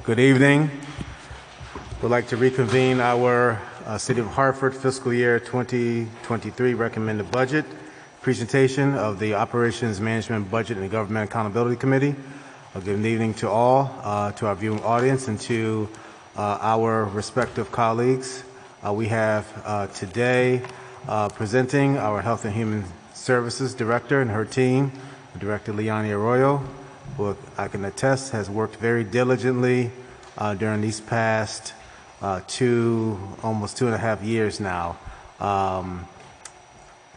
Good evening. We'd like to reconvene our City of Hartford Fiscal Year 2023 recommended budget presentation of the Operations Management Budget and Government Accountability Committee. Good evening to all, to our viewing audience, and to our respective colleagues. We have today presenting our Health and Human Services Director and her team, Director Leonie Arroyo, who I can attest has worked very diligently during these past almost 2.5 years now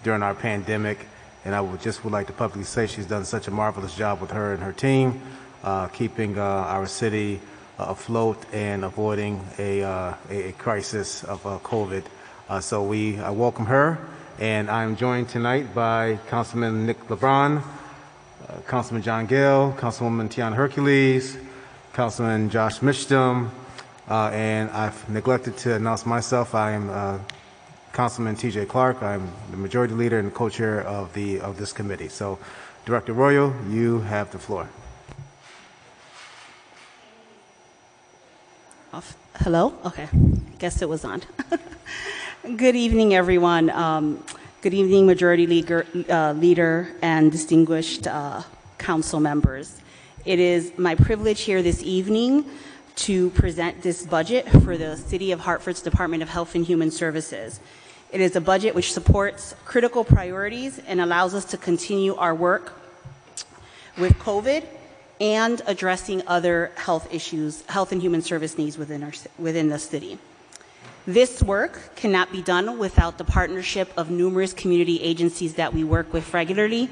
during our pandemic. And I would like to publicly say she's done such a marvelous job with her and her team, keeping our city afloat and avoiding a crisis of COVID. So we welcome her, and I'm joined tonight by Councilman Nick LeBron, Councilman John Gale, Councilwoman Tiana Hercules, Councilman Josh Mitchum, and I've neglected to announce myself. I am Councilman TJ Clark. I'm the majority leader and co-chair of this committee. So, Director Arroyo, you have the floor. Hello? Okay, guess it was on. Good evening, everyone. Good evening, Majority Leader and distinguished council members. It is my privilege here this evening to present this budget for the City of Hartford's Department of Health and Human Services. It is a budget which supports critical priorities and allows us to continue our work with COVID and addressing other health issues, health and human service needs within the city. This work cannot be done without the partnership of numerous community agencies that we work with regularly,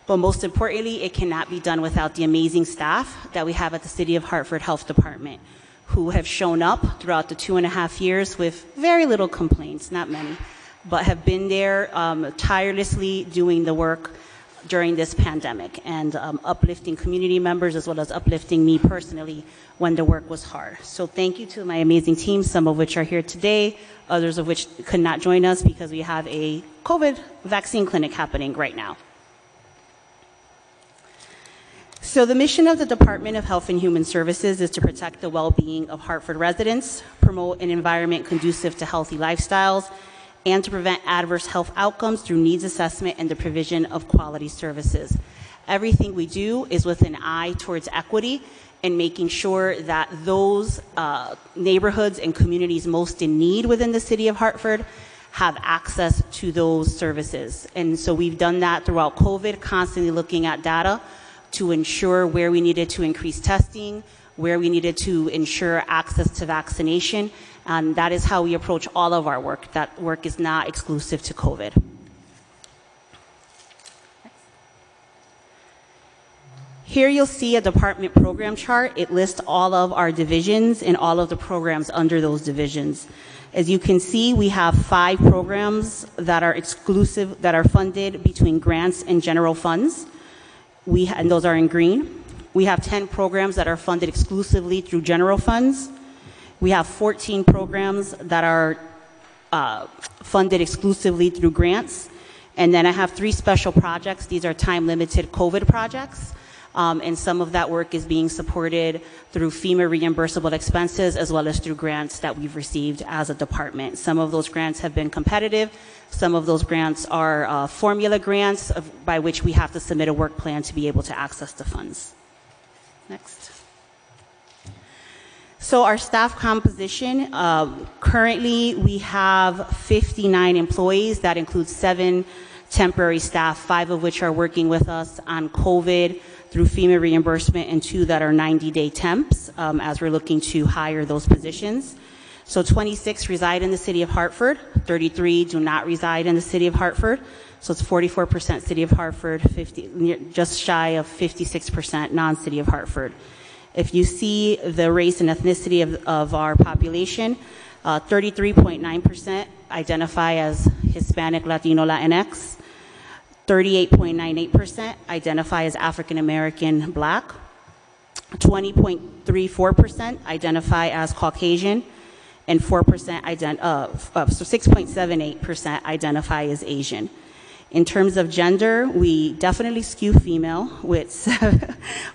but most importantly, it cannot be done without the amazing staff that we have at the City of Hartford Health Department, who have shown up throughout the 2.5 years with very little complaints, not many, but have been there tirelessly doing the work during this pandemic and uplifting community members as well as uplifting me personally when the work was hard. So thank you to my amazing team, some of which are here today, others of which could not join us because we have a COVID vaccine clinic happening right now. So the mission of the Department of Health and Human Services is to protect the well-being of Hartford residents, promote an environment conducive to healthy lifestyles, and to prevent adverse health outcomes through needs assessment and the provision of quality services. Everything we do is with an eye towards equity and making sure that those neighborhoods and communities most in need within the City of Hartford have access to those services. And so we've done that throughout COVID, constantly looking at data to ensure where we needed to increase testing, where we needed to ensure access to vaccination, and that is how we approach all of our work. That work is not exclusive to COVID. Here you'll see a department program chart. It lists all of our divisions and all of the programs under those divisions. As you can see, we have 5 programs that are exclusive, that are funded between grants and general funds. And those are in green. We have 10 programs that are funded exclusively through general funds. We have 14 programs that are funded exclusively through grants. And then I have 3 special projects. These are time-limited COVID projects. And some of that work is being supported through FEMA reimbursable expenses as well as through grants that we've received as a department. Some of those grants have been competitive. Some of those grants are formula grants by which we have to submit a work plan to be able to access the funds. Next. So our staff composition, currently we have 59 employees. That includes 7 temporary staff, 5 of which are working with us on COVID through FEMA reimbursement, and 2 that are 90-day temps as we're looking to hire those positions. So 26 reside in the City of Hartford, 33 do not reside in the City of Hartford. So it's 44% City of Hartford, just shy of 56% non-City of Hartford. If you see the race and ethnicity of our population, 33.9% identify as Hispanic, Latino, Latinx. 38.98% identify as African American, Black. 20.34% identify as Caucasian, and 6.78% identify as Asian. In terms of gender, we definitely skew female with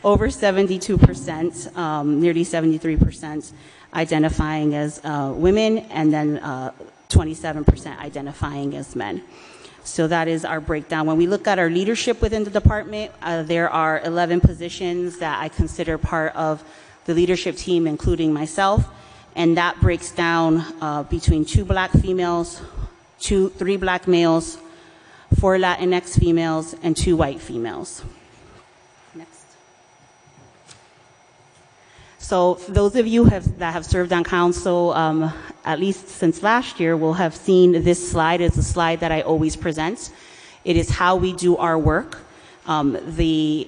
over 72%, nearly 73% identifying as women, and then 27% identifying as men. So that is our breakdown. When we look at our leadership within the department, there are 11 positions that I consider part of the leadership team, including myself, and that breaks down between 2 black females, 3 black males, 4 Latinx females, and 2 white females. Next. So for those of you that have served on council, at least since last year, will have seen this slide. It's a slide that I always present. It is how we do our work. The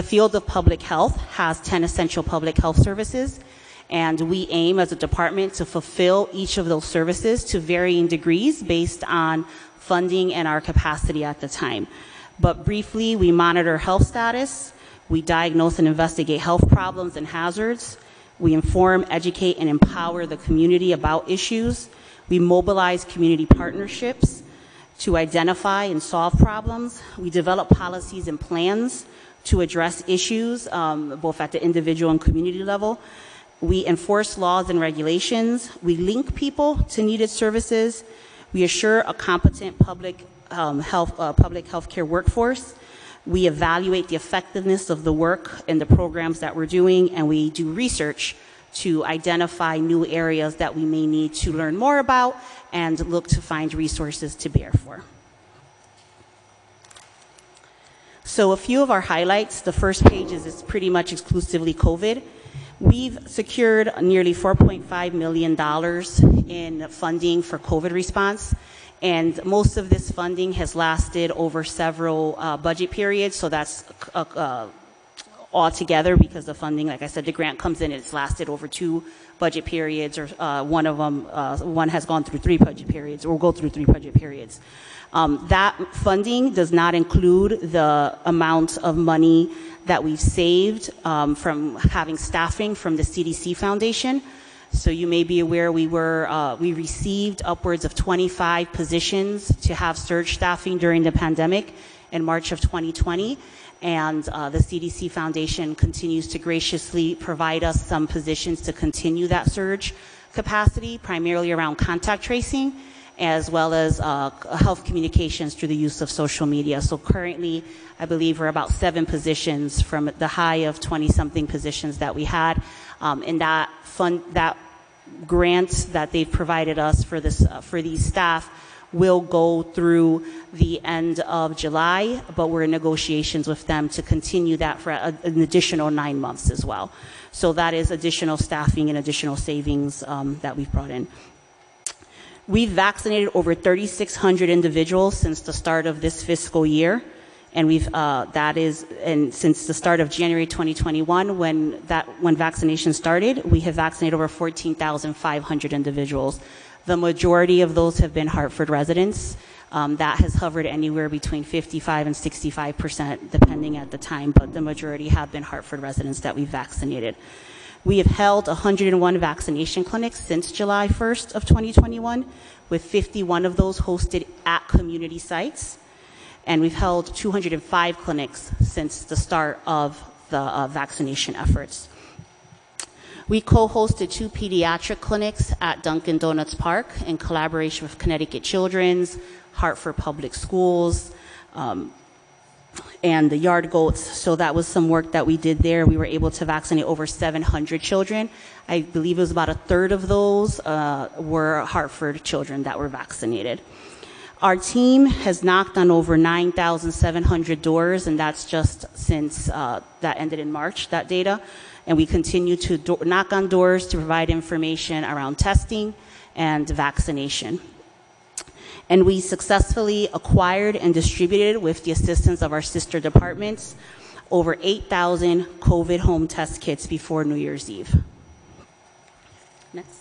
field of public health has 10 essential public health services, and we aim as a department to fulfill each of those services to varying degrees based on funding and our capacity at the time. But briefly, we monitor health status, we diagnose and investigate health problems and hazards, we inform, educate, and empower the community about issues, we mobilize community partnerships to identify and solve problems, we develop policies and plans to address issues both at the individual and community level, we enforce laws and regulations, we link people to needed services, we assure a competent public health care workforce. We evaluate the effectiveness of the work and the programs that we're doing, and we do research to identify new areas that we may need to learn more about and look to find resources to bear for. So a few of our highlights. The first page is pretty much exclusively COVID. We've secured nearly $4.5 million in funding for COVID response, and most of this funding has lasted over several budget periods, so that's all together because the funding, like I said, the grant comes in, it's lasted over 2 budget periods, or one of them, one has gone through 3 budget periods, or will go through 3 budget periods. That funding does not include the amount of money that we've saved from having staffing from the CDC Foundation. So you may be aware we received upwards of 25 positions to have surge staffing during the pandemic in March of 2020. And the CDC Foundation continues to graciously provide us some positions to continue that surge capacity, primarily around contact tracing, as well as health communications through the use of social media. So currently, I believe we're about 7 positions from the high of 20-something positions that we had. And that grant that they've provided us for these staff will go through the end of July, but we're in negotiations with them to continue that for an additional 9 months as well. So that is additional staffing and additional savings that we've brought in. We've vaccinated over 3,600 individuals since the start of this fiscal year, and since the start of January 2021, when vaccination started, we have vaccinated over 14,500 individuals. The majority of those have been Hartford residents. That has hovered anywhere between 55 and 65%, depending at the time, but the majority have been Hartford residents that we've vaccinated. We have held 101 vaccination clinics since July 1st of 2021, with 51 of those hosted at community sites. And we've held 205 clinics since the start of the vaccination efforts. We co-hosted 2 pediatric clinics at Dunkin' Donuts Park in collaboration with Connecticut Children's, Hartford Public Schools, and the Yard Goats. So that was some work that we did there. We were able to vaccinate over 700 children. I believe it was about 1/3 of those were Hartford children that were vaccinated. Our team has knocked on over 9,700 doors, and that's just since that ended in March, that data. And we continue to knock on doors to provide information around testing and vaccination. And we successfully acquired and distributed, with the assistance of our sister departments, over 8,000 COVID home test kits before New Year's Eve. Next.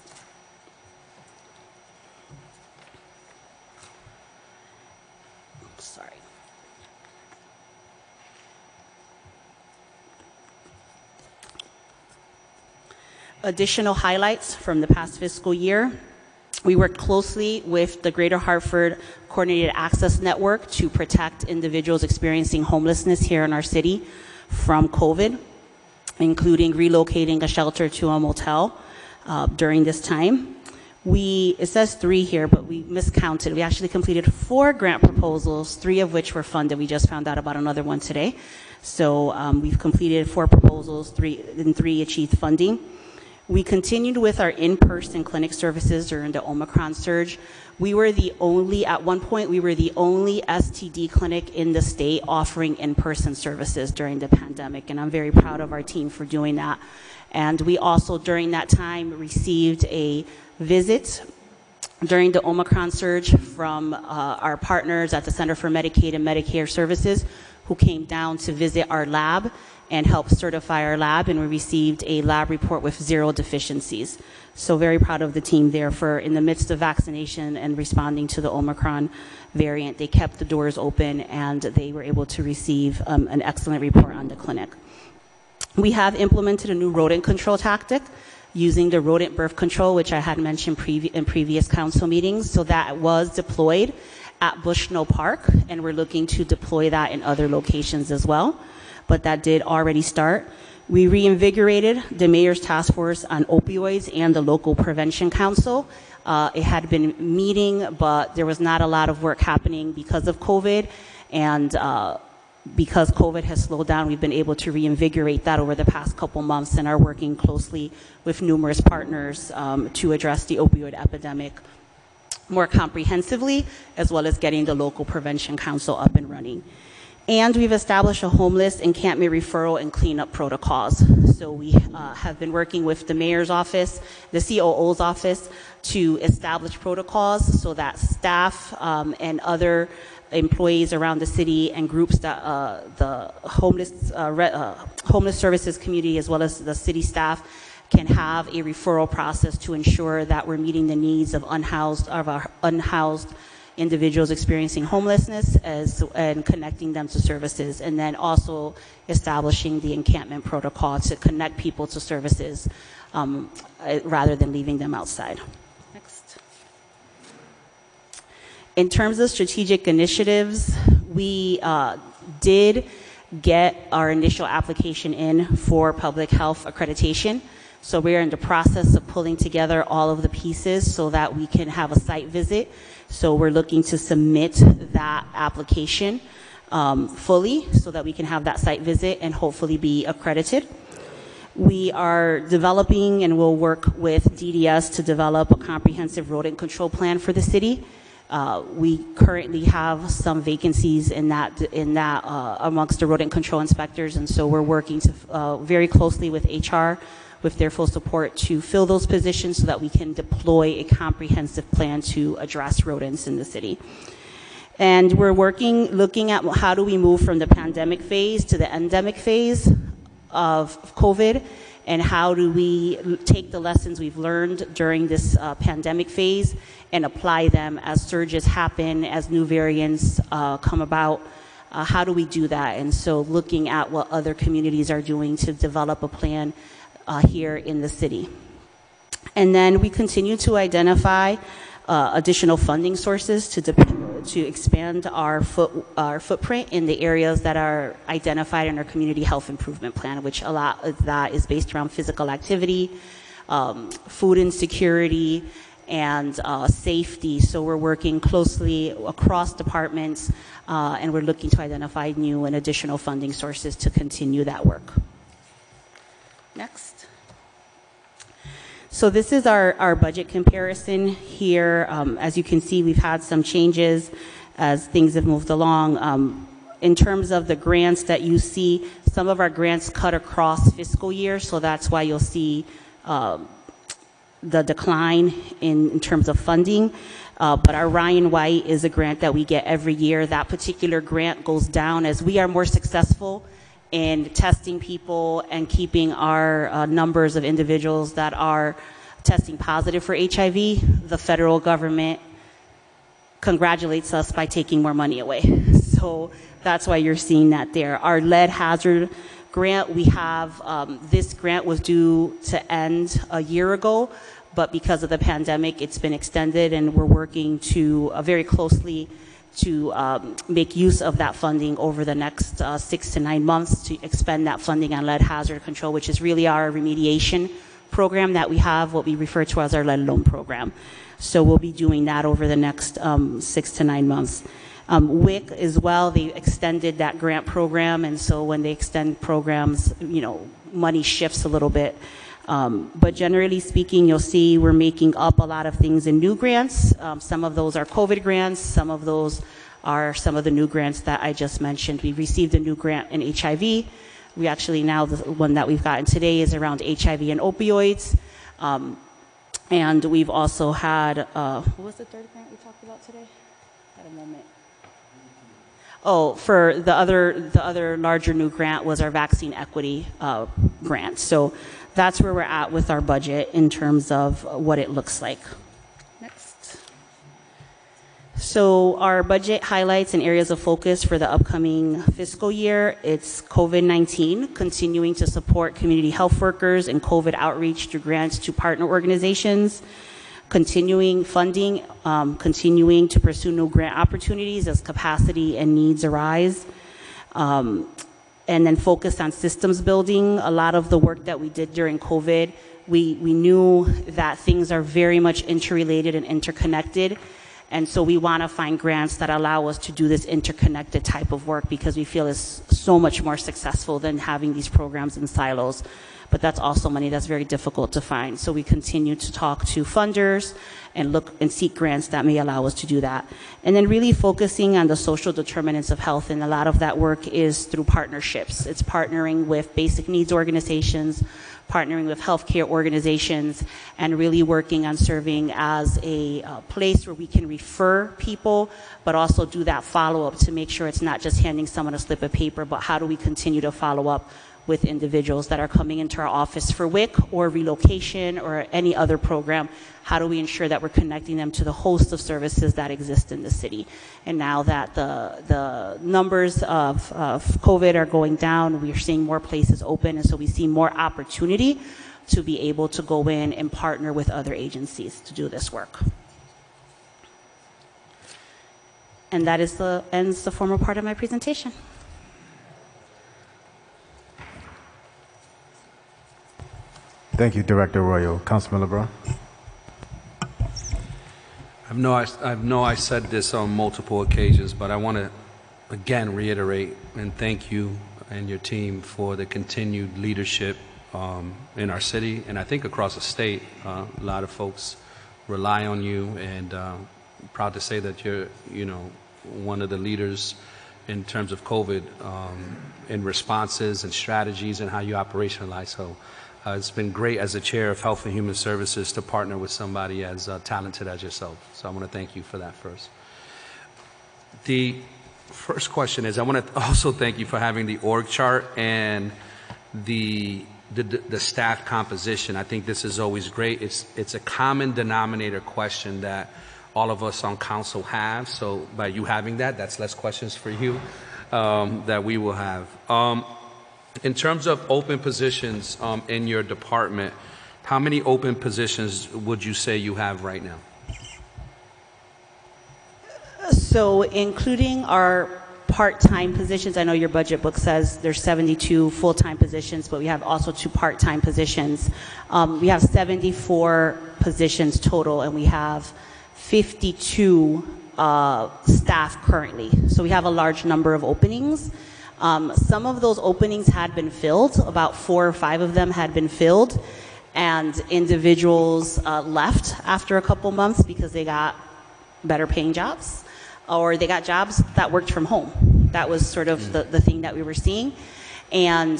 Sorry. Additional highlights from the past fiscal year. We work closely with the Greater Hartford Coordinated Access Network to protect individuals experiencing homelessness here in our city from COVID, including relocating a shelter to a motel during this time. It says 3 here, but we miscounted. We actually completed 4 grant proposals, 3 of which were funded. We just found out about another one today. So we've completed 4 proposals, 3 achieved funding. We continued with our in-person clinic services during the Omicron surge. At one point, we were the only STD clinic in the state offering in-person services during the pandemic, and I'm very proud of our team for doing that. And we also, during that time, received a visit during the Omicron surge from our partners at the Center for Medicaid and Medicare Services, who came down to visit our lab and help certify our lab, and we received a lab report with 0 deficiencies. So very proud of the team there for, in the midst of vaccination and responding to the Omicron variant, they kept the doors open and they were able to receive an excellent report on the clinic. We have implemented a new rodent control tactic using the rodent birth control, which I had mentioned in previous council meetings. So that was deployed at Bushnell Park, and we're looking to deploy that in other locations as well. But that did already start. We reinvigorated the Mayor's Task Force on Opioids and the Local Prevention Council. It had been meeting, but there was not a lot of work happening because of COVID. And because COVID has slowed down, we've been able to reinvigorate that over the past couple months and are working closely with numerous partners to address the opioid epidemic more comprehensively, as well as getting the Local Prevention Council up and running. And we've established a homeless encampment referral and cleanup protocols. So we have been working with the mayor's office, the COO's office, to establish protocols so that staff and other employees around the city and groups that the homeless services community, as well as the city staff, can have a referral process to ensure that we're meeting the needs of our unhoused individuals experiencing homelessness and connecting them to services, and then also establishing the encampment protocol to connect people to services rather than leaving them outside. Next. In terms of strategic initiatives, we did get our initial application in for public health accreditation. So we're in the process of pulling together all of the pieces so that we can have a site visit. So we're looking to submit that application fully so that we can have that site visit and hopefully be accredited. We are developing and will work with DDS to develop a comprehensive rodent control plan for the city. We currently have some vacancies in that amongst the rodent control inspectors, and so we're working to very closely with HR with their full support to fill those positions so that we can deploy a comprehensive plan to address rodents in the city. And we're looking at how do we move from the pandemic phase to the endemic phase of COVID, and how do we take the lessons we've learned during this pandemic phase and apply them as surges happen, as new variants come about. How do we do that? And so looking at what other communities are doing to develop a plan here in the city. And then we continue to identify additional funding sources to expand our footprint in the areas that are identified in our community health improvement plan, which a lot of that is based around physical activity, food insecurity, and safety. So we're working closely across departments, and we're looking to identify new and additional funding sources to continue that work. Next. So this is our budget comparison here. As you can see, we've had some changes as things have moved along. In terms of the grants that you see, some of our grants cut across fiscal years, so that's why you'll see the decline in terms of funding. But our Ryan White is a grant that we get every year. That particular grant goes down as we are more successful in testing people and keeping our numbers of individuals that are testing positive for HIV. The federal government congratulates us by taking more money away. So that's why you're seeing that there. Our lead hazard grant, we have, this grant was due to end a year ago, but because of the pandemic, it's been extended, and we're working to very closely to make use of that funding over the next 6 to 9 months to expend that funding on lead hazard control, which is really our remediation program that we have, what we refer to as our lead loan program. So we'll be doing that over the next 6 to 9 months. WIC as well, they extended that grant program, and so when they extend programs, you know, money shifts a little bit. But generally speaking, you'll see we're making up a lot of things in new grants. Some of those are COVID grants. Some of those are some of the new grants that I just mentioned. We received a new grant in HIV. We actually now, the one that we've gotten today is around HIV and opioids. And we've also had, what was the third grant we talked about today? At a moment. Oh, for the other larger new grant was our vaccine equity grant. So that's where we're at with our budget in terms of what it looks like. Next. So our budget highlights and areas of focus for the upcoming fiscal year. It's COVID-19, continuing to support community health workers and COVID outreach through grants to partner organizations. Continuing funding, continuing to pursue new grant opportunities as capacity and needs arise. And then focus on systems building. A lot of the work that we did during COVID, we knew that things are very much interrelated and interconnected. And so we want to find grants that allow us to do this interconnected type of work because we feel it's so much more successful than having these programs in silos. But that's also money that's very difficult to find. So we continue to talk to funders and look and seek grants that may allow us to do that. And then really focusing on the social determinants of health, and a lot of that work is through partnerships. It's partnering with basic needs organizations, partnering with healthcare organizations, and really working on serving as a place where we can refer people, but also do that follow-up to make sure it's not just handing someone a slip of paper, but how do we continue to follow up with individuals that are coming into our office for WIC or relocation or any other program. How do we ensure that we're connecting them to the host of services that exist in the city? And now that the numbers of COVID are going down, we're seeing more places open, and so we see more opportunity to be able to go in and partner with other agencies to do this work. And that ends the formal part of my presentation. Thank you, Director Arroyo. Councilman LeBron. I know I said this on multiple occasions, but I want to again reiterate and thank you and your team for the continued leadership in our city and I think across the state. A lot of folks rely on you, and proud to say that you're, one of the leaders in terms of COVID in responses and strategies and how you operationalize. So it's been great as the chair of Health and Human Services to partner with somebody as talented as yourself. So I want to thank you for that first. The first question is, I want to also thank you for having the org chart and the staff composition. I think this is always great. It's a common denominator question that all of us on council have. So by you having that, that's less questions for you that we will have. In terms of open positions in your department, how many open positions would you say you have right now? So including our part-time positions, I know your budget book says there's 72 full-time positions, but we have also 2 part-time positions. We have 74 positions total, and we have 52 staff currently. So we have a large number of openings. Some of those openings had been filled, about 4 or 5 of them had been filled, and individuals left after a couple months because they got better paying jobs, or they got jobs that worked from home. That was sort of the thing that we were seeing. And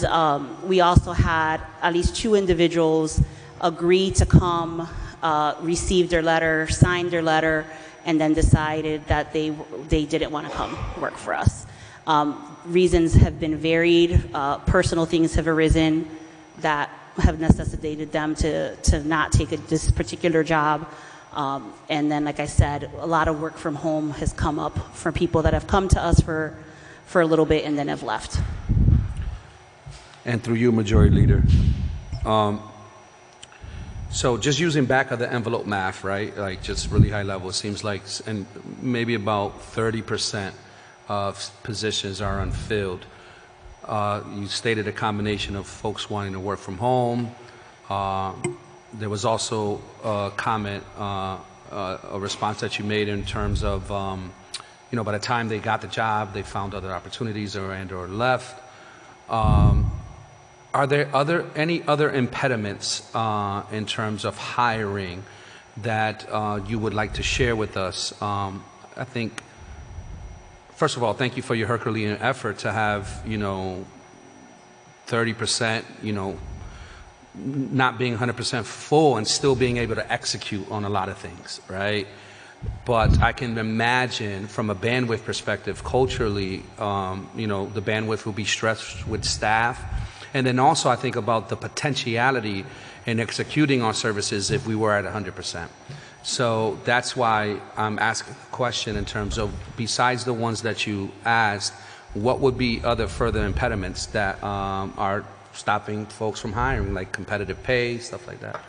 we also had at least 2 individuals agree to come, receive their letter, sign their letter, and then decided that they didn't want to come work for us. Reasons have been varied. Personal things have arisen that have necessitated them to not take this particular job. And then, like I said, a lot of work from home has come up for people that have come to us for a little bit and then have left. And through you, Majority Leader. So just using back of the envelope math, right? Like just really high level, it seems like, and maybe about 30% of positions are unfilled. You stated a combination of folks wanting to work from home. There was also a comment, a response that you made in terms of, you know, by the time they got the job, they found other opportunities or left. Are there any other impediments in terms of hiring that you would like to share with us? I think, first of all, thank you for your Herculean effort to have, you know, 30%, you know, not being 100% full and still being able to execute on a lot of things, right? But I can imagine from a bandwidth perspective, culturally, you know, the bandwidth will be stretched with staff. And then also I think about the potentiality in executing our services if we were at 100%. So that's why I'm asking the question in terms of, besides the ones that you asked, what would be other further impediments that are stopping folks from hiring, like competitive pay, stuff like that?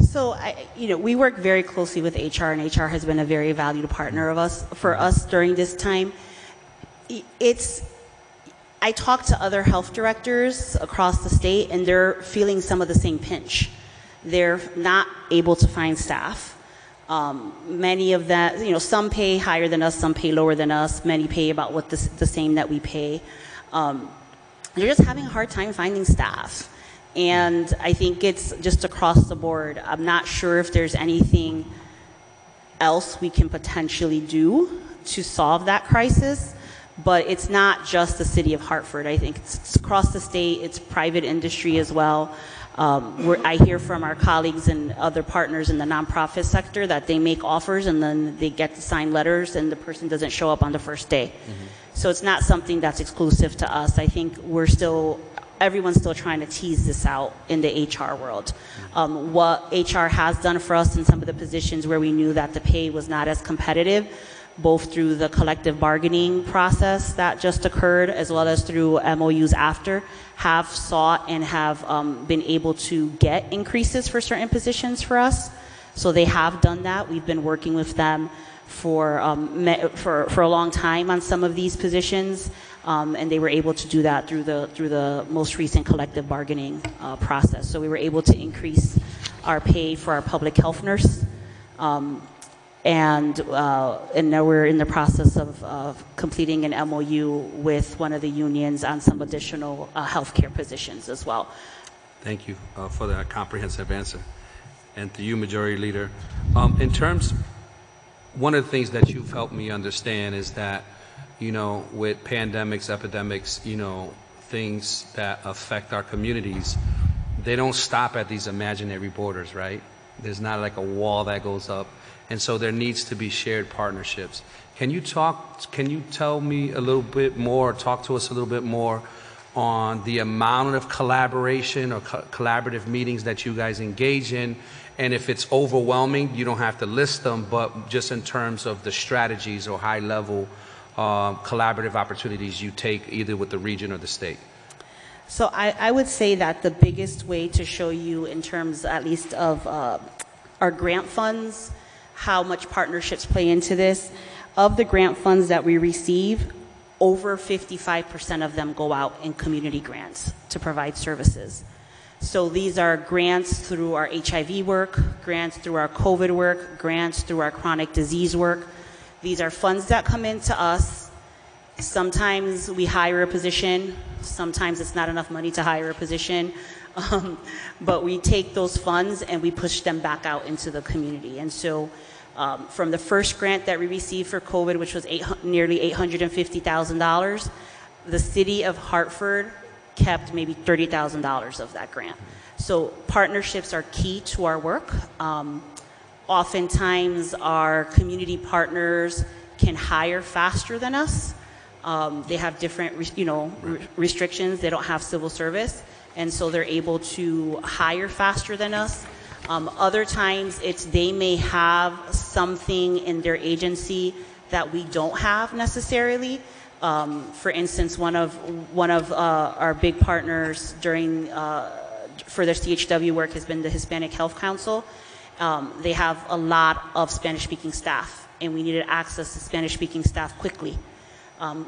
So, you know, we work very closely with HR, and HR has been a very valued partner of us for us during this time. I talk to other health directors across the state, and they're feeling some of the same pinch. They're not able to find staff. Many of that, you know, some pay higher than us, some pay lower than us. Many pay about what the same that we pay. They're just having a hard time finding staff. And I think it's just across the board. I'm not sure if there's anything else we can potentially do to solve that crisis, but it's not just the city of Hartford. I think it's across the state, it's private industry as well. I hear from our colleagues and other partners in the nonprofit sector that they make offers and then they get to sign letters and the person doesn't show up on the first day. So it's not something that's exclusive to us. I think everyone's still trying to tease this out in the HR world. What HR has done for us in some of the positions where we knew that the pay was not as competitive, both through the collective bargaining process that just occurred as well as through MOUs after, have sought and have been able to get increases for certain positions for us. So they have done that. We've been working with them for a long time on some of these positions. And they were able to do that through the most recent collective bargaining process. So we were able to increase our pay for our public health nurse, and now we're in the process of completing an MOU with one of the unions on some additional healthcare positions as well. Thank you for that comprehensive answer. And to you, Majority Leader, one of the things that you've helped me understand is that, you know, with pandemics, epidemics, you know, things that affect our communities, they don't stop at these imaginary borders, right? There's not like a wall that goes up. And so there needs to be shared partnerships. Can you tell me a little bit more, talk to us a little bit more on the amount of collaboration or collaborative meetings that you guys engage in? And if it's overwhelming, you don't have to list them, but just in terms of the strategies or high level collaborative opportunities you take either with the region or the state? So I would say that the biggest way to show you in terms at least of our grant funds, how much partnerships play into this, of the grant funds that we receive, over 55% of them go out in community grants to provide services. So these are grants through our HIV work, grants through our COVID work, grants through our chronic disease work. These are funds that come into us. Sometimes we hire a position, sometimes it's not enough money to hire a position, but we take those funds and we push them back out into the community. And so from the first grant that we received for COVID, which was nearly $850,000, the city of Hartford kept maybe $30,000 of that grant. So partnerships are key to our work. Oftentimes our community partners can hire faster than us. They have different, restrictions. They don't have civil service, and so they're able to hire faster than us. Other times they may have something in their agency that we don't have necessarily. For instance, one of our big partners during for their CHW work has been the Hispanic Health Council. They have a lot of Spanish-speaking staff, and we needed access to Spanish-speaking staff quickly.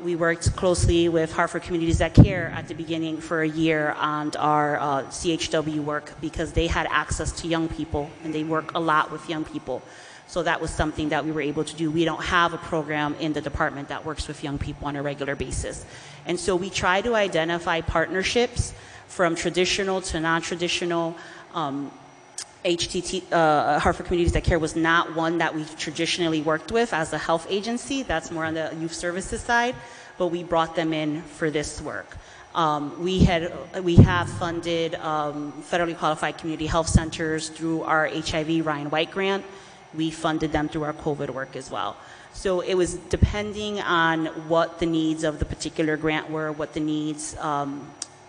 We worked closely with Hartford Communities That Care at the beginning for a year on our CHW work because they had access to young people, and they work a lot with young people. So that was something that we were able to do. We don't have a program in the department that works with young people on a regular basis. And so we try to identify partnerships from traditional to non-traditional. Hartford Communities That Care was not one that we traditionally worked with as a health agency. That's more on the youth services side, but we brought them in for this work. We have funded federally qualified community health centers through our HIV Ryan White grant. We funded them through our COVID work as well. So it was depending on what the needs of the particular grant were, what the needs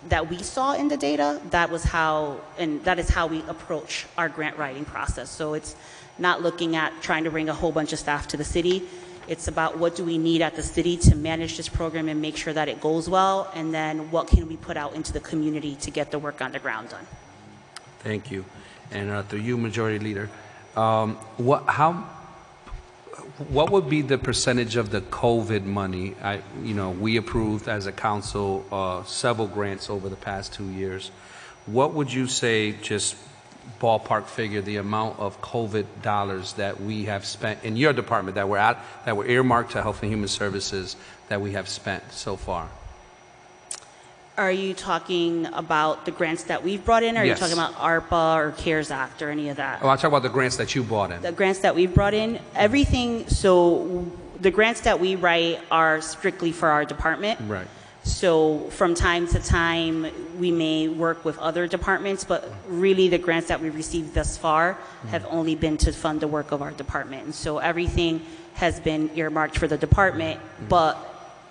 that we saw in the data. That was how, and that is how we approach our grant writing process. So it's not looking at trying to bring a whole bunch of staff to the city. It's about what do we need at the city to manage this program and make sure that it goes well, and then what can we put out into the community to get the work on the ground done. Thank you. And through you, Majority Leader, what would be the percentage of the COVID money? We approved as a council several grants over the past 2 years. What would you say, just ballpark figure, the amount of COVID dollars that we have spent in your department that were earmarked to Health and Human Services that we have spent so far? Are you talking about the grants that we've brought in, or are Yes. you talking about ARPA or CARES Act or any of that? Oh, I'm talking about the grants that you brought in. The grants that we've brought in, everything, so the grants that we write are strictly for our department. Right. So from time to time, we may work with other departments, but really the grants that we've received thus far have only been to fund the work of our department. And so everything has been earmarked for the department, but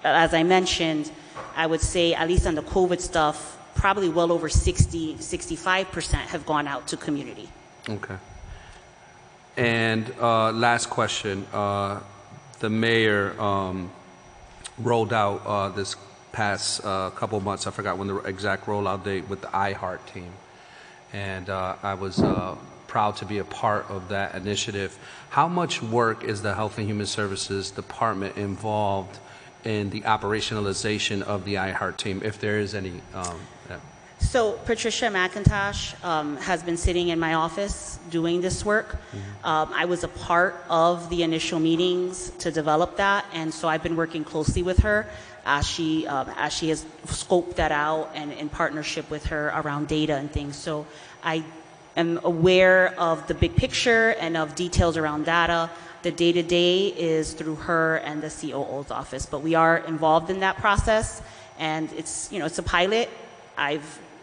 as I mentioned, I would say, at least on the COVID stuff, probably well over 65% have gone out to community. Okay. And last question. The mayor rolled out this past couple months, I forgot when the exact rollout date, with the Iheart team. And I was proud to be a part of that initiative. How much work is the Health and Human Services Department involved in the operationalization of the Iheart team, if there is any? So Patricia McIntosh has been sitting in my office doing this work. I was a part of the initial meetings to develop that, and so I've been working closely with her as she has scoped that out, and in partnership with her around data and things. So I am aware of the big picture and of details around data. The day-to-day is through her and the COO's office, but we are involved in that process, and it's a pilot.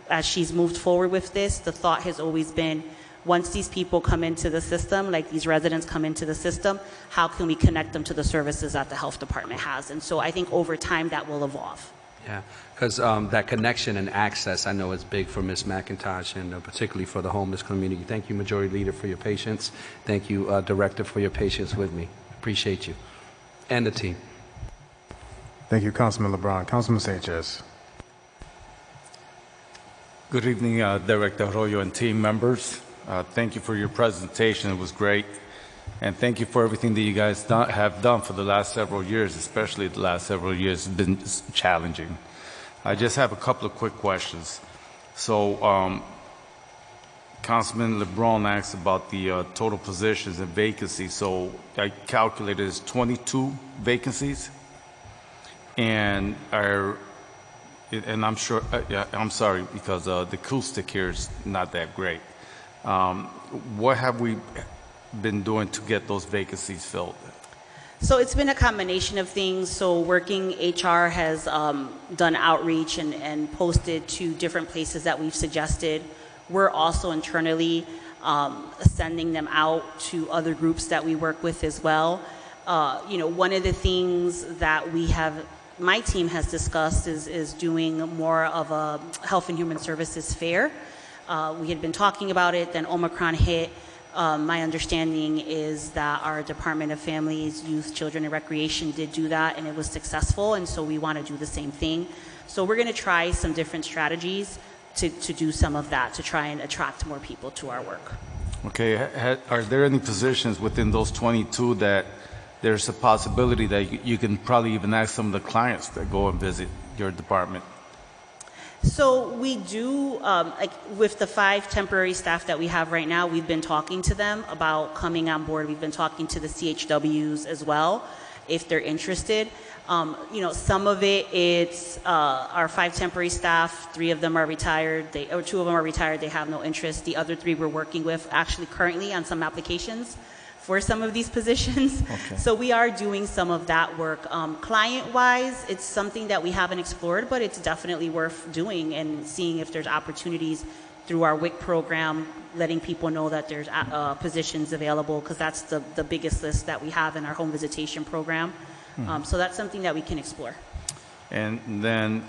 As she's moved forward with this, the thought has always been, once these people come into the system, like these residents come into the system, how can we connect them to the services that the health department has? And so I think over time that will evolve. Yeah, because that connection and access, I know, is big for Ms. McIntosh, and particularly for the homeless community. Thank you, Majority Leader, for your patience. Thank you, Director, for your patience with me. Appreciate you. And the team. Thank you, Councilman LeBron. Councilman Sanchez. Good evening, Director Arroyo and team members. Thank you for your presentation. It was great. And thank you for everything that you guys have done for the last several years, especially the last several years. It's been challenging. I just have a couple of quick questions. So, Councilman LeBron asked about the total positions and vacancies. So I calculated it's 22 vacancies. And I'm sure, I'm sorry, because the acoustic here is not that great. What have we been doing to get those vacancies filled? So it's been a combination of things. So Working HR has done outreach and posted to different places that we've suggested. We're also internally sending them out to other groups that we work with as well. One of the things that my team has discussed is doing more of a Health and Human Services fair. We had been talking about it, then Omicron hit. My understanding is that our Department of Families, Youth, Children, and Recreation did do that, and it was successful, and so we want to do the same thing. So we're going to try some different strategies to do some of that, to try and attract more people to our work. Okay, are there any positions within those 22 that there's a possibility that you can probably even ask some of the clients that go and visit your department? So we do, like with the 5 temporary staff that we have right now, we've been talking to them about coming on board. We've been talking to the CHWs as well, if they're interested. You know, some of it's our 5 temporary staff, 3 of them are retired, 2 of them are retired, they have no interest. The other 3 we're working with actually currently on some applications for some of these positions. Okay. So we are doing some of that work. Client-wise, it's something that we haven't explored, but it's definitely worth doing and seeing if there's opportunities through our WIC program, letting people know that there's positions available, because that's the biggest list that we have in our home visitation program. So that's something that we can explore. And then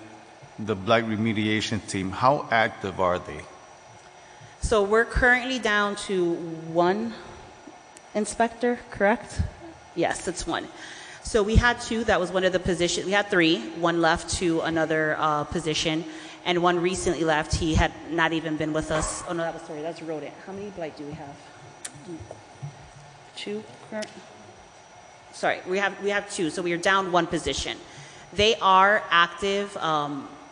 the blight remediation team, how active are they? So we're currently down to 1 inspector, correct? Yes, it's 1. So we had 2, that was one of the positions. We had 3, 1 left to another position, and 1 recently left. He had not even been with us. Oh no, that's rodent. How many blight do we have? 2 current? Sorry, we have 2, so we are down 1 position. They are active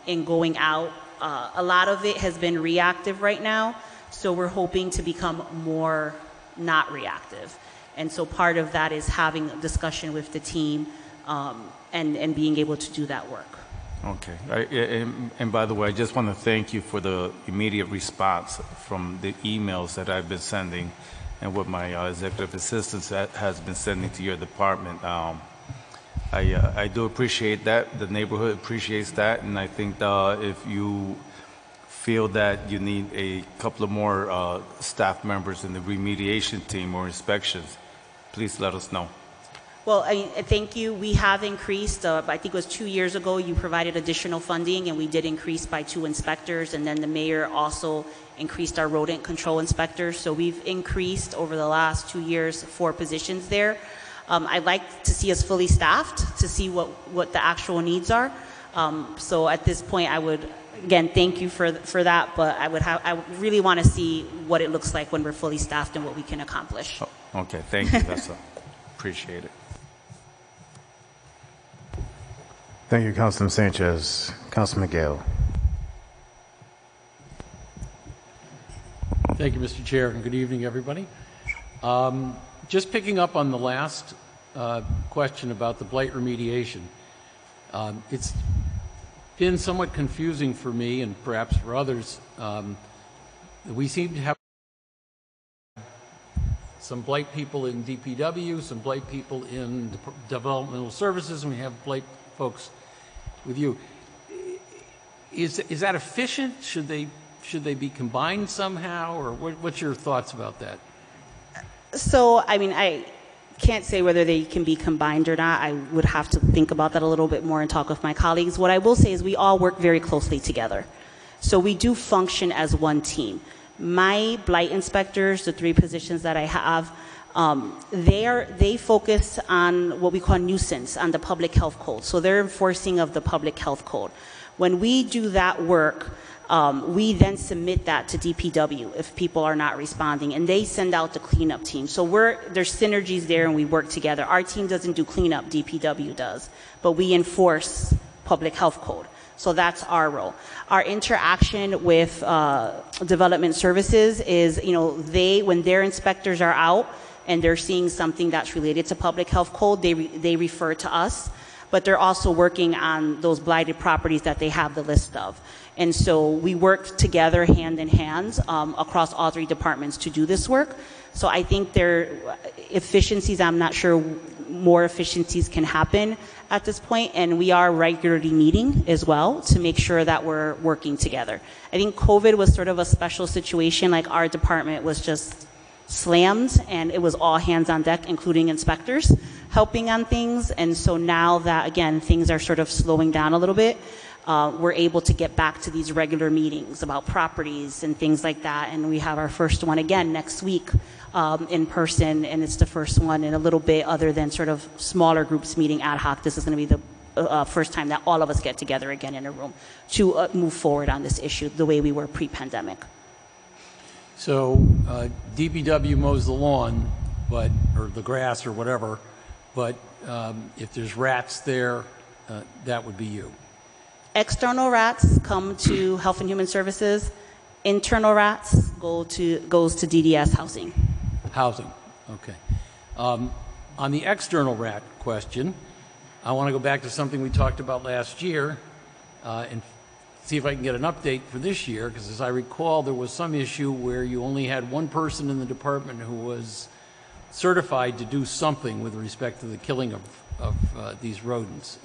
in going out. A lot of it has been reactive right now, so we're hoping to become more not reactive. And so part of that is having a discussion with the team and being able to do that work. Okay. And by the way, I just want to thank you for the immediate response from the emails that I've been sending and what my executive assistants has been sending to your department. I do appreciate that. The neighborhood appreciates that. And I think if you feel that you need a couple of more staff members in the remediation team or inspections, please let us know. Well, thank you. We have increased, I think it was 2 years ago, you provided additional funding, and we did increase by 2 inspectors, and then the mayor also increased our rodent control inspectors. So we've increased over the last 2 years 4 positions there. I'd like to see us fully staffed to see what the actual needs are. So at this point, I would, again, thank you for that, but I really want to see what it looks like when we're fully staffed and what we can accomplish. Oh, okay, thank you. Appreciate it. Thank you, Councilman Sanchez. Councilman Gale. Thank you, Mr. Chair, and good evening, everybody. Just picking up on the last question about the blight remediation, it's been somewhat confusing for me and perhaps for others. We seem to have some blight people in DPW, some blight people in developmental services, and we have blight folks with you. Is that efficient? Should they be combined somehow, or what's your thoughts about that? So, I mean, I can't say whether they can be combined or not. I would have to think about that a little bit more and talk with my colleagues. What I will say is we all work very closely together. So we do function as one team. My blight inspectors, the 3 positions that I have, they focus on what we call nuisance, on the public health code. So they're enforcing of the public health code. When we do that work, we then submit that to DPW if people are not responding, and they send out the cleanup team. So there's synergies there, and we work together. Our team doesn't do cleanup, DPW does, but we enforce public health code. So that's our role. Our interaction with development services is, when their inspectors are out and they're seeing something that's related to public health code, they refer to us. But they're also working on those blighted properties that they have the list of. And so we work together hand in hand across all 3 departments to do this work. So I think there efficiencies, I'm not sure more efficiencies can happen at this point, and we are regularly meeting as well to make sure that we're working together. I think COVID was sort of a special situation, like our department was just slammed and it was all hands on deck, including inspectors helping on things. And so now that, again, things are sort of slowing down a little bit, we're able to get back to these regular meetings about properties and things like that. And we have our first one again next week in person, and it's the first one in a little bit other than sort of smaller groups meeting ad hoc. This is going to be the first time that all of us get together again in a room to move forward on this issue the way we were pre-pandemic. So DPW mows the lawn, or the grass or whatever, but if there's rats there, that would be you. External rats come to Health and Human Services. Internal rats goes to DDS housing. Housing, okay. On the external rat question, I want to go back to something we talked about last year and see if I can get an update for this year, because as I recall, there was some issue where you only had one person in the department who was certified to do something with respect to the killing of these rodents.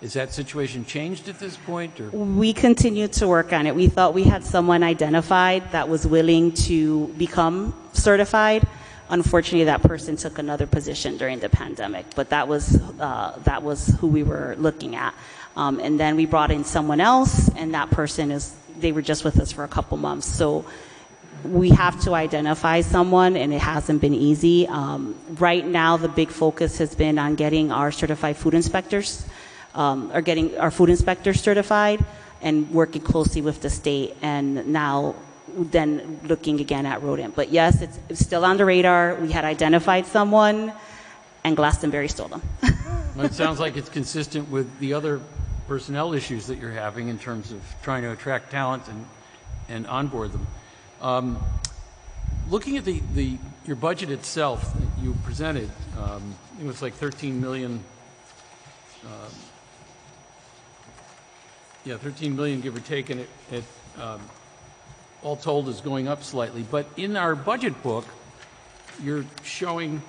Is that situation changed at this point? Or? We continue to work on it. We thought we had someone identified that was willing to become certified. Unfortunately, that person took another position during the pandemic, but that was who we were looking at. And then we brought in someone else, and that person they were just with us for a couple months. So we have to identify someone, and it hasn't been easy. Right now, the big focus has been on getting our certified food inspectors, or getting our food inspectors certified, and working closely with the state, and now then looking again at rodent. But yes, it's still on the radar. We had identified someone, and Glastonbury stole them. Well, it sounds like it's consistent with the other personnel issues that you're having in terms of trying to attract talent and onboard them. Looking at your budget itself that you presented, it was like $13 million. 13 million, give or take, and it all told is going up slightly. But in our budget book, you're showing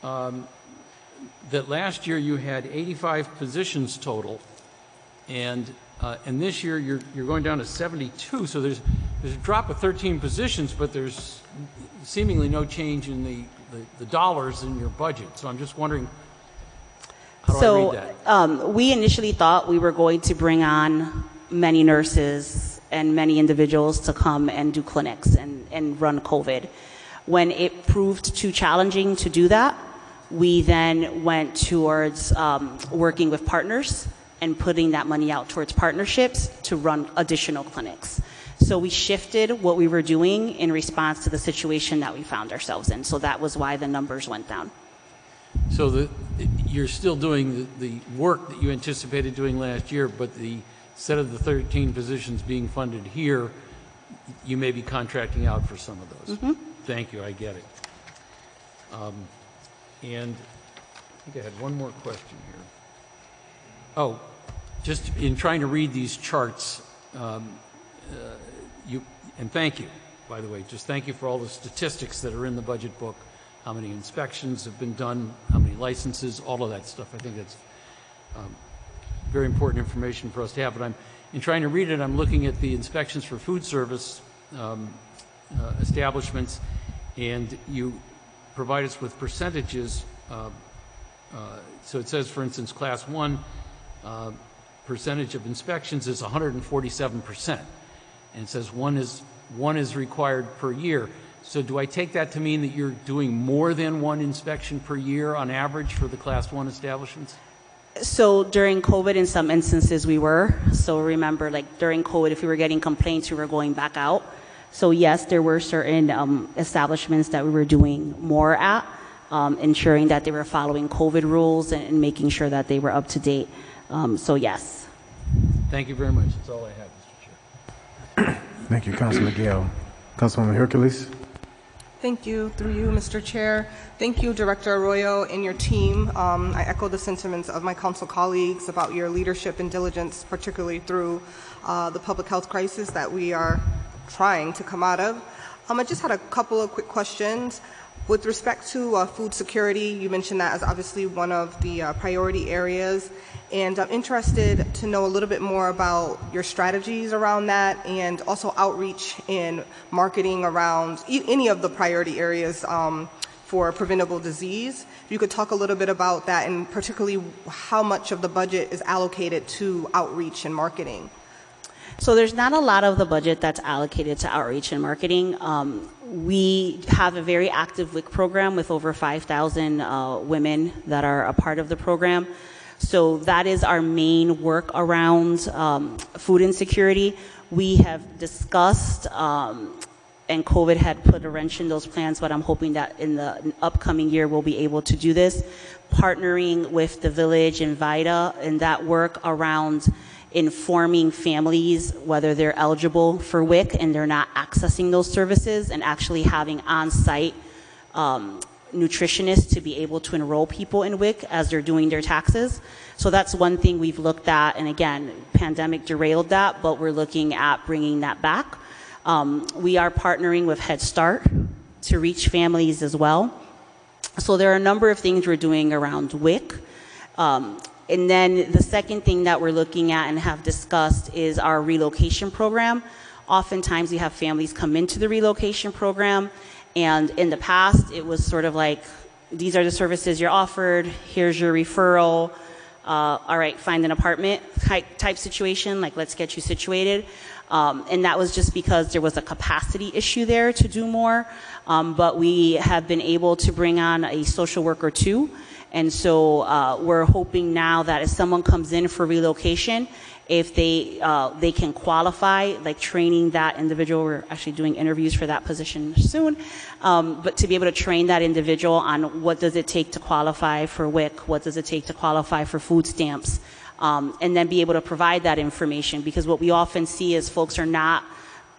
that last year you had 85 positions total, and this year you're going down to 72. So there's a drop of 13 positions, but there's seemingly no change in the dollars in your budget. So I'm just wondering, how do I read that? We initially thought we were going to bring on many nurses and many individuals to come and do clinics and run COVID. When it proved too challenging to do that, we then went towards working with partners and putting that money out towards partnerships to run additional clinics. So we shifted what we were doing in response to the situation that we found ourselves in. So that was why the numbers went down. So you're still doing the work that you anticipated doing last year, but instead of the 13 positions being funded here, you may be contracting out for some of those. Mm-hmm. Thank you, I get it. And I think I had one more question here. Oh, just in trying to read these charts, and thank you, by the way, just thank you for all the statistics that are in the budget book, how many inspections have been done, how many licenses, all of that stuff. I think that's very important information for us to have. But in trying to read it, I'm looking at the inspections for food service establishments, and you provide us with percentages. So it says, for instance, Class 1 percentage of inspections is 147%, and it says one is required per year. So do I take that to mean that you're doing more than one inspection per year on average for the Class 1 establishments? So during COVID, in some instances, we were. So remember, like during COVID, if we were getting complaints, we were going back out. So yes, there were certain establishments that we were doing more at, ensuring that they were following COVID rules and making sure that they were up to date. So yes. Thank you very much. That's all I have, Mr. Chair. Thank you, Councilman Gale. Councilwoman Hercules. Thank you, through you, Mr. Chair. Thank you, Director Arroyo and your team. I echo the sentiments of my council colleagues about your leadership and diligence, particularly through the public health crisis that we are trying to come out of. I just had a couple of quick questions. With respect to food security, you mentioned that as obviously one of the priority areas, and I'm interested to know a little bit more about your strategies around that, and also outreach and marketing around any of the priority areas for preventable disease. If you could talk a little bit about that, and particularly how much of the budget is allocated to outreach and marketing. So there's not a lot of the budget that's allocated to outreach and marketing. We have a very active WIC program with over 5,000 women that are a part of the program. So that is our main work around food insecurity. We have discussed, and COVID had put a wrench in those plans, but I'm hoping that in the upcoming year we'll be able to do this, partnering with the village and VITA and that work around informing families whether they're eligible for WIC and they're not accessing those services, and actually having on-site nutritionists to be able to enroll people in WIC as they're doing their taxes. So that's one thing we've looked at, and again, pandemic derailed that, but we're looking at bringing that back. We are partnering with Head Start to reach families as well. So there are a number of things we're doing around WIC. And then the second thing that we're looking at and have discussed is our relocation program. Oftentimes we have families come into the relocation program, and in the past it was sort of like, these are the services you're offered, here's your referral, all right, find an apartment type situation, like let's get you situated. And that was just because there was a capacity issue there to do more. But we have been able to bring on a social worker too. And so we're hoping now that if someone comes in for relocation, if they can qualify, like training that individual, we're actually doing interviews for that position soon, but to be able to train that individual on what does it take to qualify for WIC, what does it take to qualify for food stamps, and then be able to provide that information, because what we often see is folks are not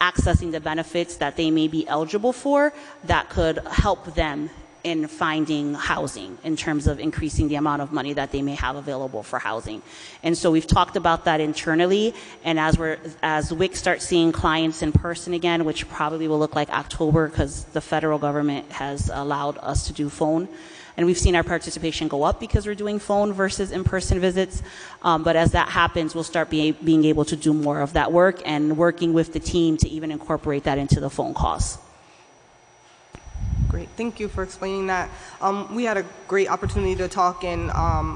accessing the benefits that they may be eligible for that could help them in finding housing in terms of increasing the amount of money that they may have available for housing. And so we've talked about that internally, and as WIC starts seeing clients in person again, which probably will look like October because the federal government has allowed us to do phone, and we've seen our participation go up because we're doing phone versus in-person visits. But as that happens, we'll start being able to do more of that work and working with the team to even incorporate that into the phone calls. Great, thank you for explaining that. We had a great opportunity to talk, and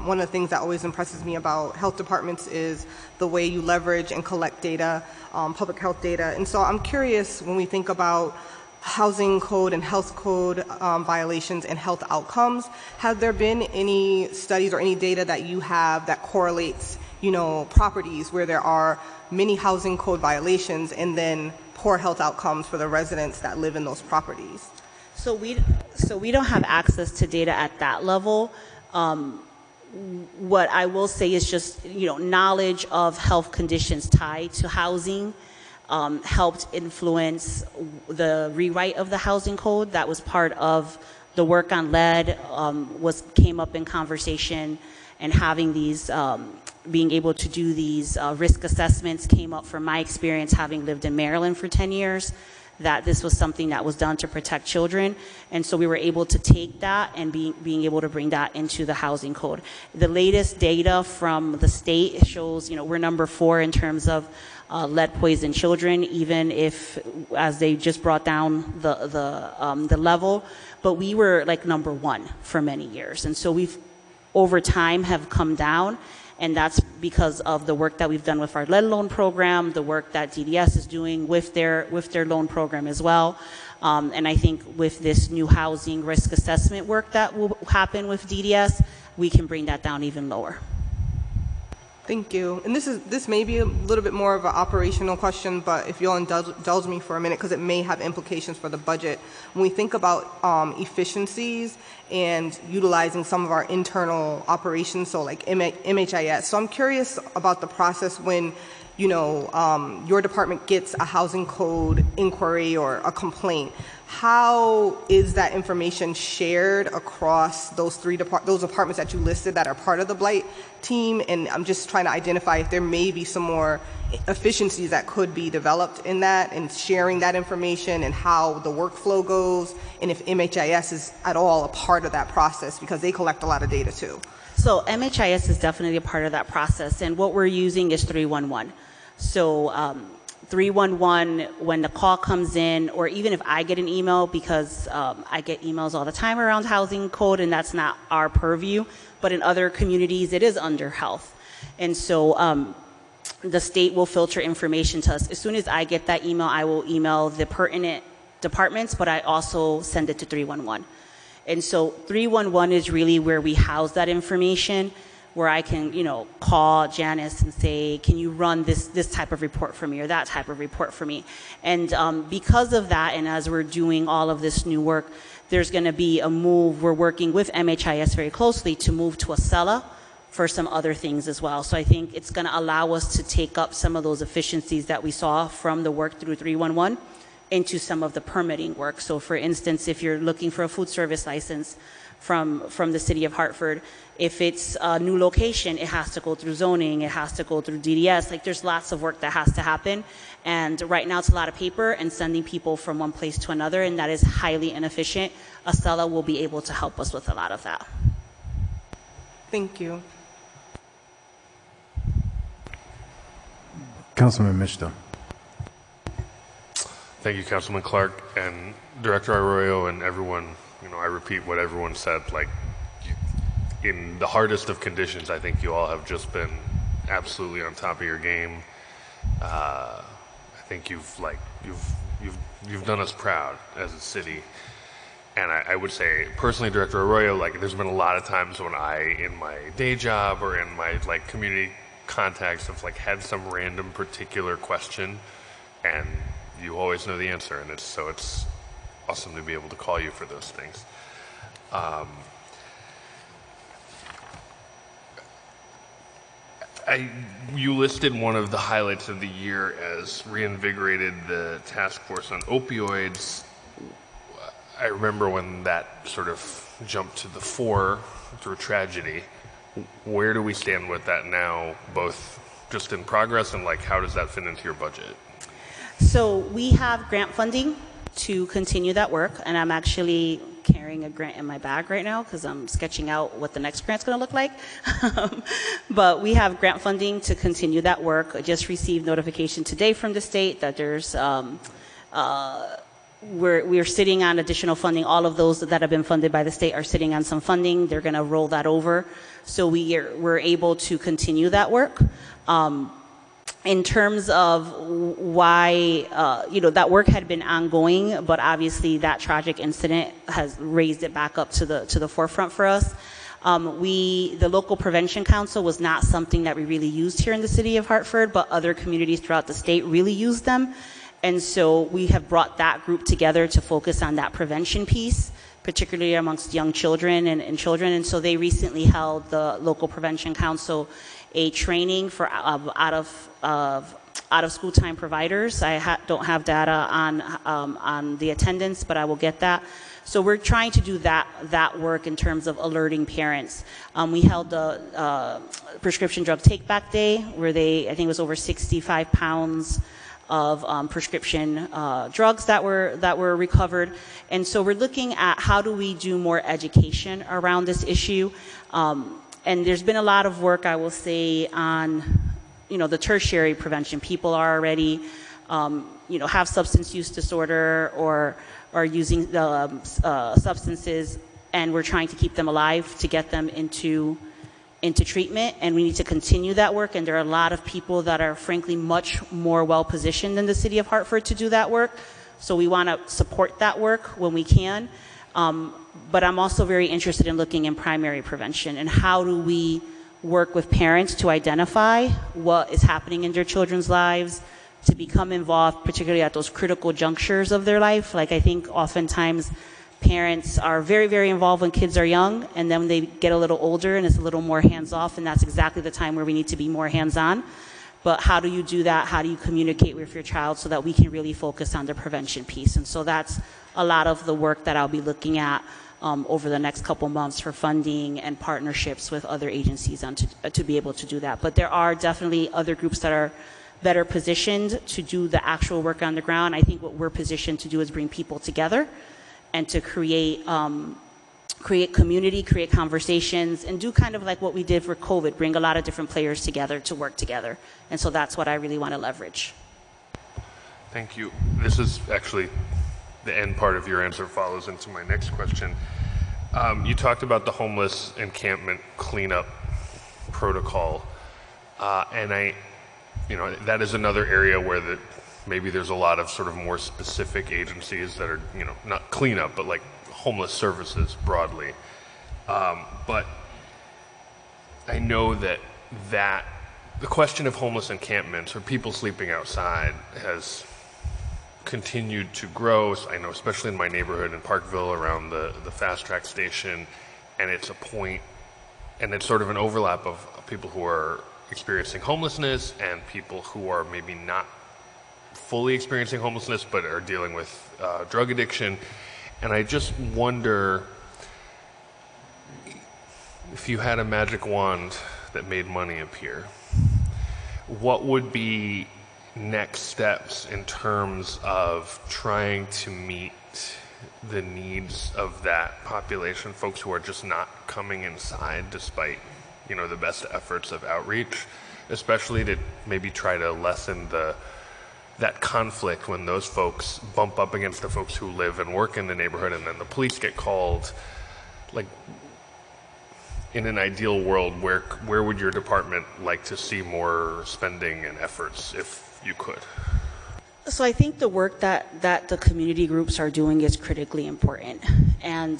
one of the things that always impresses me about health departments is the way you leverage and collect data, public health data. And so I'm curious, when we think about housing code and health code violations and health outcomes, have there been any studies or any data that you have that correlates, properties where there are many housing code violations and then poor health outcomes for the residents that live in those properties? So we don't have access to data at that level. What I will say is just, knowledge of health conditions tied to housing helped influence the rewrite of the housing code. That was part of the work on lead, came up in conversation, and having these, being able to do these risk assessments came up from my experience having lived in Maryland for 10 years, that this was something that was done to protect children. And so we were able to take that and being able to bring that into the housing code. The latest data from the state shows, we're number 4 in terms of lead poisoned children, even if, as they just brought down the level, but we were like number 1 for many years. And so we've, over time, have come down. And that's because of the work that we've done with our lead loan program, the work that DDS is doing with their loan program as well. And I think with this new housing risk assessment work that will happen with DDS, we can bring that down even lower. Thank you. And this may be a little bit more of an operational question, but if you'll indulge me for a minute, because it may have implications for the budget. When we think about efficiencies and utilizing some of our internal operations, so like MHIS. So I'm curious about the process when, your department gets a housing code inquiry or a complaint. How is that information shared across those those departments that you listed that are part of the blight team? And I'm just trying to identify if there may be some more efficiencies that could be developed in that and sharing that information and how the workflow goes, and if MHIS is at all a part of that process, because they collect a lot of data too. So MHIS is definitely a part of that process, and what we're using is 311. So 311, when the call comes in, or even if I get an email, because I get emails all the time around housing code, and that's not our purview, but in other communities it is under health. And so the state will filter information to us. As soon as I get that email, I will email the pertinent departments, but I also send it to 311. And so 311 is really where we house that information. where I can, call Janice and say, can you run this type of report for me or that type of report for me? And because of that, and as we're doing all of this new work, there's going to be a move. We're working with MHIS very closely to move to Acela for some other things as well. So I think it's going to allow us to take up some of those efficiencies that we saw from the work through 311 into some of the permitting work. So for instance, if you're looking for a food service license from the city of Hartford, if it's a new location, it has to go through zoning, it has to go through DDS. Like, there's lots of work that has to happen. And right now it's a lot of paper and sending people from one place to another, and that is highly inefficient. Acela will be able to help us with a lot of that. Thank you. Councilman Mishta. Thank you, Councilman Clark and Director Arroyo and everyone. I repeat what everyone said. Like, in the hardest of conditions, I think you all have just been absolutely on top of your game. I think you've done us proud as a city. And I would say, personally, Director Arroyo, there's been a lot of times when I, in my day job or in my community contacts, have had some random particular question, and you always know the answer, and it's awesome to be able to call you for those things. You listed one of the highlights of the year as Reinvigorated, the task force on opioids. I remember when that sort of jumped to the fore through tragedy. Where do we stand with that now, both just in progress and how does that fit into your budget? So we have grant funding to continue that work, and I'm actually carrying a grant in my bag right now because I'm sketching out what the next grant's going to look like. But we have grant funding to continue that work. I just received notification today from the state that there's we're sitting on additional funding. All of those that have been funded by the state are sitting on some funding. They're going to roll that over, so we're able to continue that work. In terms of why, that work had been ongoing, but obviously that tragic incident has raised it back up to the forefront for us. The local prevention council was not something that we really used here in the city of Hartford, but other communities throughout the state really used them. And so we have brought that group together to focus on that prevention piece, particularly amongst young children and children. And so they recently held, the local prevention council, a training for out of school time providers. I don't have data on the attendance, but I will get that. So we're trying to do that work in terms of alerting parents. We held the prescription drug take back day, where I think it was over 65 pounds of prescription drugs that were recovered. And so we're looking at how do we do more education around this issue. And there's been a lot of work, I will say, on, the tertiary prevention. People are already, have substance use disorder or are using substances, and we're trying to keep them alive to get them into treatment, and we need to continue that work. And there are a lot of people that are frankly much more well-positioned than the city of Hartford to do that work. So we want to support that work when we can. But I'm also very interested in looking in primary prevention and how do we work with parents to identify what is happening in their children's lives, to become involved, particularly at those critical junctures of their life. I think oftentimes parents are very, very involved when kids are young, and then they get a little older and it's a little more hands-off, and that's exactly the time where we need to be more hands-on. But how do you do that? How do you communicate with your child so that we can really focus on the prevention piece? And so that's a lot of the work that I'll be looking at over the next couple months for funding and partnerships with other agencies to be able to do that. But there are definitely other groups that are better positioned to do the actual work on the ground. I think what we're positioned to do is bring people together and to create community, create conversations, and do kind of like what we did for COVID, bring a lot of different players together to work together. And so that's what I really want to leverage. Thank you. This is actually the end part of your answer follows into my next question. You talked about the homeless encampment cleanup protocol, and that is another area where maybe there's a lot of sort of more specific agencies that are, not cleanup, but like homeless services broadly. But I know that the question of homeless encampments or people sleeping outside has continued to grow. I know, especially in my neighborhood in Parkville around the fast track station, and it's a point, and it's sort of an overlap of people who are experiencing homelessness and people who are maybe not fully experiencing homelessness but are dealing with drug addiction. And I just wonder if you had a magic wand that made money appear, what would be next steps in terms of trying to meet the needs of that population, folks who are just not coming inside despite, you know, the best efforts of outreach, especially to maybe try to lessen that conflict when those folks bump up against the folks who live and work in the neighborhood and then the police get called. Like, in an ideal world, where would your department like to see more spending and efforts if you could? So I think the work that the community groups are doing is critically important. And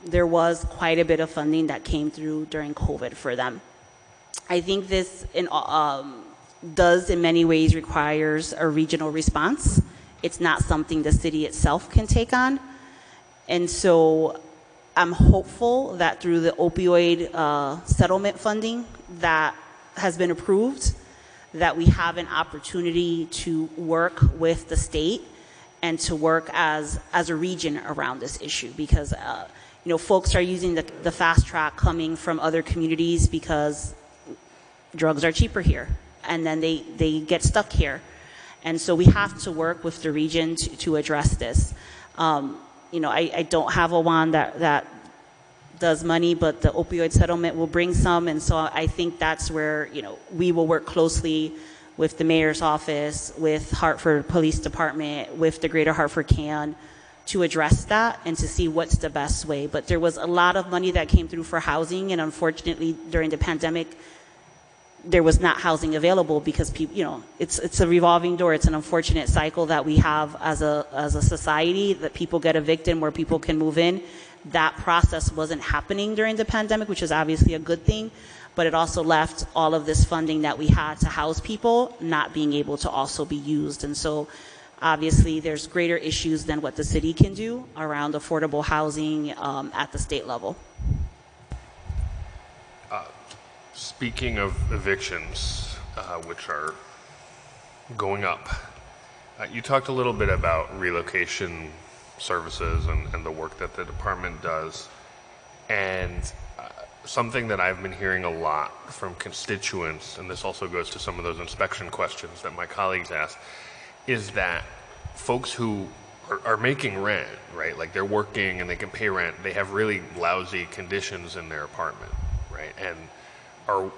there was quite a bit of funding that came through during COVID for them. I think this does in many ways requires a regional response. It's not something the city itself can take on. And so I'm hopeful that through the opioid settlement funding that has been approved, that we have an opportunity to work with the state and to work as a region around this issue, because you know, folks are using the fast track coming from other communities because drugs are cheaper here, and then they get stuck here. And so we have to work with the region to address this. You know, I don't have a wand that does money, but the opioid settlement will bring some. And so I think that's where, you know, we will work closely with the mayor's office, with Hartford Police Department, with the Greater Hartford CAN to address that and to see what's the best way. But there was a lot of money that came through for housing, and unfortunately during the pandemic, there was not housing available because people, you know, it's a revolving door. It's an unfortunate cycle that we have as a society, that people get evicted where people can move in. That process wasn't happening during the pandemic, which is obviously a good thing, but it also left all of this funding that we had to house people not being able to also be used. And so obviously there's greater issues than what the city can do around affordable housing at the state level. Speaking of evictions, which are going up, you talked a little bit about relocation services and the work that the department does. And something that I've been hearing a lot from constituents, and this also goes to some of those inspection questions that my colleagues asked, is that folks who are making rent, right, like they're working and they can pay rent, they have really lousy conditions in their apartment, right, and are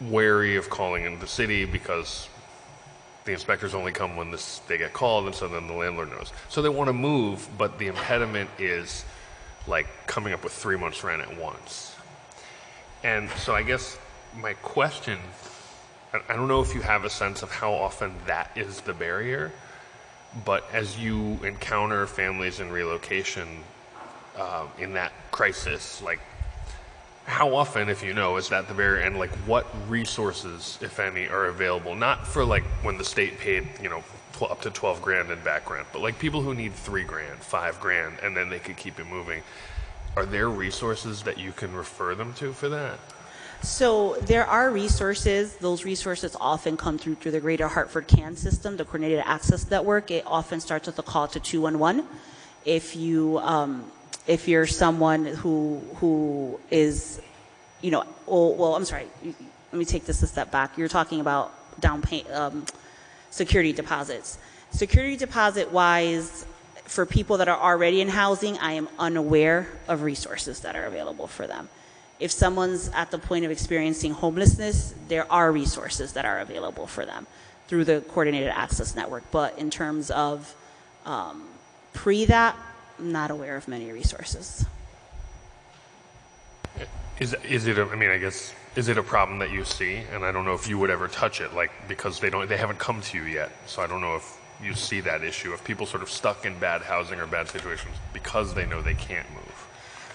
wary of calling in the city because the inspectors only come when they get called, and so then the landlord knows. So they want to move, but the impediment is like coming up with 3 months rent at once. And so I guess my question, I don't know if you have a sense of how often that is the barrier, but as you encounter families in relocation in that crisis, like how often, if you know, is that the barrier, and like what resources, if any, are available? Not for like when the state paid, you know, up to 12 grand in back rent, but like people who need 3 grand, 5 grand, and then they could keep it moving. Are there resources that you can refer them to for that? So there are resources. Those resources often come through the Greater Hartford CAN system, the Coordinated Access Network. It often starts with a call to 211. If you're someone who is, you know, well, I'm sorry, let me take this a step back. You're talking about security deposits. Security deposit wise, for people that are already in housing, I am unaware of resources that are available for them. If someone's at the point of experiencing homelessness, there are resources that are available for them through the Coordinated Access Network. But in terms of that, I'm not aware of many resources. Is it a, I mean, I guess, is it a problem that you see? And I don't know if you would ever touch it, like, because they haven't come to you yet. So I don't know if you see that issue of people sort of stuck in bad housing or bad situations because they know they can't move.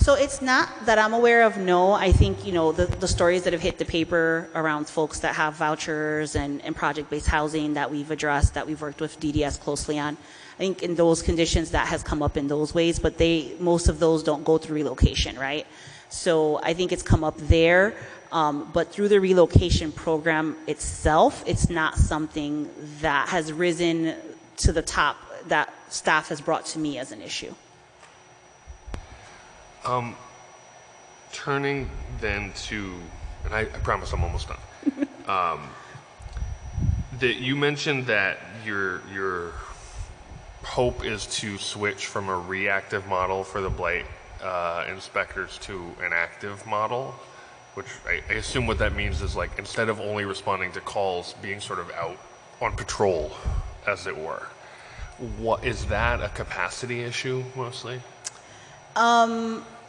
So it's not that I'm aware of, no. I think, you know, the stories that have hit the paper around folks that have vouchers and project-based housing that we've addressed, that we've worked with DDS closely on, I think in those conditions that has come up in those ways, but most of those don't go through relocation, right? So I think it's come up there, but through the relocation program itself, it's not something that has risen to the top that staff has brought to me as an issue. Turning then to, and I promise I'm almost done. That you mentioned that your hope is to switch from a reactive model for the blight inspectors to an active model, which I assume what that means is, like, instead of only responding to calls, being sort of out on patrol, as it were. What is that a capacity issue mostly?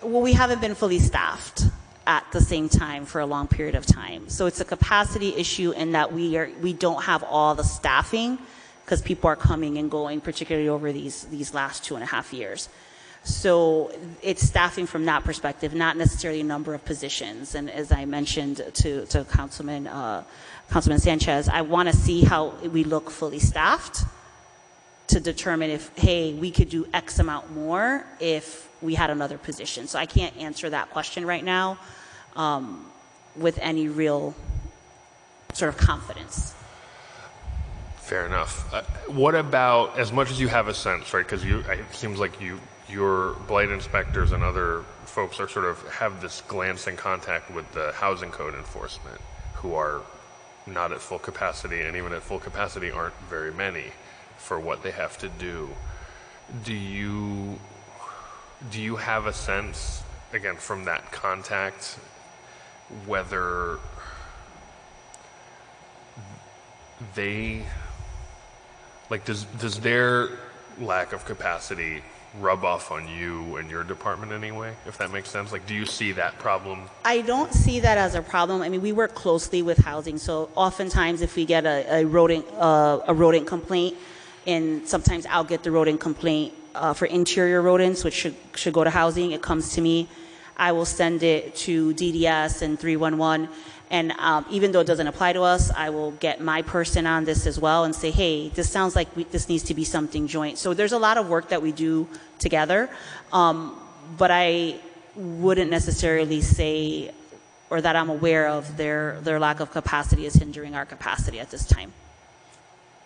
Well, we haven't been fully staffed at the same time for a long period of time. So it's a capacity issue in that we don't have all the staffing because people are coming and going, particularly over these last 2.5 years. So it's staffing from that perspective, not necessarily a number of positions. And as I mentioned to Councilman Sanchez, I want to see how we look fully staffed to determine if, hey, we could do X amount more if we had another position. So I can't answer that question right now with any real sort of confidence. Fair enough. What about, as much as you have a sense, right, because it seems like your blight inspectors and other folks are sort of have this glancing contact with the housing code enforcement, who are not at full capacity, and even at full capacity aren't very many for what they have to do. Do you have a sense, again, from that contact, whether they, like, does their lack of capacity rub off on you and your department anyway, if that makes sense? Like, do you see that problem? I don't see that as a problem. I mean, we work closely with housing, so oftentimes if we get a rodent complaint, and sometimes I'll get the rodent complaint for interior rodents, which should go to housing. It comes to me. I will send it to DDS and 311. And even though it doesn't apply to us, I will get my person on this as well and say, hey, this sounds like this needs to be something joint. So there's a lot of work that we do together. But I wouldn't necessarily say, or that I'm aware of, their lack of capacity is hindering our capacity at this time.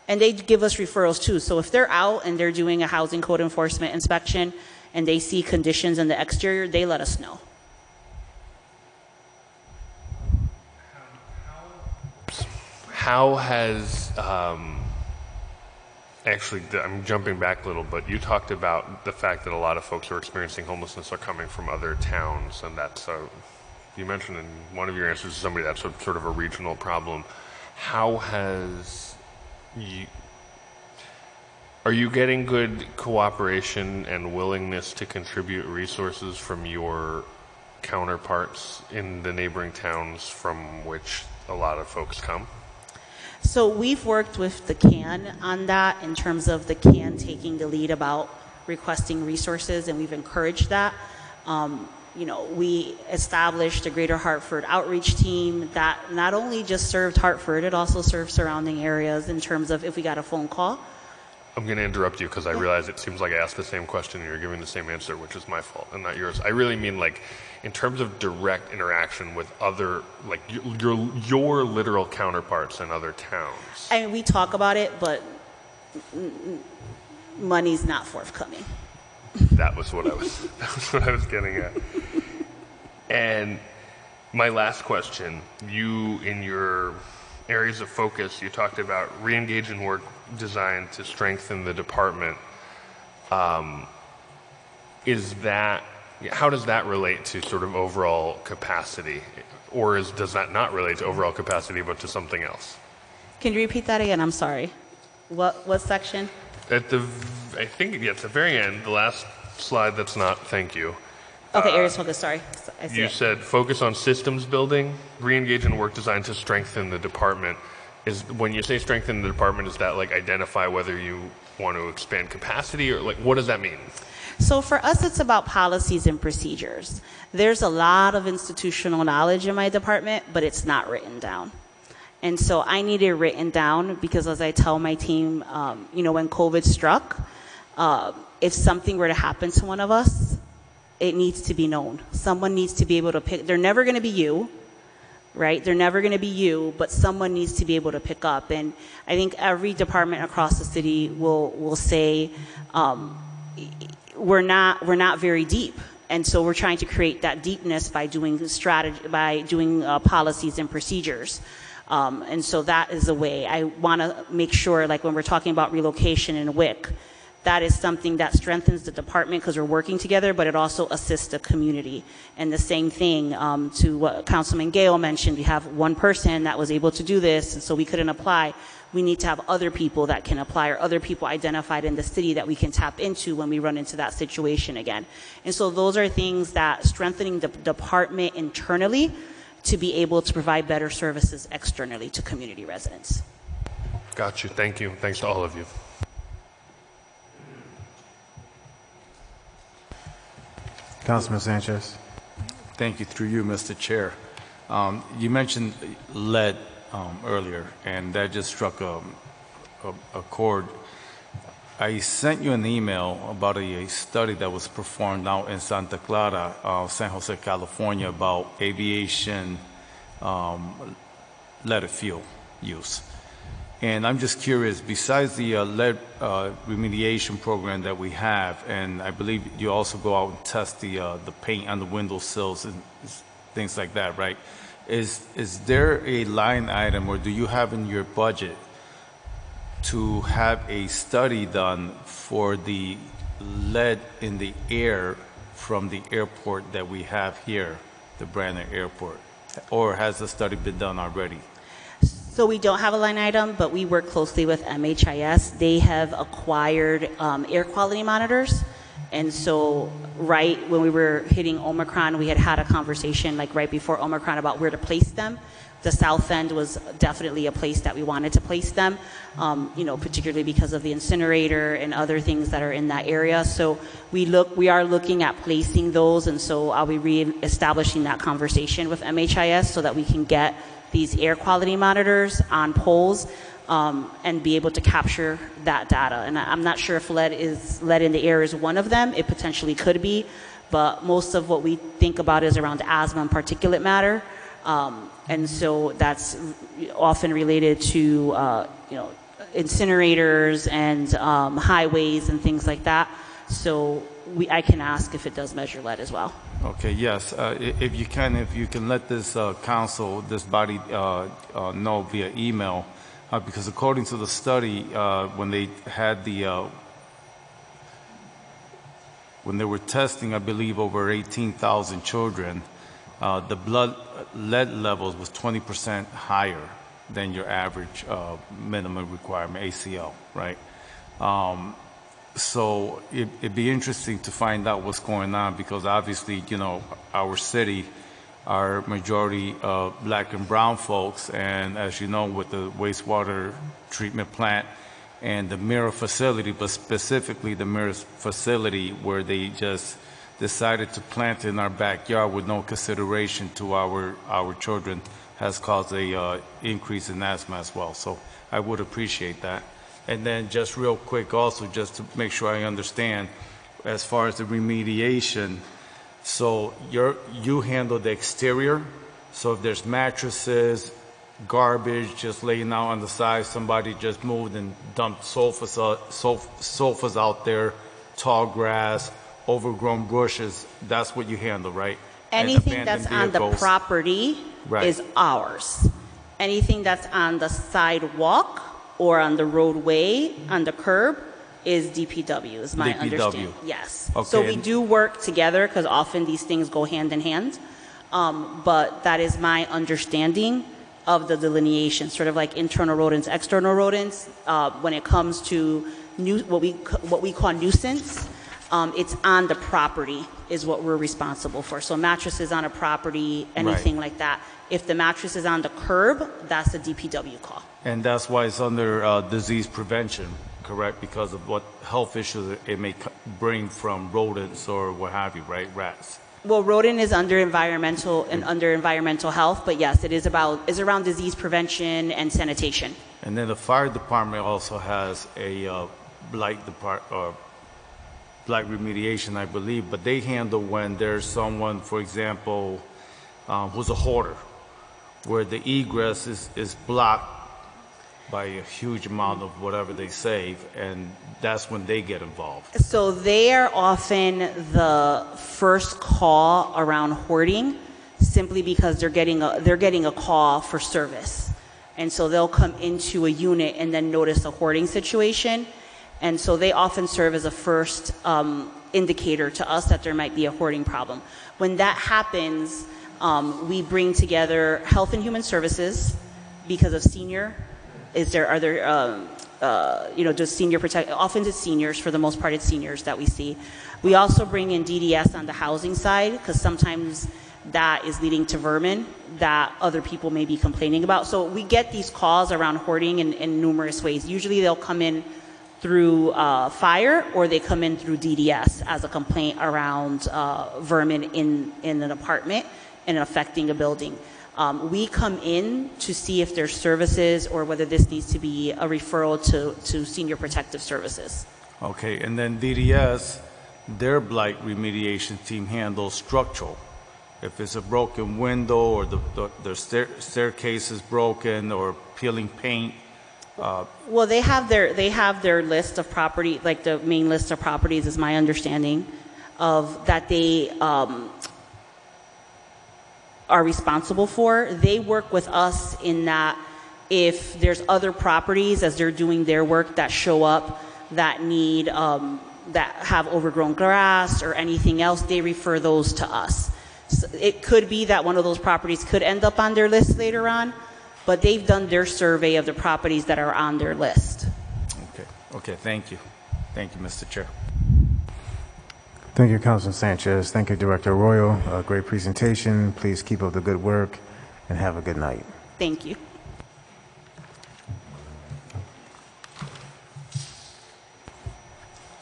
And they give us referrals too. So if they're out and they're doing a housing code enforcement inspection and they see conditions in the exterior, they let us know. How has, actually, I'm jumping back a little, but you talked about the fact that a lot of folks who are experiencing homelessness are coming from other towns, and that's, you mentioned in one of your answers to somebody that's sort of a regional problem. How has are you getting good cooperation and willingness to contribute resources from your counterparts in the neighboring towns from which a lot of folks come? So we've worked with the CAN on that in terms of the CAN taking the lead about requesting resources, and we've encouraged that. You know, we established a Greater Hartford outreach team that not only just served Hartford, it also served surrounding areas in terms of if we got a phone call. I'm going to interrupt you because I realize it seems like I asked the same question and you're giving the same answer, which is my fault and not yours. I really mean, like, in terms of direct interaction with other, like, your literal counterparts in other towns. I mean, we talk about it, but money's not forthcoming. That was what I was getting at. And my last question, you, in your areas of focus, you talked about re-engaging work designed to strengthen the department. Is that, how does that relate to sort of overall capacity? Or does that not relate to overall capacity, but to something else? Can you repeat that again? I'm sorry. What section? At the, I think it's the very end, the last slide that's not thank you. Okay, areas focus, sorry. I see you it. said focus on systems building, re-engage in work designed to strengthen the department. is when you say strengthen the department, is that like identify whether you want to expand capacity, or like what does that mean? So for us, it's about policies and procedures. There's a lot of institutional knowledge in my department, but it's not written down. And so I need it written down because, as I tell my team, when COVID struck, if something were to happen to one of us, it needs to be known. Someone needs to be able to pick. They're never going to be you, right? They're never going to be you, but someone needs to be able to pick up. And I think every department across the city will say, we're not very deep. And so we're trying to create that deepness by doing strategy, by doing policies and procedures. And so that is a way. I want to make sure, like when we're talking about relocation and WIC, that is something that strengthens the department because we're working together, but it also assists the community. And the same thing to what Councilman Gale mentioned, we have one person that was able to do this, and so we couldn't apply. We need to have other people that can apply, or other people identified in the city that we can tap into when we run into that situation again. And so those are things that strengthening the department internally to be able to provide better services externally to community residents. Got you. Thank you. Thanks to all of you. Councilman Sanchez. Thank you, through you, Mr. Chair. You mentioned lead earlier, and that just struck a chord. I sent you an email about a study that was performed out in Santa Clara, San Jose, California, about aviation leaded fuel use. And I'm just curious, besides the lead remediation program that we have, and I believe you also go out and test the paint on the windowsills and things like that, right? Is there a line item, or do you have in your budget to have a study done for the lead in the air from the airport that we have here, the Brandon Airport? Or has the study been done already? So we don't have a line item, but we work closely with MHIS. They have acquired air quality monitors. And so right when we were hitting Omicron, we had a conversation like right before Omicron about where to place them. The South End was definitely a place that we wanted to place them, particularly because of the incinerator and other things that are in that area. So we are looking at placing those, and so I'll be re-establishing that conversation with MHIS so that we can get these air quality monitors on poles and be able to capture that data. And I'm not sure if lead in the air is one of them. It potentially could be, but most of what we think about is around asthma and particulate matter. And so that's often related to incinerators and highways and things like that. So I can ask if it does measure lead as well. Okay, yes. If you can let this council, this body know via email, because according to the study, when they had when they were testing, I believe, over 18,000 children, the blood lead levels was 20% higher than your average minimum requirement, ACL, right? So it'd be interesting to find out what's going on, because obviously, our city are majority black and brown folks, and as you know, with the wastewater treatment plant and the mirror facility, but specifically the mirror facility where they just decided to plant in our backyard with no consideration to our children, has caused a increase in asthma as well. So I would appreciate that. And then just real quick also, just to make sure I understand, as far as the remediation, so you handle the exterior. So if there's mattresses, garbage just laying out on the side, somebody just moved and dumped sofas out there, tall grass, overgrown bushes, that's what you handle, right? Anything that's on the property is ours. Anything that's on the sidewalk or on the roadway, on the curb, is DPW, is my understanding. Yes. Okay. So we do work together because often these things go hand in hand. But that is my understanding of the delineation, sort of like internal rodents, external rodents. When it comes to what we call nuisance, It's on the property is what we're responsible for. So mattresses on a property, anything like that. If the mattress is on the curb, that's a DPW call. And that's why it's under disease prevention, correct? Because of what health issues it may bring from rodents or what have you, right? Rats. Well, rodent is under environmental health, but yes, is around disease prevention and sanitation. And then the fire department also has a blight remediation, I believe, but they handle when there's someone, for example, who's a hoarder, where the egress is blocked by a huge amount of whatever they save, and that's when they get involved. So they are often the first call around hoarding, simply because they're getting a call for service, and so they'll come into a unit and then notice a hoarding situation, and so they often serve as a first indicator to us that there might be a hoarding problem. When that happens, we bring together Health and Human Services because of senior. Just senior protect. Often it's seniors, for the most part, it's seniors that we see. We also bring in DDS on the housing side because sometimes that is leading to vermin that other people may be complaining about. So we get these calls around hoarding in numerous ways. Usually they'll come in through fire, or they come in through DDS as a complaint around vermin in an apartment and affecting a building. We come in to see if there's services or whether this needs to be a referral to Senior Protective Services. Okay, and then DDS, their blight remediation team handles structural. If it's a broken window or the staircase is broken or peeling paint. Well, they have their list of property, like the main list of properties is my understanding of that they are responsible for. They work with us in that if there's other properties as they're doing their work that show up that need that have overgrown grass or anything else, they refer those to us. So it could be that one of those properties could end up on their list later on, but they've done their survey of the properties that are on their list. Okay, thank you. Thank you, Mr. Chair. Thank you, Councilman Sanchez. Thank you, Director Arroyo. Great presentation. Please keep up the good work and have a good night. Thank you.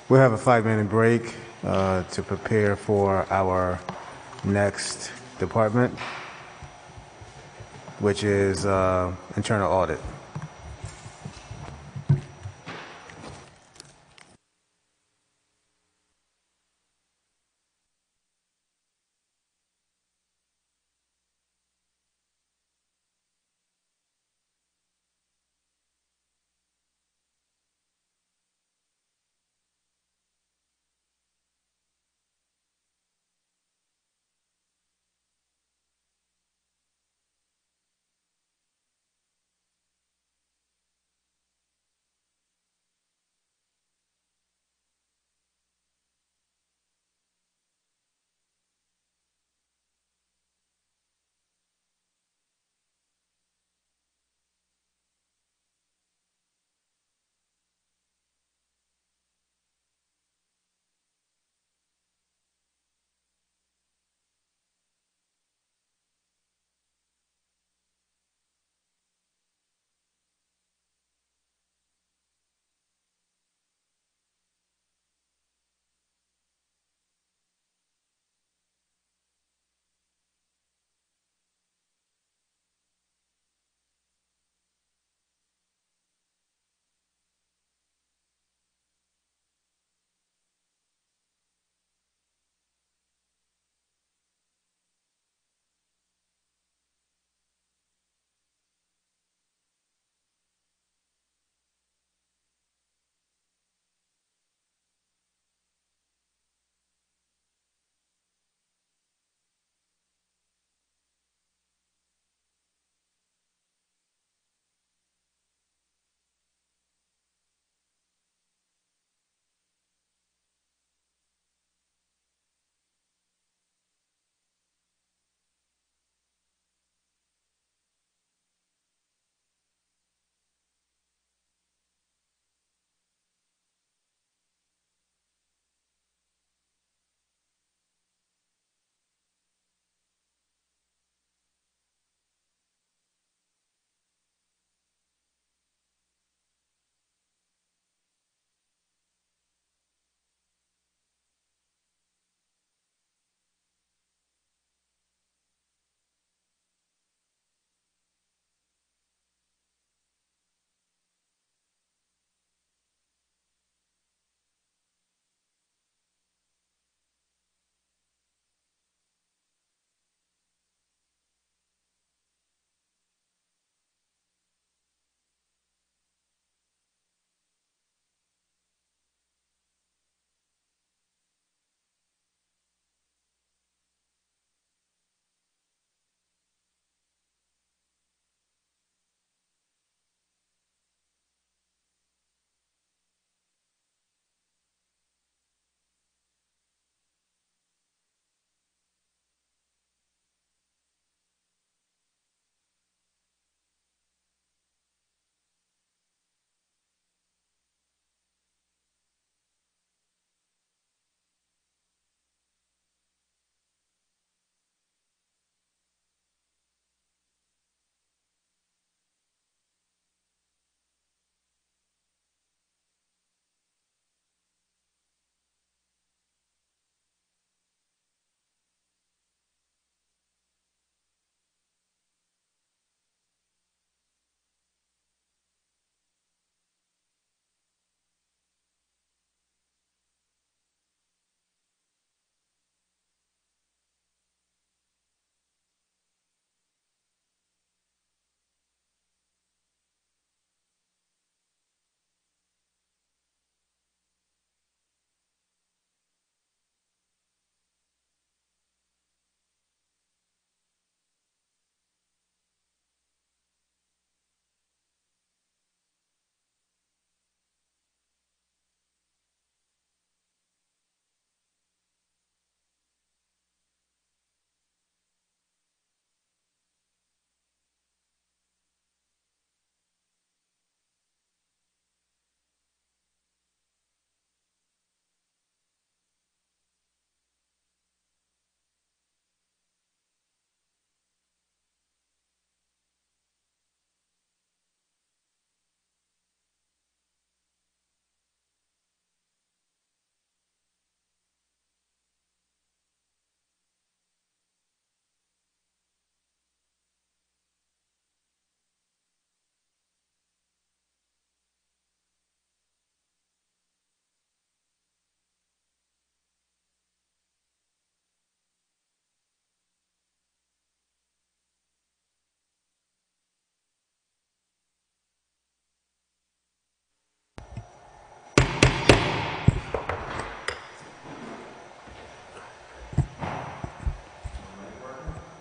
We'll have a 5-minute break to prepare for our next department, which is Internal Audit.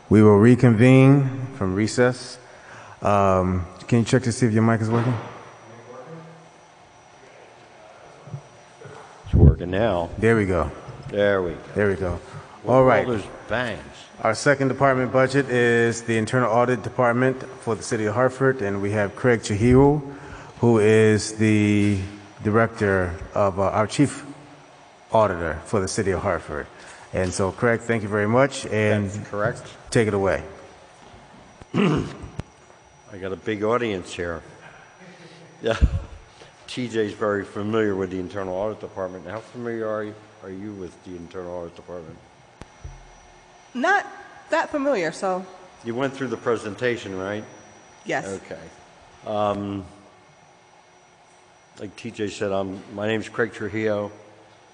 We will reconvene from recess. Can you check to see if your mic is working? It's working now. There we go. There we go. There we go. All right. All those bangs. Our second department budget is the Internal Audit Department for the City of Hartford, and we have Craig Chahiru, who is the director of our chief auditor for the City of Hartford. And so, Craig, thank you very much, and That's correct. take it away. I got a big audience here. Yeah. TJ's very familiar with the Internal Audit Department. How familiar are you with the Internal Audit Department? Not that familiar, so You went through the presentation, right? yes. Okay. Like TJ said, my name's Craig Trujillo.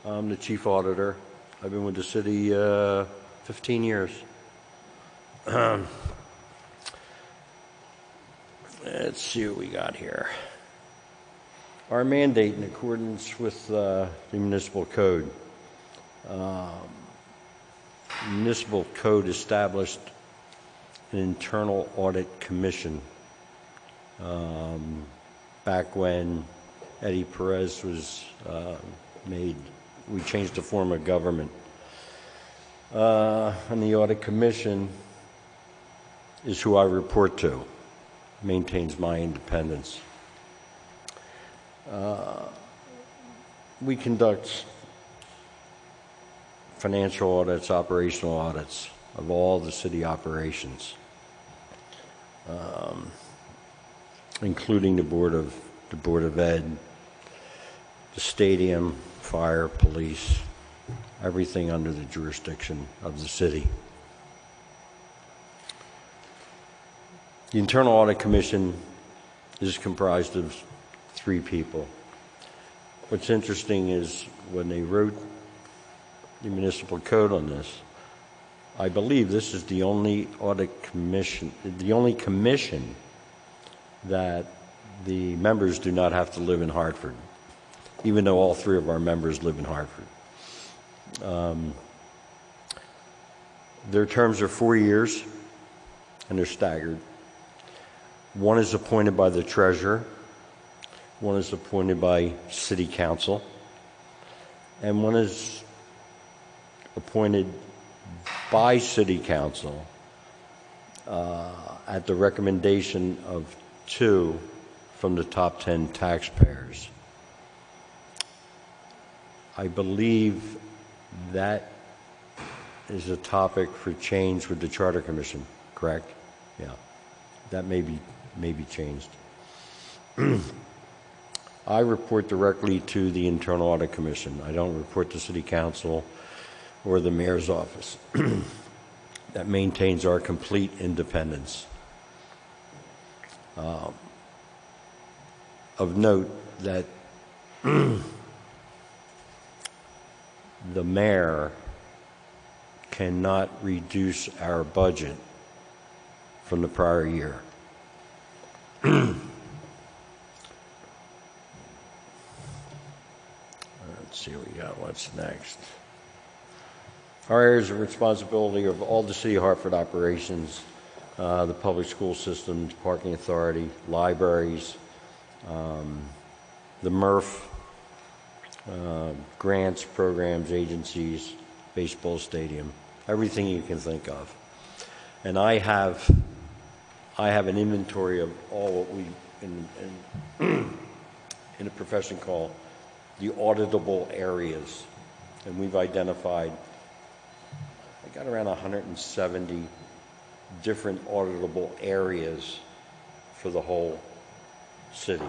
I'm the chief auditor. I've been with the city 15 years. Let's see what we got here. Our mandate in accordance with the municipal code. Municipal code established an internal audit commission back when Eddie Perez was made. We changed the form of government. And the audit commission is who I report to, maintains my independence. We conduct financial audits, operational audits of all the city operations, including the Board of Ed, the stadium, fire, police, everything under the jurisdiction of the city. The Internal Audit Commission is comprised of 3 people. What's interesting is when they wrote the municipal code on this, I believe this is the only audit commission, the only commission that the members do not have to live in Hartford, even though all 3 of our members live in Hartford. Their terms are 4 years, and they're staggered. One is appointed by the treasurer, one is appointed by city council, and one is appointed by city council at the recommendation of 2 from the top 10 taxpayers. I believe that is a topic for change with the Charter Commission, correct? Yeah, that may be changed. I report directly to the Internal Audit Commission. I don't report to City Council or the Mayor's office. That maintains our complete independence. Of note that the mayor cannot reduce our budget from the prior year. Let's see what we got. What's next? Our areas of responsibility of all the City of Hartford operations, the public school systems, parking authority, libraries, the MRF, grants, programs, agencies, baseball stadium, everything you can think of. And I have an inventory of all what we in a profession call the auditable areas, and we've identified, I got around 170 different auditable areas for the whole city.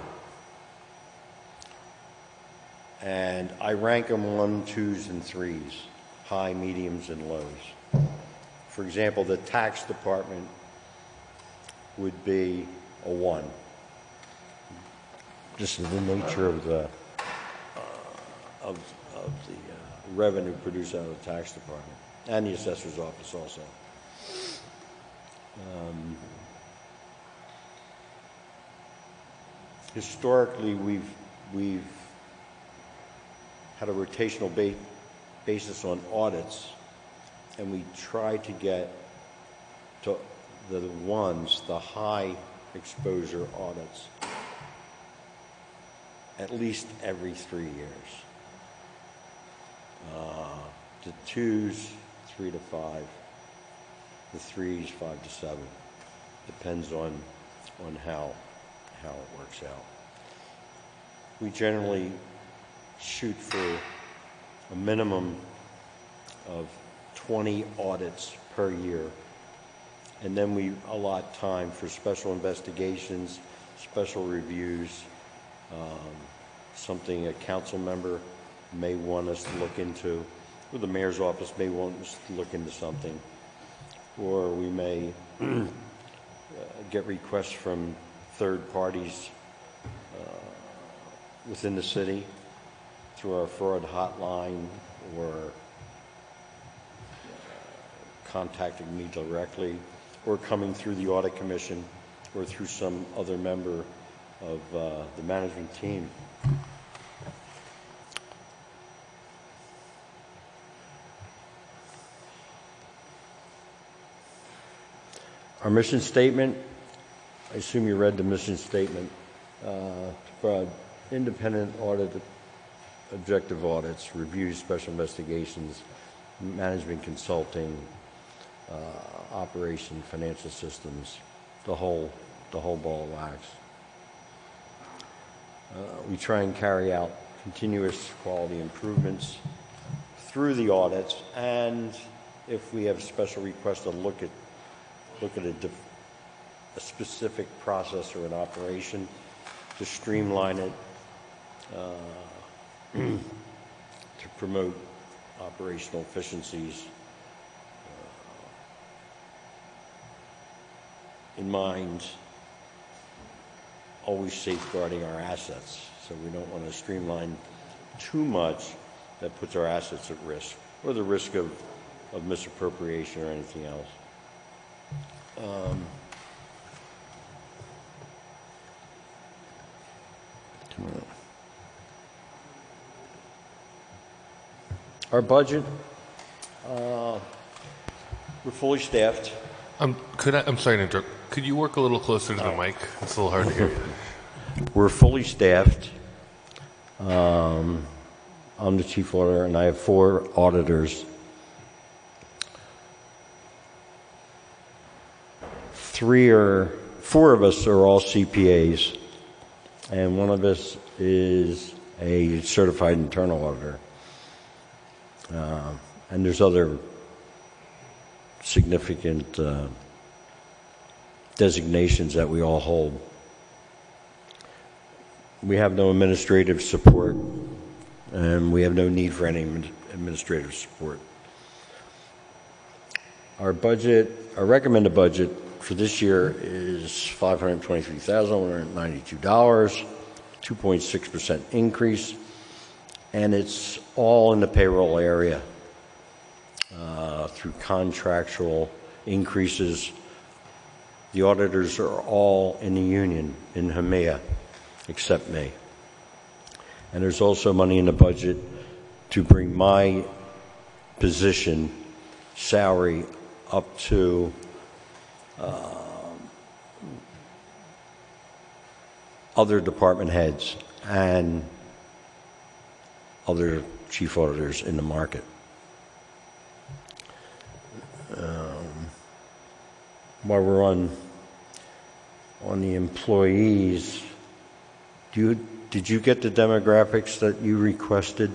And I rank them 1, 2s, and 3s, high, mediums, and lows. For example, the tax department would be a 1. This is the nature of the revenue produced out of the tax department, and the assessor's office also. Historically, we've had a rotational basis on audits, and we try to get to the high exposure audits at least every 3 years. The 2s, 3 to 5. The 3s, 5 to 7. Depends on how it works out. We generally shoot for a minimum of 20 audits per year, and then we allot time for special investigations, special reviews, something a council member may want us to look into, or the mayor's office may want us to look into something, or we may get requests from third parties within the city through our fraud hotline, or contacting me directly, or coming through the audit commission or through some other member of the management team. Our mission statement, I assume you read the mission statement, for independent audit, objective audits, reviews, special investigations, management consulting, operation, financial systems, the whole ball of wax. We try and carry out continuous quality improvements through the audits, and if we have special requests to look at a specific process or an operation, to streamline it, to promote operational efficiencies, in mind always safeguarding our assets. So we don't want to streamline too much that puts our assets at risk, or the risk of misappropriation or anything else. Our budget, we're fully staffed. I'm sorry to interrupt. Could you work a little closer to the mic? It's a little hard to hear you. We're fully staffed. I'm the chief auditor, and I have 4 auditors. 4 of us are all CPAs, and one of us is a certified internal auditor. And there's other significant designations that we all hold. We have no administrative support, and we have no need for any administrative support. Our budget, our recommended budget for this year is $523,192, 2.6% increase, and it's all in the payroll area through contractual increases. The auditors are all in the union in HPA, except me. And there's also money in the budget to bring my position salary up to other department heads and other chief auditors in the market. While we're on the employees, did you get the demographics that you requested?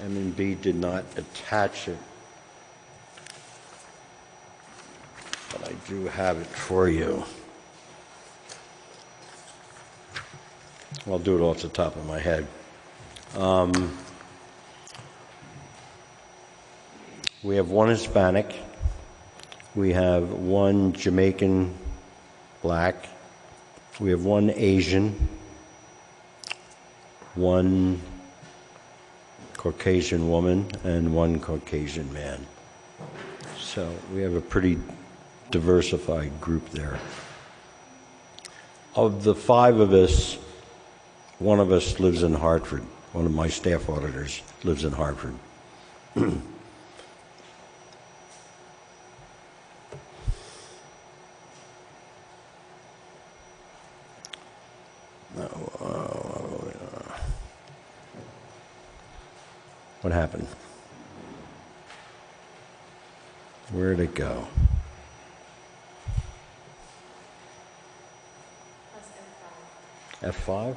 M&B did not attach it, but I do have it for you. I'll do it off the top of my head. We have 1 Hispanic. We have 1 Jamaican black. We have 1 Asian, 1 Caucasian woman, and 1 Caucasian man. So we have a pretty diversified group there. Of the 5 of us, 1 of us lives in Hartford. One of my staff auditors lives in Hartford. What happened? Where'd it go? F5?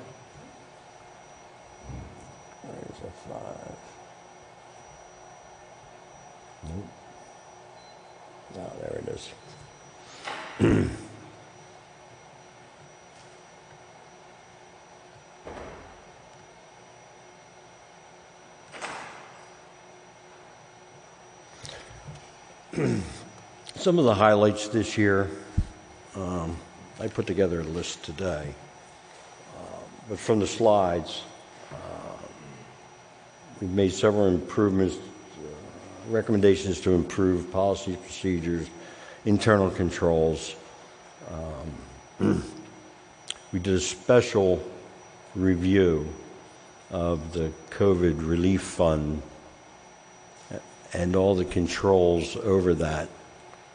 Where's F5? Nope. Oh, there it is. Some of the highlights this year, I put together a list today, but from the slides, we've made several improvements, recommendations to improve policies, procedures, internal controls. We did a special review of the COVID relief fund and all the controls over that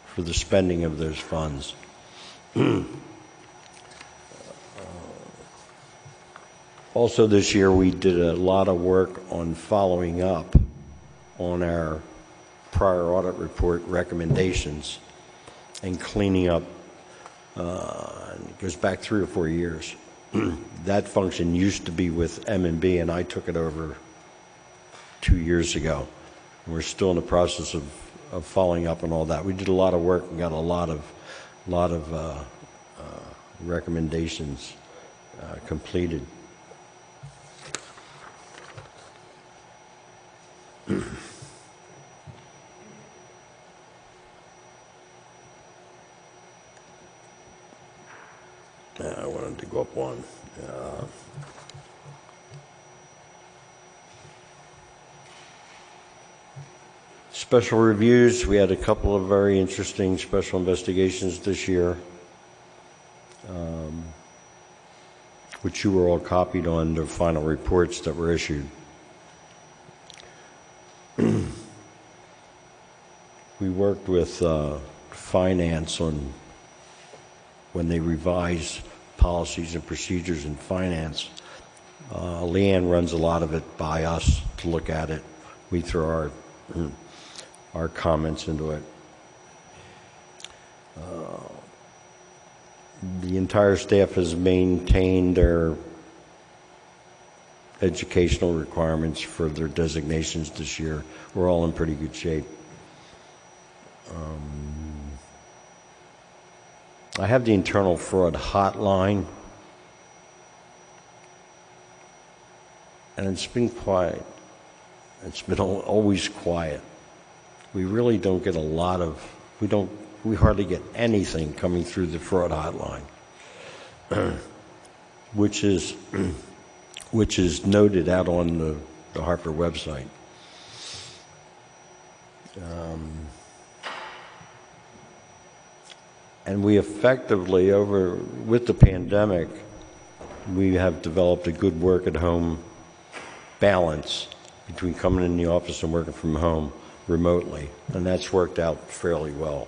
for the spending of those funds. Also this year we did a lot of work on following up on our prior audit report recommendations and cleaning up. It goes back 3 or 4 years. That function used to be with M&B, and I took it over 2 years ago. We're still in the process of following up on all that. We did a lot of work and got a lot of recommendations completed. I wanted to go up one. Special reviews. We had a couple of very interesting special investigations this year, which you were all copied on the final reports that were issued. We worked with finance on when they revise policies and procedures in finance. Leanne runs a lot of it by us to look at it. We throw our comments into it. The entire staff has maintained their educational requirements for their designations this year. We're all in pretty good shape. I have the internal fraud hotline, and it's been quiet. It's been always quiet. We really don't get a lot of, we hardly get anything coming through the fraud hotline, which is noted out on the Hartford website. And we effectively, with the pandemic, we have developed a good work-at-home balance between coming in the office and working from home remotely, and that's worked out fairly well.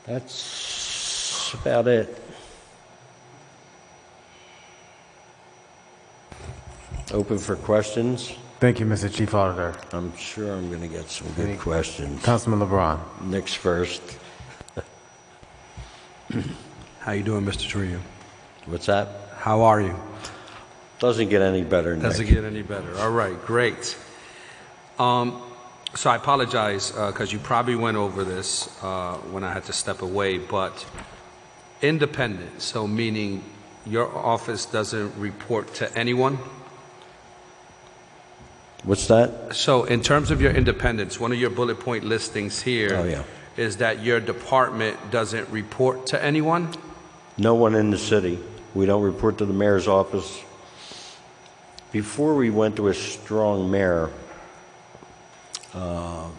That's about it. Open for questions. Thank you, Mr. Chief Auditor. I'm sure I'm going to get some good questions. Councilman LeBron. Nick's first. How you doing, Mr. Trio? What's that? How are you? Doesn't get any better, Nick. Doesn't get any better. All right, great. So I apologize because you probably went over this when I had to step away, but independent, so meaning your office doesn't report to anyone? What's that? So in terms of your independence, one of your bullet point listings here is that your department doesn't report to anyone? No one in the city. We don't report to the mayor's office. Before we went to a strong mayor, the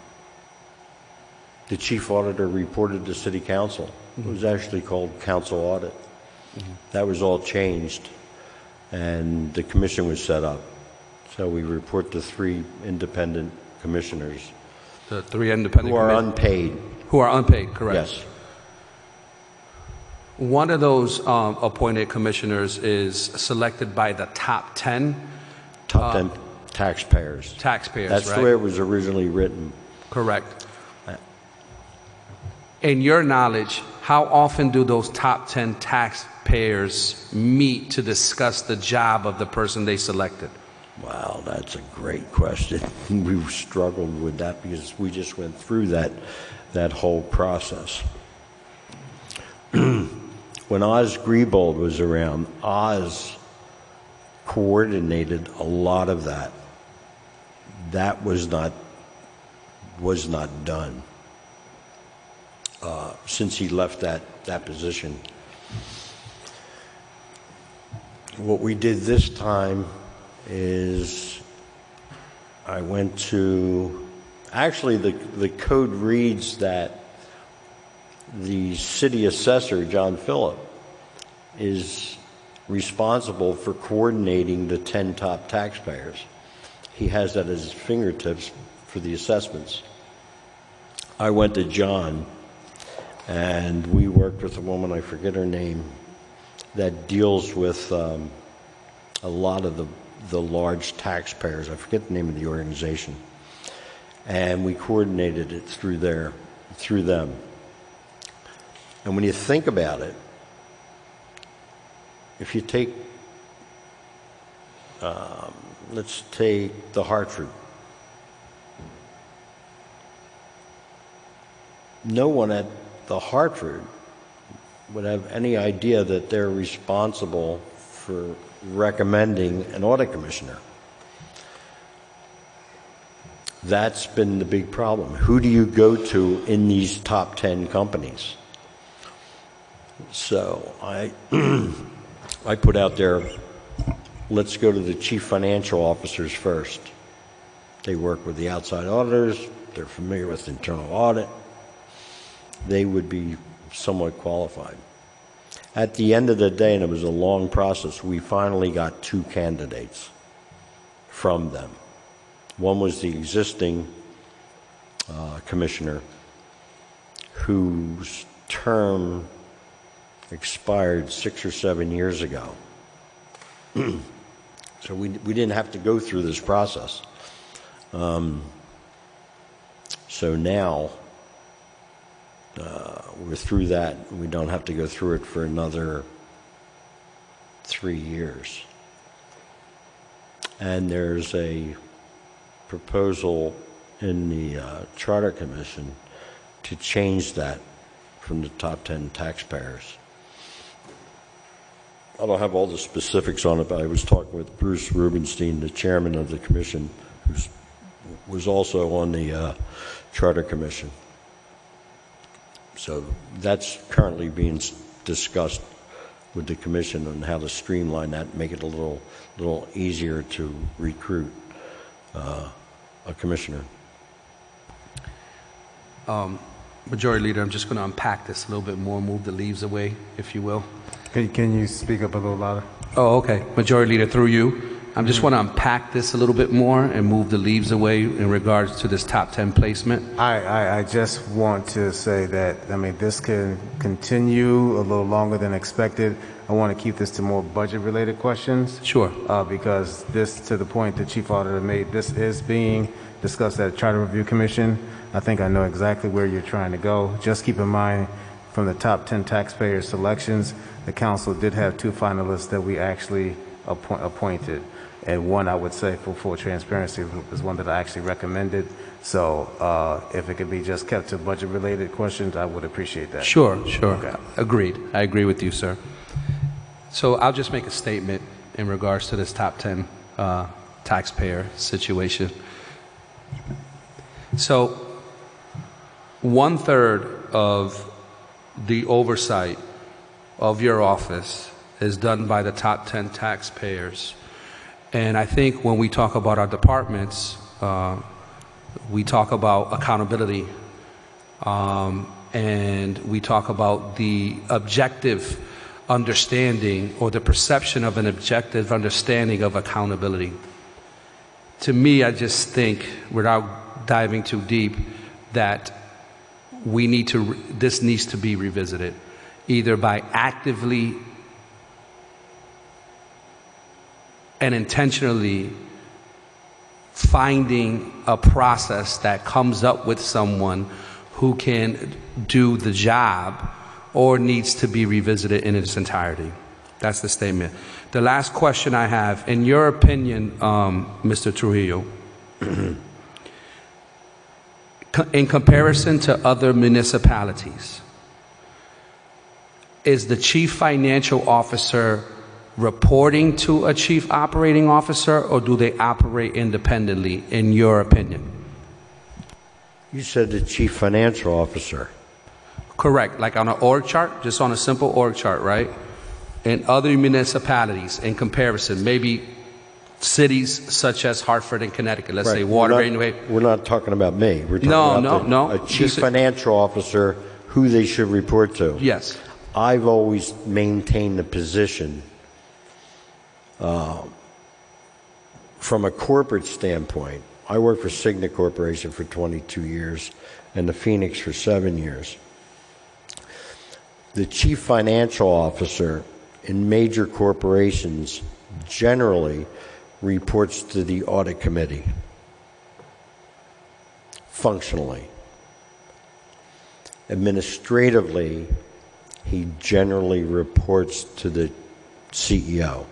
chief auditor reported to city council. It was actually called council audit. That was all changed, and the commission was set up. So we report to 3 independent commissioners. The 3 independent who are unpaid. Who are unpaid, correct. Yes. one of those appointed commissioners is selected by the top 10 Top 10 taxpayers. taxpayers, That's right? the way it was originally written. Correct. In your knowledge, how often do those top 10 taxpayers meet to discuss the job of the person they selected? Wow, that's a great question. We've struggled with that because we just went through that whole process. When Oz Griebold was around, Oz coordinated a lot of that. That was not done since he left that position. What we did this time is I went to, actually the code reads that the city assessor, John Phillip, is responsible for coordinating the 10 top taxpayers. He has that at his fingertips for the assessments. I went to John and we worked with a woman, I forget her name, that deals with a lot of the large taxpayers. I forget the name of the organization. And we coordinated it through them. And when you think about it, if you take, let's take the Hartford. No one at the Hartford would have any idea that they're responsible for recommending an audit commissioner. That's been the big problem. Who do you go to in these top 10 companies? So I put out there, let's go to the chief financial officers first. They work with the outside auditors. They're familiar with internal audit. They would be somewhat qualified. At the end of the day, and it was a long process, we finally got 2 candidates from them. One was the existing commissioner whose term expired 6 or 7 years ago. So we didn't have to go through this process. So now we're through that. We don't have to go through it for another 3 years. And there's a proposal in the Charter Commission to change that from the top 10 taxpayers. I don't have all the specifics on it, but I was talking with Bruce Rubenstein, the chairman of the commission, who was also on the Charter Commission. So that's currently being discussed with the commission on how to streamline that and make it a little easier to recruit a commissioner. Majority Leader, I'm just going to unpack this a little bit more, move the leaves away, if you will. Can you speak up a little louder? Oh, okay. Majority Leader, through you. I just want to unpack this a little bit more and move the leaves away in regards to this top 10 placement. I just want to say that, I mean, this can continue a little longer than expected. I want to keep this to more budget-related questions. Sure. Because this, to the point the Chief Auditor made, this is being discussed at Charter Review Commission. I think I know exactly where you're trying to go. Just keep in mind, from the top 10 taxpayer selections, the council did have 2 finalists that we actually appointed. And one, I would say, for full transparency, was one that I actually recommended. So if it could be just kept to budget-related questions, I would appreciate that. Sure. Okay. Agreed. I agree with you, sir. So I'll just make a statement in regards to this top 10 taxpayer situation. So 1/3 of the oversight of your office is done by the top 10 taxpayers. And I think when we talk about our departments, we talk about accountability, and we talk about the objective understanding or the perception of an objective understanding of accountability. To me, I just think, without diving too deep, that this needs to be revisited. either by actively and intentionally finding a process that comes up with someone who can do the job or needs to be revisited in its entirety. That's the statement. The last question I have, in your opinion, Mr. Trujillo, in comparison to other municipalities, is the chief financial officer reporting to a chief operating officer, or do they operate independently, in your opinion? You said the chief financial officer. Correct, like on an org chart, just on a simple org chart, right? In other municipalities, in comparison, maybe cities such as Hartford and Connecticut, let's say Waterbury, New Haven. We're not talking about me. We're talking about a chief financial officer, who they should report to. Yes. I've always maintained the position from a corporate standpoint. I worked for Cigna Corporation for 22 years and the Phoenix for 7 years. The chief financial officer in major corporations generally reports to the audit committee, functionally. Administratively, he generally reports to the CEO,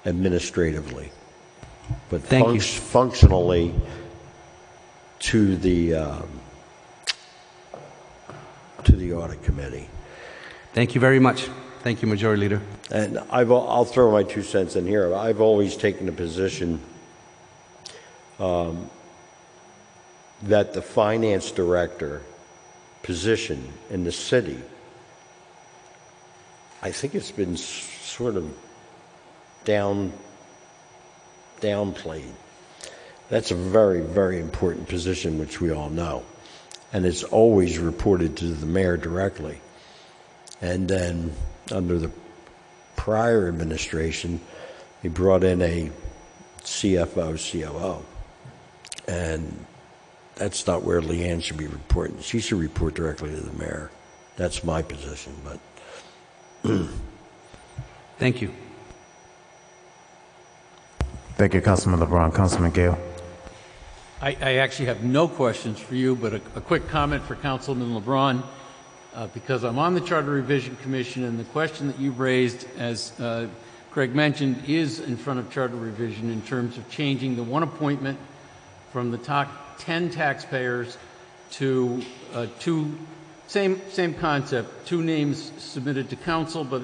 administratively. But functionally to the audit committee. Thank you very much. Thank you, Majority Leader. And I'll throw my 2 cents in here. I've always taken a position that the finance director position in the city, I think it's been sort of downplayed. That's a very, very important position, which we all know. And it's always reported to the mayor directly. And then under the prior administration, he brought in a CFO, COO. And that's not where Leanne should be reporting. She should report directly to the mayor. That's my position, but. Thank you. Thank you, Councilman LeBron. Councilman Gale. I actually have no questions for you, but a quick comment for Councilman LeBron, because I'm on the Charter Revision Commission, and the question that you've raised, as Craig mentioned, is in front of Charter Revision in terms of changing the one appointment from the top 10 taxpayers to same concept, 2 names submitted to council, but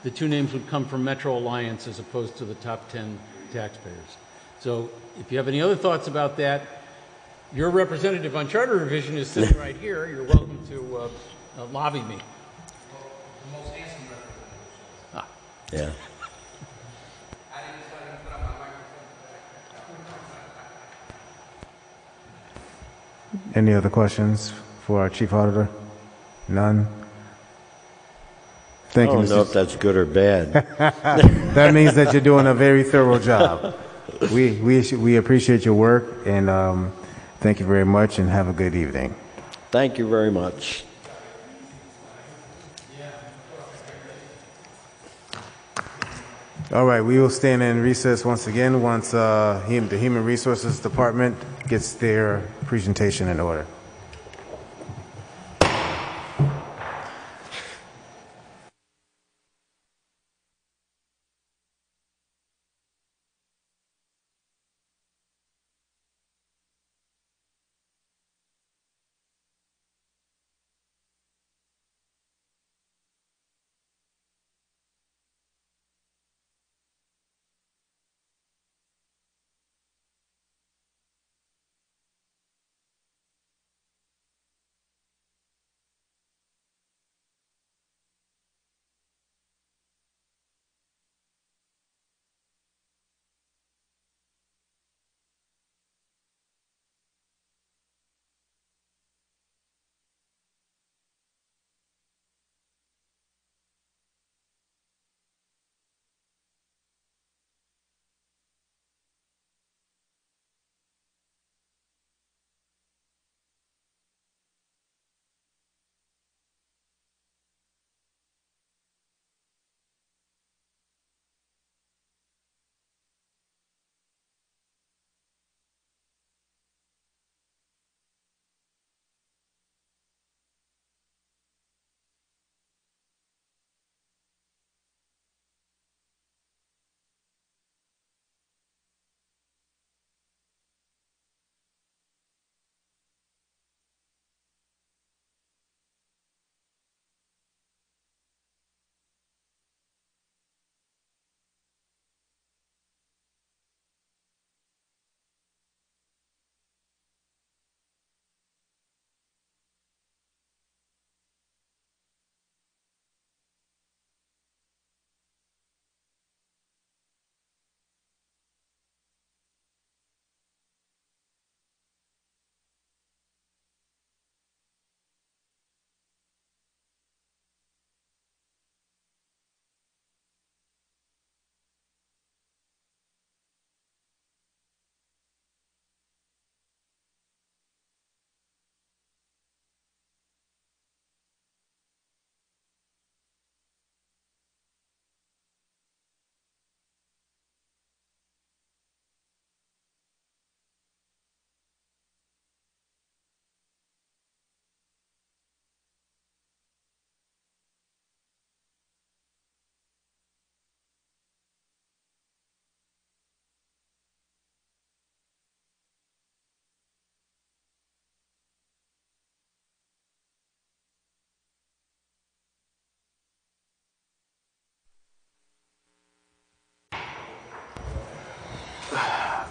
the 2 names would come from Metro Alliance as opposed to the top 10 taxpayers. So if you have any other thoughts about that, your representative on Charter Revision is sitting right here. You're welcome to lobby me. The most handsome representative. Yeah. Any other questions for our Chief Auditor? None? Thank you, I don't know if that's good or bad. That means that you're doing a very thorough job. We appreciate your work, and thank you very much, and have a good evening. Thank you very much. All right, we will stand in recess once again once the Human Resources Department gets their presentation in order.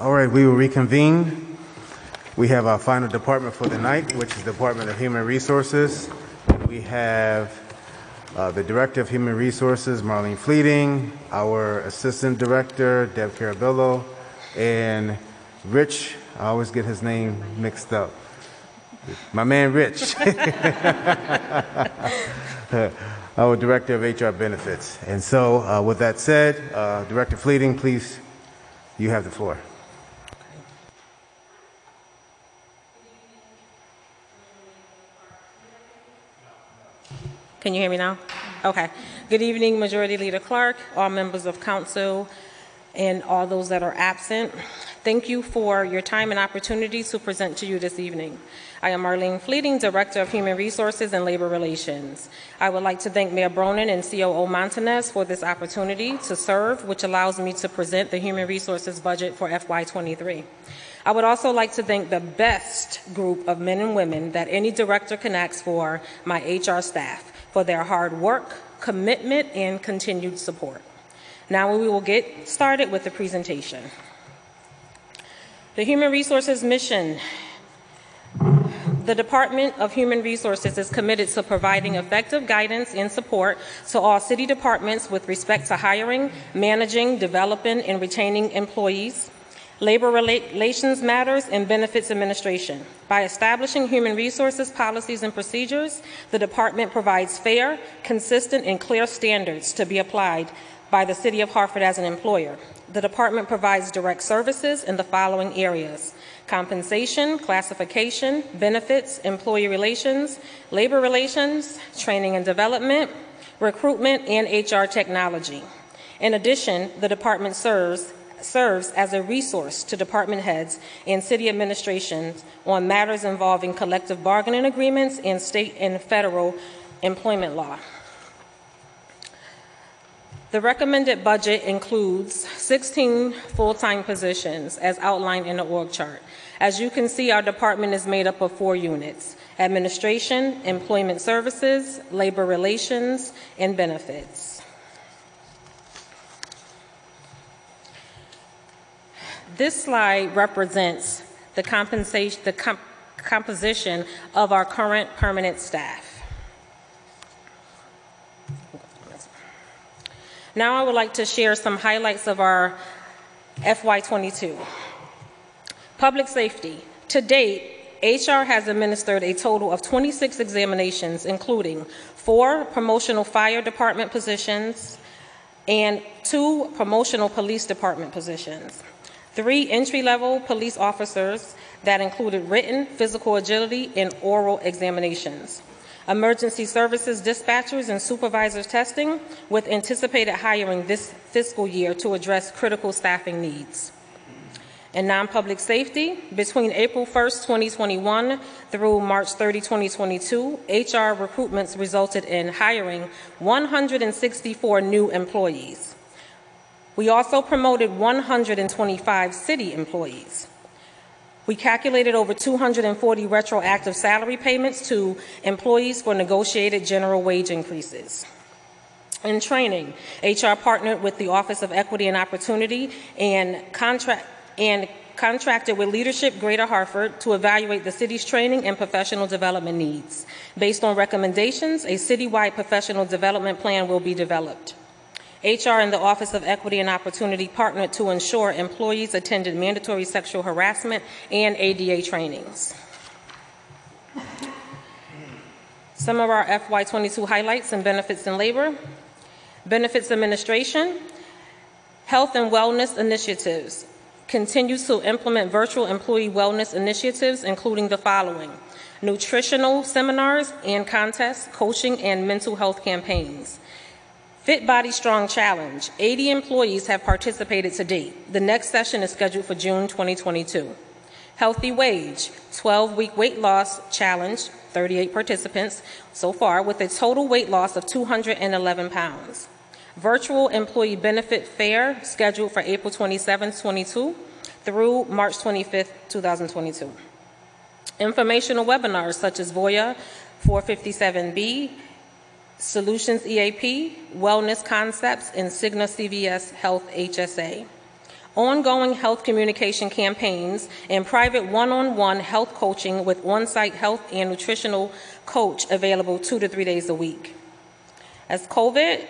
All right, we will reconvene. We have our final department for the night, which is the Department of Human Resources. We have the Director of Human Resources, Marlene Fleeting, our Assistant Director, Deb Carabillo, and Rich, I always get his name mixed up, my man Rich, our Director of HR Benefits. And so with that said, Director Fleeting, please, you have the floor. Can you hear me now? Okay. Good evening, Majority Leader Clark, all members of council, and all those that are absent. Thank you for your time and opportunity to present to you this evening. I am Marlene Fleeting, Director of Human Resources and Labor Relations. I would like to thank Mayor Bronin and COO Montanez for this opportunity to serve, which allows me to present the Human Resources budget for FY23. I would also like to thank the best group of men and women that any director can ask for, my HR staff, for their hard work, commitment, and continued support. Now we will get started with the presentation. The Human Resources mission. The Department of Human Resources is committed to providing effective guidance and support to all city departments with respect to hiring, managing, developing, and retaining employees, labor relations matters, and benefits administration. By establishing human resources policies and procedures, the department provides fair, consistent, and clear standards to be applied by the City of Hartford as an employer. The department provides direct services in the following areas: compensation, classification, benefits, employee relations, labor relations, training and development, recruitment, and HR technology. In addition, the department serves as a resource to department heads and city administrations on matters involving collective bargaining agreements and state and federal employment law. The recommended budget includes 16 full-time positions as outlined in the org chart. As you can see, our department is made up of 4 units: administration, employment services, labor relations, and benefits. This slide represents the composition of our current permanent staff. Now I would like to share some highlights of our FY22. Public safety. To date, HR has administered a total of 26 examinations, including 4 promotional fire department positions and 2 promotional police department positions. 3 entry-level police officers that included written, physical agility, and oral examinations. Emergency services dispatchers and supervisors testing, with anticipated hiring this fiscal year to address critical staffing needs. In non-public safety, between April 1st, 2021 through March 30, 2022, HR recruitments resulted in hiring 164 new employees. We also promoted 125 city employees. We calculated over 240 retroactive salary payments to employees for negotiated general wage increases. In training, HR partnered with the Office of Equity and Opportunity and contracted with Leadership Greater Hartford to evaluate the city's training and professional development needs. Based on recommendations, a citywide professional development plan will be developed. HR and the Office of Equity and Opportunity partnered to ensure employees attended mandatory sexual harassment and ADA trainings. Some of our FY22 highlights and benefits in labor. Benefits administration. Health and wellness initiatives. Continues to implement virtual employee wellness initiatives, including the following: nutritional seminars and contests, coaching, and mental health campaigns. Fit Body Strong Challenge. 80 employees have participated to date. The next session is scheduled for June 2022. Healthy Wage. 12-week weight loss challenge. 38 participants so far, with a total weight loss of 211 pounds. Virtual Employee Benefit Fair, scheduled for April 27, 2022 through March 25, 2022. Informational webinars such as Voya 457B, Solutions EAP, Wellness Concepts, and Cigna CVS Health HSA. ongoing health communication campaigns, and private one-on-one health coaching with on-site health and nutritional coach available 2 to 3 days a week. As COVID,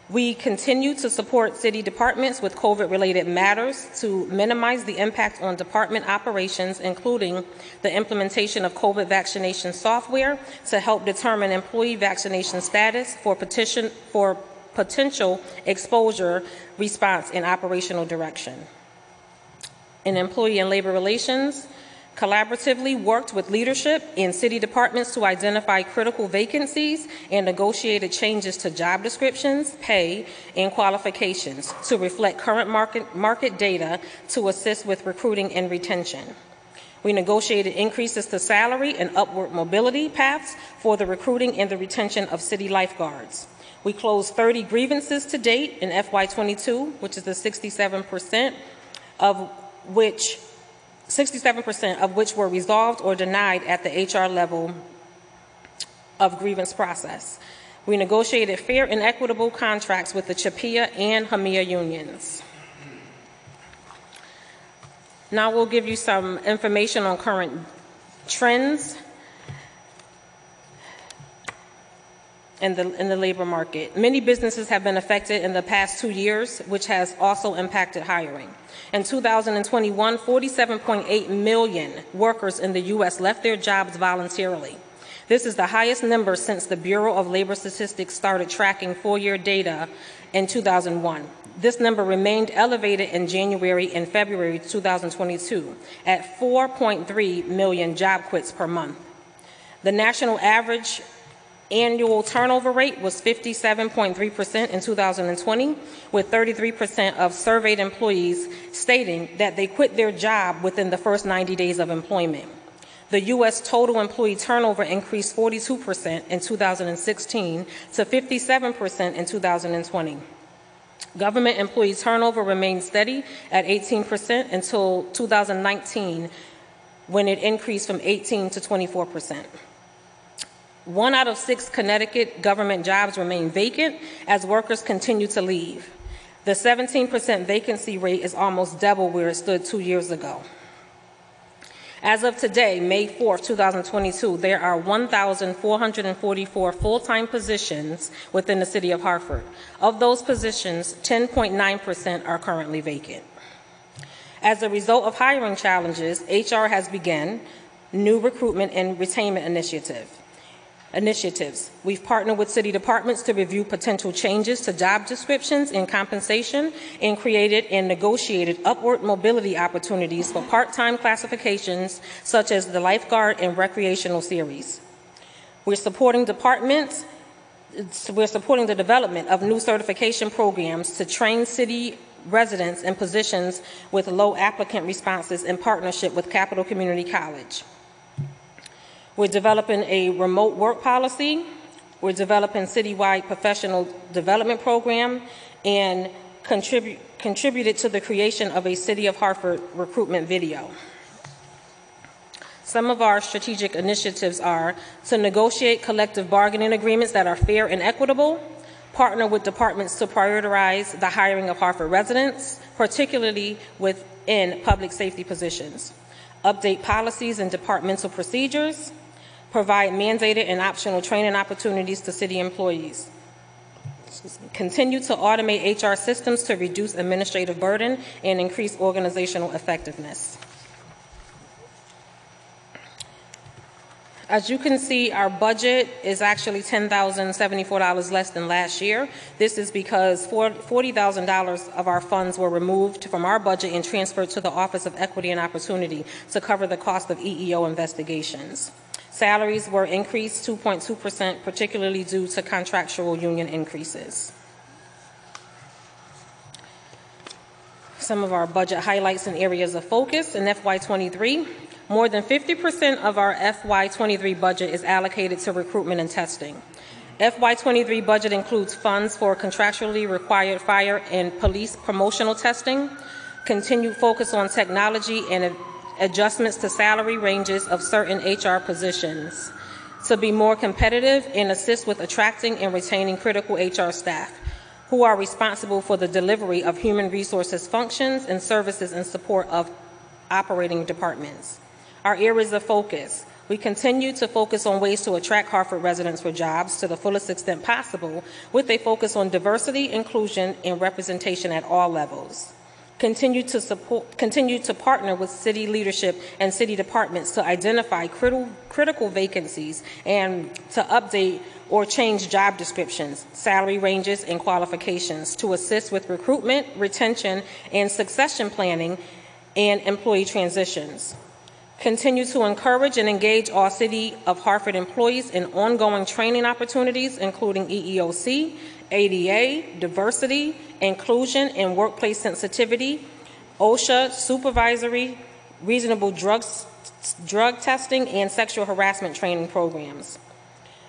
we continue to support city departments with COVID-related matters to minimize the impact on department operations, including the implementation of COVID vaccination software to help determine employee vaccination status for potential exposure, response, and operational direction. In employee and labor relations, collaboratively worked with leadership in city departments to identify critical vacancies and negotiated changes to job descriptions, pay, and qualifications to reflect current market data to assist with recruiting and retention. We negotiated increases to salary and upward mobility paths for the recruiting and the retention of city lifeguards. We closed 30 grievances to date in FY22, which is the 67% of which were resolved or denied at the HR level of grievance process. We negotiated fair and equitable contracts with the HPA and HPA unions. Now we'll give you some information on current trends in the labor market. Many businesses have been affected in the past 2 years, which has also impacted hiring. In 2021, 47.8 million workers in the U.S. left their jobs voluntarily. This is the highest number since the Bureau of Labor Statistics started tracking full-year data in 2001. This number remained elevated in January and February 2022 at 4.3 million job quits per month. The national average annual turnover rate was 57.3% in 2020, with 33% of surveyed employees stating that they quit their job within the first 90 days of employment. The U.S. total employee turnover increased 42% in 2016 to 57% in 2020. Government employee turnover remained steady at 18% until 2019, when it increased from 18 to 24%. 1 out of 6 Connecticut government jobs remain vacant as workers continue to leave. The 17% vacancy rate is almost double where it stood 2 years ago. As of today, May 4, 2022, there are 1,444 full-time positions within the city of Hartford. Of those positions, 10.9% are currently vacant. As a result of hiring challenges, HR has begun new recruitment and retainment initiatives. We've partnered with city departments to review potential changes to job descriptions and compensation, and created and negotiated upward mobility opportunities for part-time classifications such as the lifeguard and recreational series. We're supporting the development of new certification programs to train city residents in positions with low applicant responses in partnership with Capital Community College. We're developing a remote work policy. We're developing citywide professional development program, and contributed to the creation of a City of Hartford recruitment video. Some of our strategic initiatives are to negotiate collective bargaining agreements that are fair and equitable, partner with departments to prioritize the hiring of Hartford residents, particularly within public safety positions, update policies and departmental procedures, provide mandated and optional training opportunities to city employees, continue to automate HR systems to reduce administrative burden and increase organizational effectiveness. As you can see, our budget is actually $10,074 less than last year. This is because $40,000 of our funds were removed from our budget and transferred to the Office of Equity and Opportunity to cover the cost of EEO investigations. Salaries were increased 2.2%, particularly due to contractual union increases. Some of our budget highlights and areas of focus in FY23. More than 50% of our FY23 budget is allocated to recruitment and testing. FY23 budget includes funds for contractually required fire and police promotional testing, continued focus on technology and adjustments to salary ranges of certain HR positions to be more competitive and assist with attracting and retaining critical HR staff who are responsible for the delivery of human resources functions and services in support of operating departments. Our areas of focus. We continue to focus on ways to attract Hartford residents for jobs to the fullest extent possible, with a focus on diversity, inclusion, and representation at all levels. Continue to partner with city leadership and city departments to identify critical vacancies and to update or change job descriptions, salary ranges, and qualifications to assist with recruitment, retention, and succession planning and employee transitions. Continue to encourage and engage all City of Hartford employees in ongoing training opportunities, including EEOC, ADA, diversity, inclusion, and workplace sensitivity, OSHA, supervisory, reasonable drug testing, and sexual harassment training programs.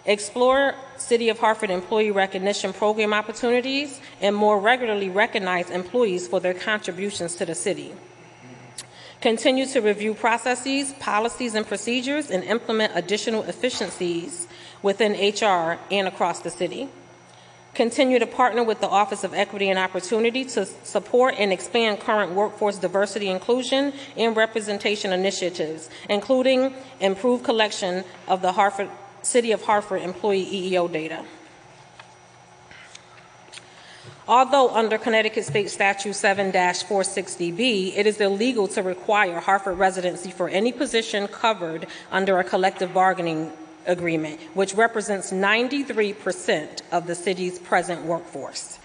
Explore City of Hartford employee recognition program opportunities and more regularly recognize employees for their contributions to the city. Continue to review processes, policies, and procedures and implement additional efficiencies within HR and across the city. Continue to partner with the Office of Equity and Opportunity to support and expand current workforce diversity, inclusion, and representation initiatives, including improved collection of the City of Hartford employee EEO data. Although under Connecticut State Statute 7-460B, it is illegal to require Hartford residency for any position covered under a collective bargaining agreement, which represents 93% of the city's present workforce.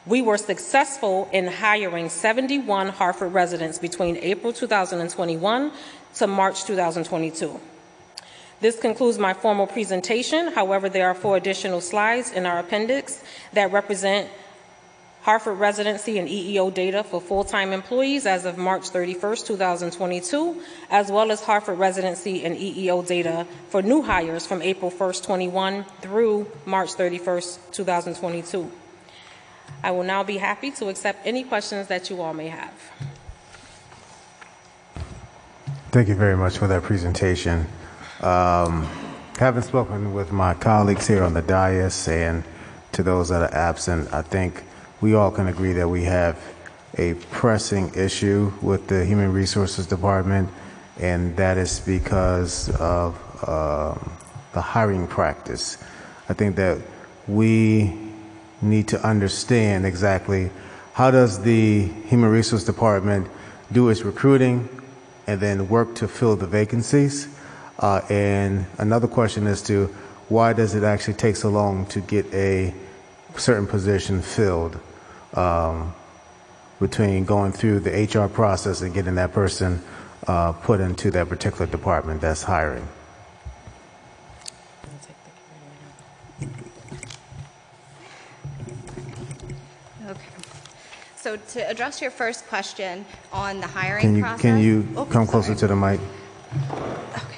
We were successful in hiring 71 Hartford residents between April 2021 to March 2022. This concludes my formal presentation. However, there are 4 additional slides in our appendix that represent Hartford residency and EEO data for full-time employees as of March 31st, 2022, as well as Hartford residency and EEO data for new hires from April 1st, 21 through March 31st, 2022. I will now be happy to accept any questions that you all may have. Thank you very much for that presentation. Having spoken with my colleagues here on the dais and to those that are absent, I think we all can agree that we have a pressing issue with the Human Resources Department, and that is because of the hiring practice. I think that we need to understand exactly how does the Human Resources Department do its recruiting and then work to fill the vacancies. And another question as to why does it actually take so long to get a certain position filled, between going through the HR process and getting that person put into that particular department that's hiring. Okay. So to address your first question on the hiring process. Can you come closer to the mic? Okay.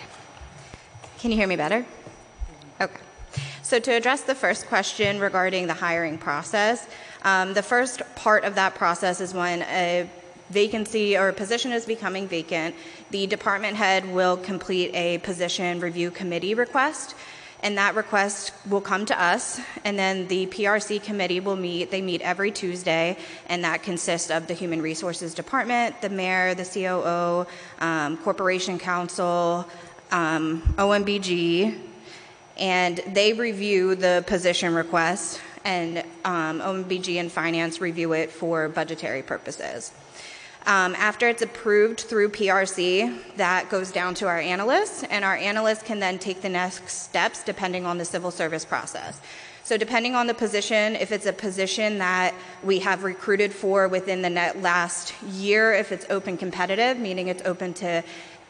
Can you hear me better? Okay. So to address the first question regarding the hiring process, the first part of that process is when a vacancy or a position is becoming vacant, the department head will complete a position review committee request, and that request will come to us, and then the PRC committee will meet. They meet every Tuesday, and that consists of the Human Resources Department, the mayor, the COO, Corporation Counsel, OMBG, and they review the position request, and OMBG and Finance review it for budgetary purposes. After it's approved through PRC, that goes down to our analysts, and our analysts can then take the next steps depending on the civil service process. So depending on the position, if it's a position that we have recruited for within the last year, if it's open competitive, meaning it's open to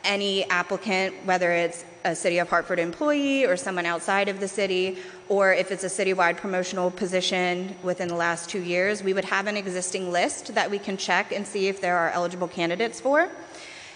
any applicant, whether it's a City of Hartford employee or someone outside of the city, or if it's a citywide promotional position within the last 2 years, we would have an existing list that we can check and see if there are eligible candidates for.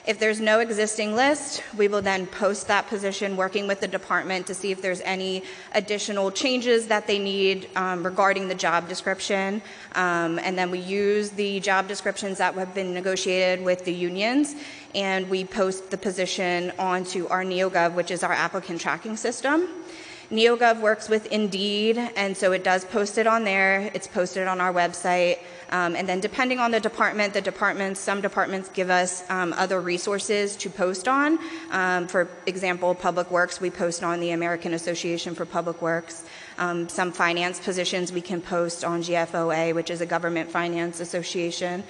If there's no existing list, we will then post that position working with the department to see if there's any additional changes that they need regarding the job description. And then we use the job descriptions that have been negotiated with the unions, and we post the position onto our NeoGov, which is our applicant tracking system. NeoGov works with Indeed, and so it does post it on there. It's posted on our website. And then depending on the department, some departments give us other resources to post on. For example, Public Works, we post on the American Association for Public Works. Some finance positions we can post on GFOA, which is a government finance association.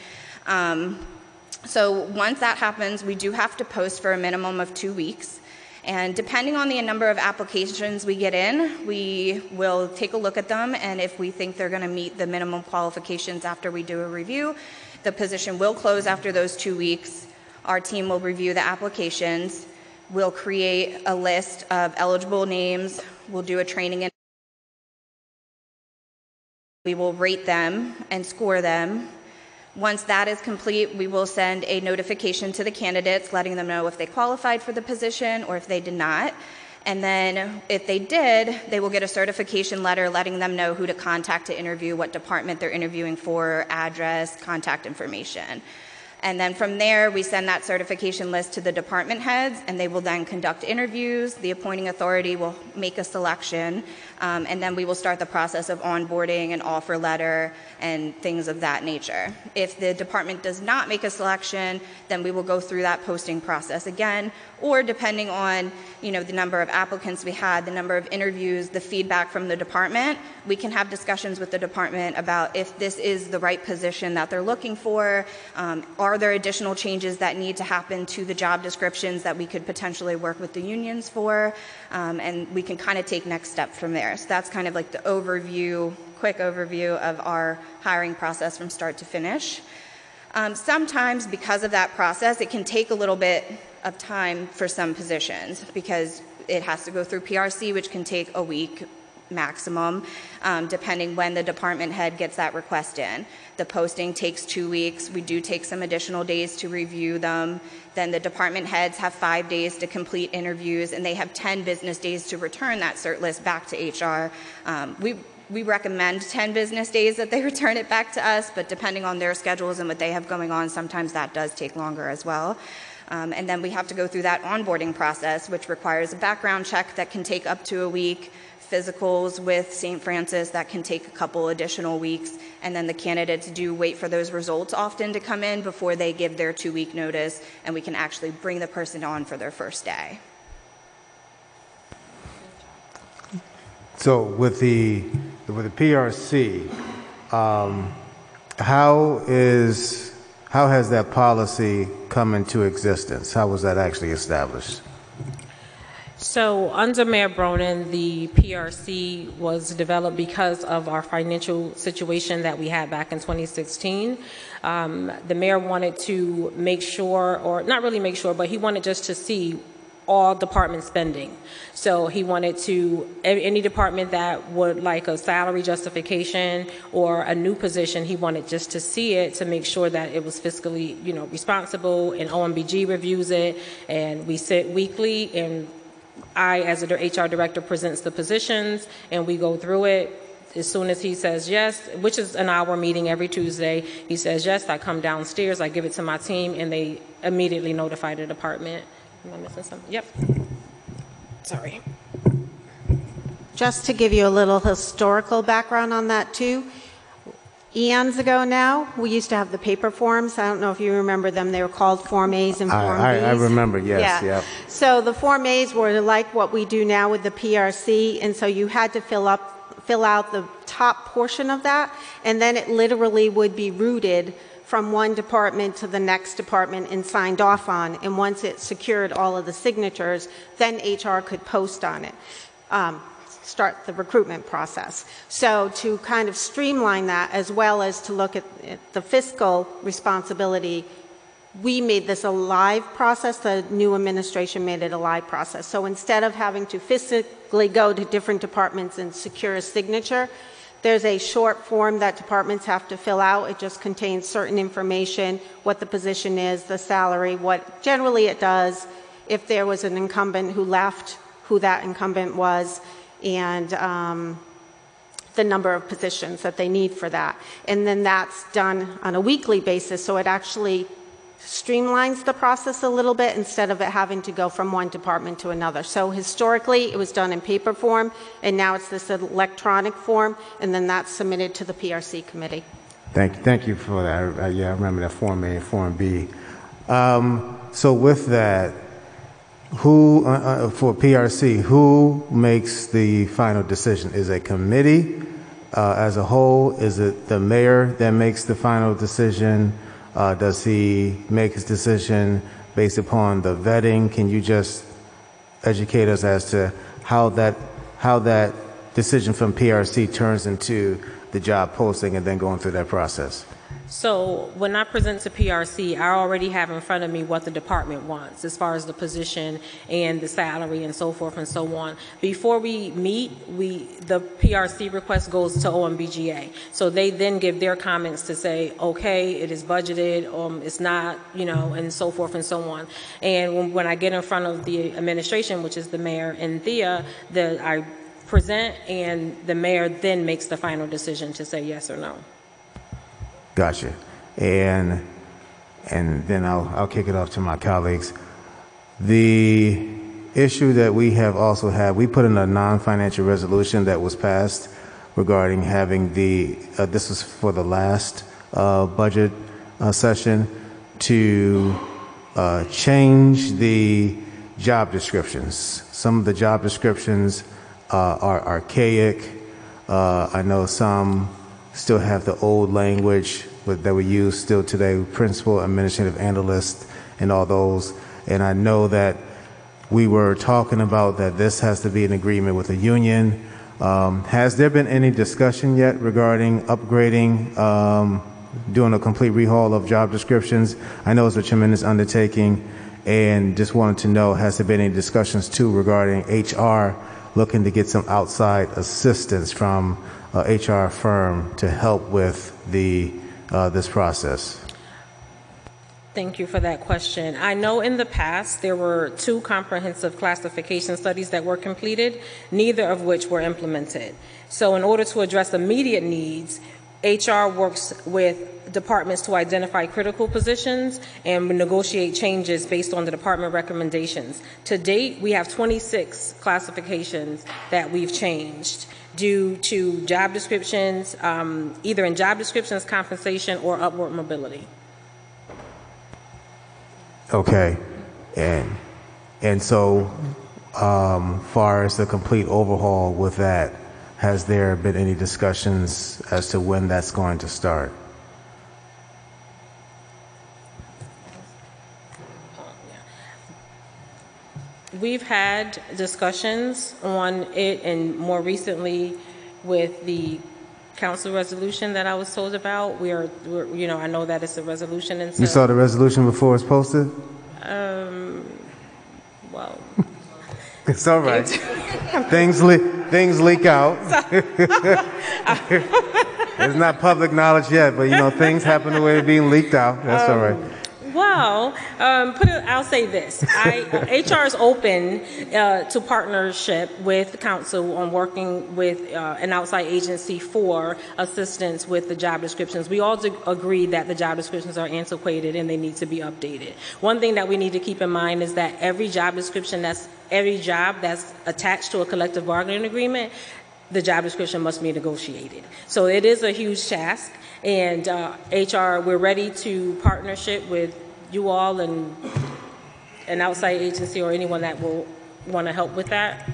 So once that happens, we do have to post for a minimum of 2 weeks. And depending on the number of applications we get in, we will take a look at them, and if we think they're going to meet the minimum qualifications after we do a review, the position will close after those 2 weeks. Our team will review the applications. We'll create a list of eligible names. We'll do a training. We will rate them and score them. Once that is complete, we will send a notification to the candidates letting them know if they qualified for the position or if they did not. And then if they did, they will get a certification letter letting them know who to contact to interview, what department they're interviewing for, address, contact information. And then from there, we send that certification list to the department heads, and they will then conduct interviews. The appointing authority will make a selection, and then we will start the process of onboarding and offer letter and things of that nature. If the department does not make a selection, then we will go through that posting process again, or depending on the number of applicants we had, the number of interviews, the feedback from the department, we can have discussions with the department about if this is the right position that they're looking for. Are there additional changes that need to happen to the job descriptions that we could potentially work with the unions for? And we can kind of take next steps from there. So that's kind of like the quick overview of our hiring process from start to finish. Sometimes because of that process, it can take a little bit of time for some positions because it has to go through PRC, which can take a week maximum, depending when the department head gets that request in. The posting takes 2 weeks. We do take some additional days to review them. Then the department heads have 5 days to complete interviews, and they have 10 business days to return that cert list back to HR. We recommend 10 business days that they return it back to us, but depending on their schedules and what they have going on, sometimes that does take longer as well. And then we have to go through that onboarding process, which requires a background check that can take up to a week, physicals with St. Francis that can take a couple additional weeks, and then the candidates do wait for those results often to come in before they give their 2-week notice, and we can actually bring the person on for their first day. So with the PRC, how has that policy come into existence? How was that actually established? So under Mayor Bronin, the PRC was developed because of our financial situation that we had back in 2016. The mayor wanted to make sure, or not really make sure, but he wanted just to see all department spending. So he wanted to, any department that would like a salary justification or a new position, he wanted just to see it to make sure that it was fiscally, responsible, and OMBG reviews it, and we sit weekly, and I, as a HR director, presents the positions, and we go through it. As soon as he says yes, which is an hour meeting every Tuesday, he says yes, I come downstairs, I give it to my team, and they immediately notify the department. Am I missing something? Yep. Sorry. Just to give you a little historical background on that too, eons ago now, we used to have the paper forms. I don't know if you remember them. They were called Form A's and Form B's. I remember, yes. Yeah. Yep. So the Form A's were like what we do now with the PRC, and so you had to fill out the top portion of that, and then it literally would be routed from one department to the next department and signed off on. And once it secured all of the signatures, then HR could post on it, start the recruitment process. So to kind of streamline that, as well as to look at the fiscal responsibility, we made this a live process. The new administration made it a live process. So instead of having to physically go to different departments and secure a signature, there's a short form that departments have to fill out. It just contains certain information, what the position is, the salary, what generally it does, if there was an incumbent who left, who that incumbent was, and the number of positions that they need for that. And then that's done on a weekly basis, so it actually streamlines the process a little bit instead of it having to go from one department to another. So historically, it was done in paper form, and now it's this electronic form, and then that's submitted to the PRC committee. Thank you for that. Yeah, I remember that Form A and Form B. So with that, who, for PRC, who makes the final decision? Is it a committee as a whole? Is it the mayor that makes the final decision? Does he make his decision based upon the vetting? Can you just educate us as to how that decision from PRC turns into the job posting and then going through that process? So when I present to PRC, I already have in front of me what the department wants as far as the position and the salary and so forth and so on. Before we meet, the PRC request goes to OMBGA. So they then give their comments to say, okay, it is budgeted, it's not, and so forth and so on. And when I get in front of the administration, which is the mayor and Thea, I present, and the mayor then makes the final decision to say yes or no. Gotcha. And then I'll kick it off to my colleagues. The issue that we have also had, we put in a non-financial resolution that was passed regarding having this was for the last budget session, to change the job descriptions. Some of the job descriptions are archaic. I know some still have the old language that we use still today, principal, administrative analyst, and all those. And I know that we were talking about that this has to be an agreement with the union. Has there been any discussion yet regarding upgrading, doing a complete rehaul of job descriptions? I know it's a tremendous undertaking, and just wanted to know, has there been any discussions too regarding HR looking to get some outside assistance from HR firm to help with this process? Thank you for that question. I know in the past there were 2 comprehensive classification studies that were completed, neither of which were implemented. So in order to address immediate needs, HR works with departments to identify critical positions and negotiate changes based on the department recommendations. To date, we have 26 classifications that we've changed due to job descriptions, either in job descriptions, compensation, or upward mobility. Okay, and so far as the complete overhaul with that, has there been any discussions as to when that's going to start? We've had discussions on it, and more recently with the council resolution that I was told about. We're I know that it's a resolution, and so you saw the resolution before it's posted? Well, it's all right. Things leak out. It's not public knowledge yet, but things happen the way they're being leaked out. That's all right. Well, I'll say this. HR is open to partnership with council on working with an outside agency for assistance with the job descriptions. We all agree that the job descriptions are antiquated and they need to be updated. One thing that we need to keep in mind is that every job that's attached to a collective bargaining agreement, the job description must be negotiated. So it is a huge task, and HR, we're ready to partnership with you all and an outside agency or anyone that will want to help with that.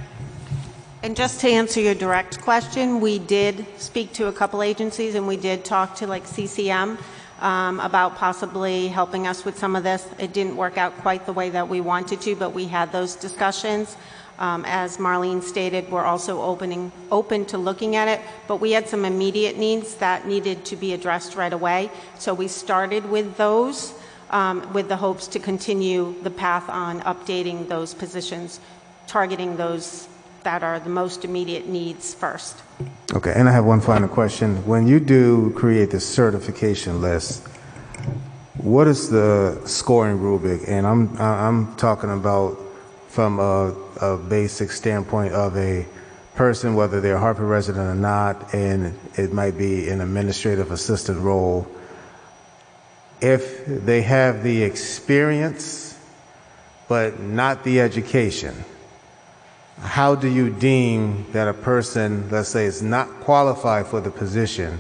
And just to answer your direct question, we did speak to a couple agencies, and we did talk to like CCM about possibly helping us with some of this. It didn't work out quite the way that we wanted to, but we had those discussions. As Marlene stated, we're also open to looking at it, but we had some immediate needs that needed to be addressed right away. So we started with those with the hopes to continue the path on updating those positions, targeting those that are the most immediate needs first. Okay, and I have one final question. When you do create the certification list, what is the scoring rubric? And I'm talking about from a basic standpoint of a person, whether they're a Hartford resident or not, and it might be an administrative assistant role. if they have the experience but not the education, how do you deem that a person, let's say, is not qualified for the position,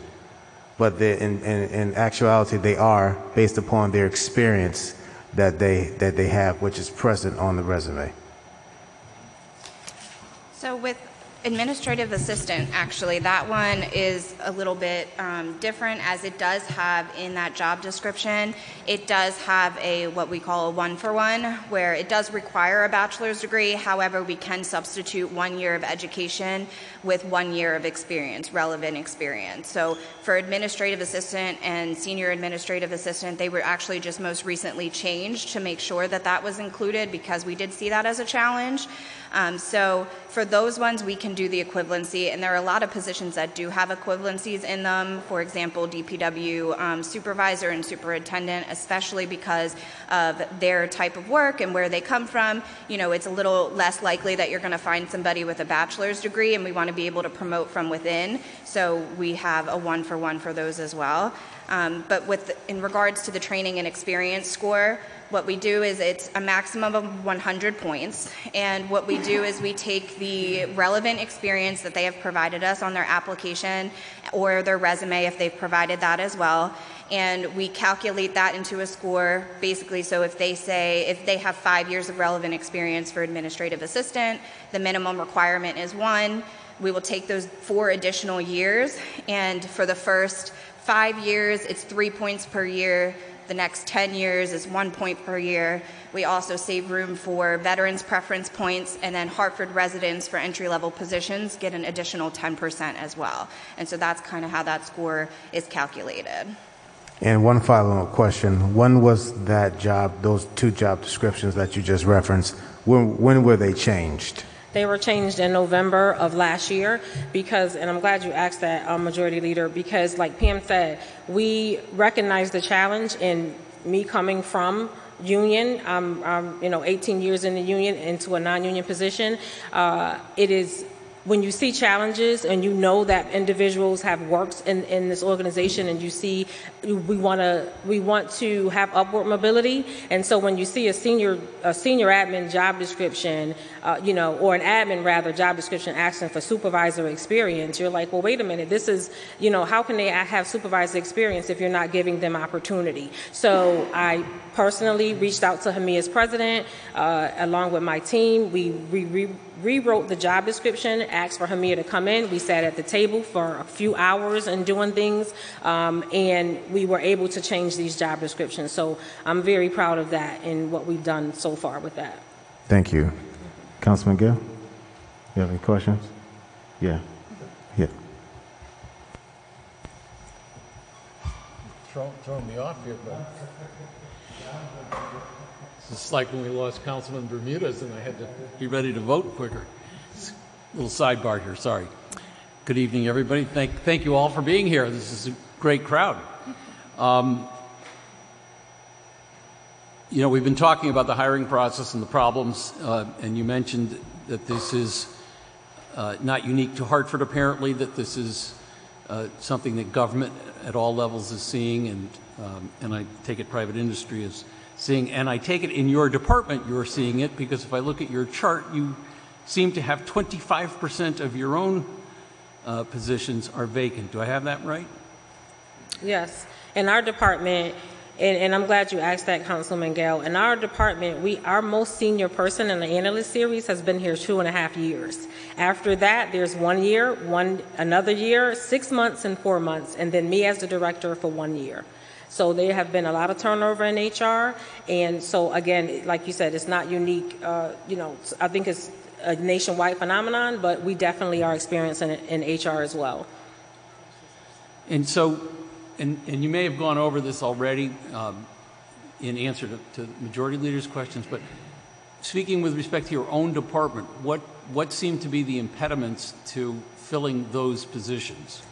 but in actuality they are, based upon their experience that they have, which is present on the resume? So with administrative assistant, actually, that one is a little bit different, as it does have in that job description, it does have a what we call a 1-for-1, where it does require a bachelor's degree. However, we can substitute 1 year of education with 1 year of experience, relevant experience. So for administrative assistant and senior administrative assistant, they were actually just most recently changed to make sure that that was included, because we did see that as a challenge. So for those ones, we can do the equivalency, and there are a lot of positions that do have equivalencies in them. For example, DPW supervisor and superintendent, especially because of their type of work and where they come from. You know, it's a little less likely that you're going to find somebody with a bachelor's degree, and we want to be able to promote from within. So we have a 1-for-1 for those as well. But in regards to the training and experience score, what we do is it's a maximum of 100 points. And what we do is we take the relevant experience that they have provided us on their application or their resume, if they've provided that as well, and we calculate that into a score, basically. So if they have 5 years of relevant experience for administrative assistant, the minimum requirement is 1. We will take those 4 additional years, and for the first 5 years, it's 3 points per year. The next 10 years is 1 point per year. We also save room for veterans preference points, and then Hartford residents for entry-level positions get an additional 10% as well. And so that's kind of how that score is calculated. And one follow-up question. When was that job, those 2 job descriptions that you just referenced, when were they changed? They were changed in November of last year because, and I'm glad you asked that, Majority Leader, because like Pam said, we recognize the challenge in me coming from union. I'm 18 years in the union into a non-union position. It is, when you see challenges and you know that individuals have worked in this organization, and you see we want to have upward mobility, and so when you see a senior admin job description, or an admin rather job description asking for supervisor experience, you're like, well, wait a minute, this is, how can they have supervisor experience if you're not giving them opportunity? So I personally reached out to HMIA's president along with my team. We rewrote the job description, asked for HMIA to come in. We sat at the table for a few hours and doing things, and we were able to change these job descriptions. So I'm very proud of that and what we've done so far with that. Thank you. Councilman Gill, you have any questions? Yeah. Throwing me off here, but it's like when we lost Councilman Bermudez and I had to be ready to vote quicker. Little sidebar here, sorry. Good evening, everybody. Thank you all for being here. This is a great crowd. We've been talking about the hiring process and the problems, and you mentioned that this is not unique to Hartford, apparently, that this is something that government at all levels is seeing, and I take it private industry is seeing, and I take it in your department you're seeing it, because if I look at your chart, you seem to have 25% of your own positions are vacant. Do I have that right? Yes. In our department, and I'm glad you asked that, Councilman Gale. In our department, our most senior person in the analyst series has been here 2.5 years. After that, there's 1 year, another year, 6 months, and 4 months, and then me as the director for 1 year. So there have been a lot of turnover in HR, and so again, like you said, it's not unique. I think it's a nationwide phenomenon, but we definitely are experiencing it in HR as well. And so, and you may have gone over this already in answer to Majority Leader's questions, but speaking with respect to your own department, what seem to be the impediments to filling those positions?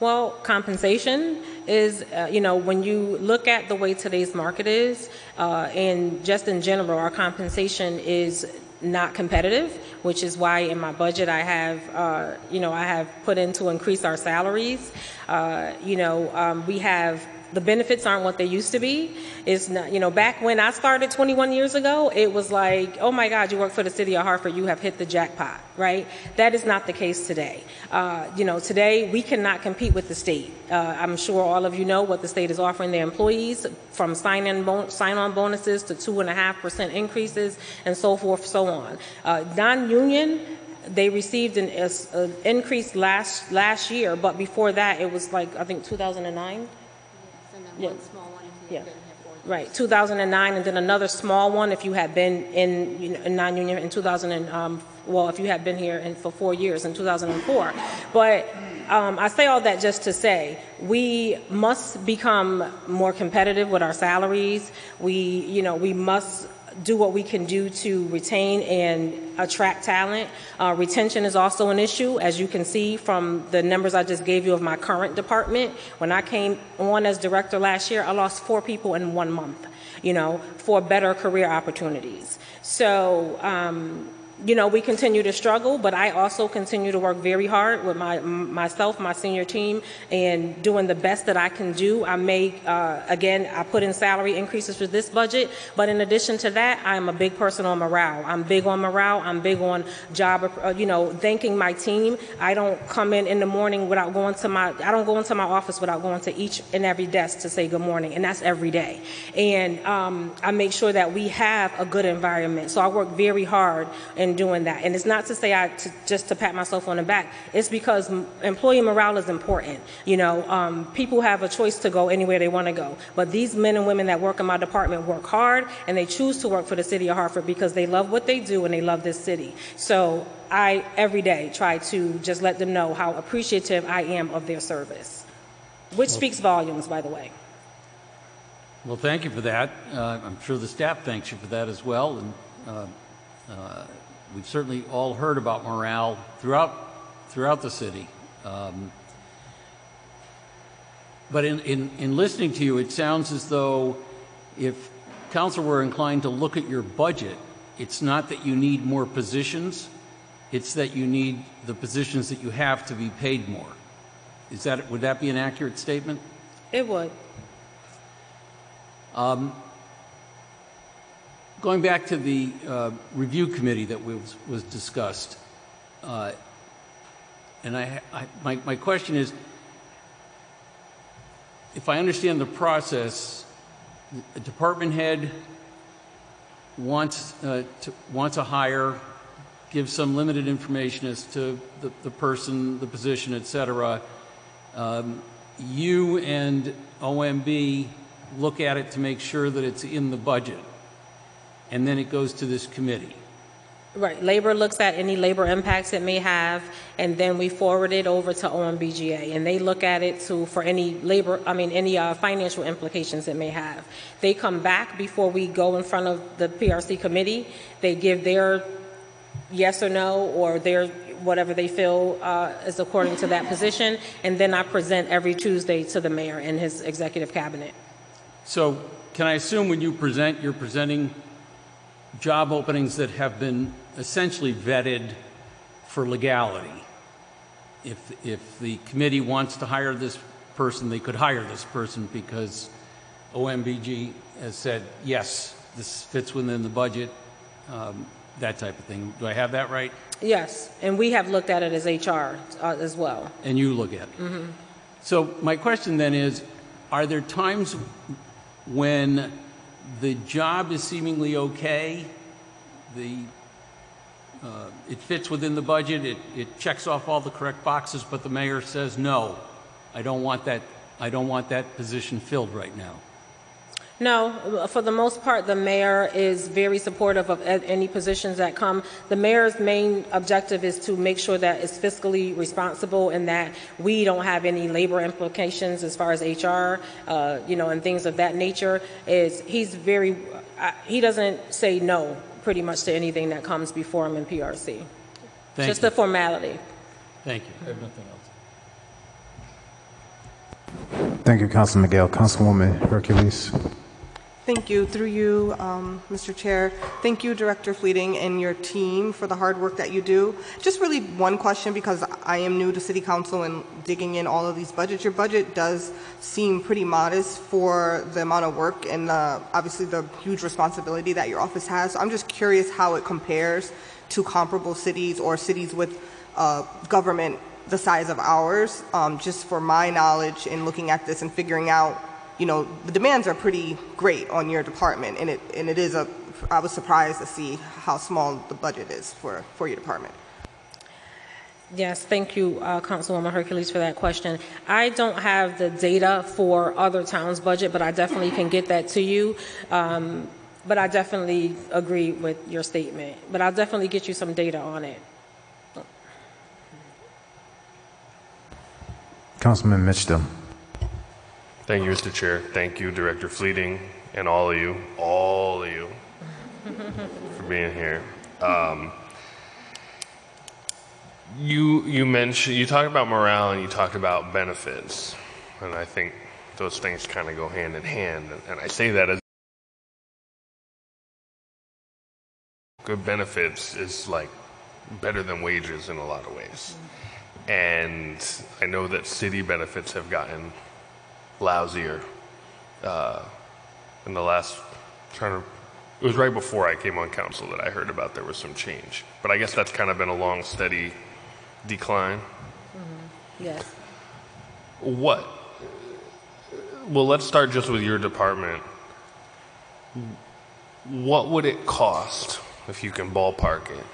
Well, compensation is, when you look at the way today's market is, and just in general, our compensation is not competitive, which is why in my budget I have, I have put in to increase our salaries. We have the benefits aren't what they used to be. It's not, back when I started 21 years ago, it was like, oh my God, you work for the city of Hartford, you have hit the jackpot, right? That is not the case today. Today we cannot compete with the state. I'm sure all of you know what the state is offering their employees, from sign-on bonuses to 2.5% increases and so forth, so on. Non-union, they received an increase last year, but before that it was like, I think 2009. Yeah. Yeah. Right, 2009, and then another small one if you had been in non-union in 2000, if you had been here for 4 years in 2004. But I say all that just to say we must become more competitive with our salaries. We must do what we can do to retain and attract talent. Retention is also an issue, as you can see from the numbers I just gave you of my current department. When I came on as director last year, I lost 4 people in 1 month, for better career opportunities. So, we continue to struggle, but I also continue to work very hard with my senior team, and doing the best that I can do. I put in salary increases for this budget, but in addition to that, I'm a big person on morale. I'm big on morale. I'm big on thanking my team. I don't come in the morning without I don't go into my office without going to each and every desk to say good morning, and that's every day. And I make sure that we have a good environment. So I work very hard in doing that. And it's not to say just to pat myself on the back. It's because employee morale is important. People have a choice to go anywhere they want to go. But these men and women that work in my department work hard, and they choose to work for the city of Hartford because they love what they do and they love this city. So I, every day, try to just let them know how appreciative I am of their service, which speaks volumes, by the way. Well, thank you for that. I'm sure the staff thanks you for that as well. And we've certainly all heard about morale throughout the city. But in listening to you, it sounds as though if council were inclined to look at your budget, it's not that you need more positions, it's that you need the positions that you have to be paid more. Would that be an accurate statement? It would. Going back to the review committee that was discussed, and my question is, if I understand the process, a department head wants a hire, gives some limited information as to the person, the position, etc. You and OMB look at it to make sure that it's in the budget, and then it goes to this committee. Right. Labor looks at any labor impacts it may have, and then we forward it over to OMBGA, and they look at it for any financial implications it may have. They come back before we go in front of the PRC committee. They give their yes or no, or their whatever they feel is according to that position, and then I present every Tuesday to the mayor and his executive cabinet. So can I assume when you present, you're presenting job openings that have been essentially vetted for legality? If the committee wants to hire this person, they could hire this person because OMBG has said, yes, this fits within the budget, that type of thing. Do I have that right? Yes, and we have looked at it as HR as well. And you look at it. Mm-hmm. So my question then is, are there times when the job is seemingly okay, it fits within the budget, it checks off all the correct boxes, but the mayor says, no, I don't want that position filled right now? No, for the most part, the mayor is very supportive of any positions that come. The mayor's main objective is to make sure that it's fiscally responsible and that we don't have any labor implications as far as HR, and things of that nature. He doesn't say no pretty much to anything that comes before him in PRC. Just a formality. Thank you. I have nothing else. Thank you, Councilman Miguel. Councilwoman Hercules. Thank you. Through you, Mr. Chair. Thank you, Director Fleeting, and your team for the hard work that you do. Just really one question, because I am new to City Council and digging in all of these budgets. Your budget does seem pretty modest for the amount of work and obviously the huge responsibility that your office has. So I'm just curious how it compares to comparable cities or cities with government the size of ours, just for my knowledge in looking at this and figuring out, you know, the demands are pretty great on your department, and it is I was surprised to see how small the budget is for your department. Yes, thank you, Councilwoman Hercules, for that question. I don't have the data for other towns' budget, but I definitely can get that to you. But I definitely agree with your statement. But I'll definitely get you some data on it. Councilman Mitchell. Thank you, Mr. Chair. Thank you, Director Fleeting, and all of you for being here. You talked about morale and you talked about benefits, and I think those things kind of go hand in hand. And I say that as good benefits is like better than wages in a lot of ways. And I know that city benefits have gotten lousier in the last it was right before I came on council that I heard about there was some change, but I guess that's kind of been a long steady decline. Mm-hmm. Yes. Well, let's start just with your department. What would it cost, if you can ballpark it,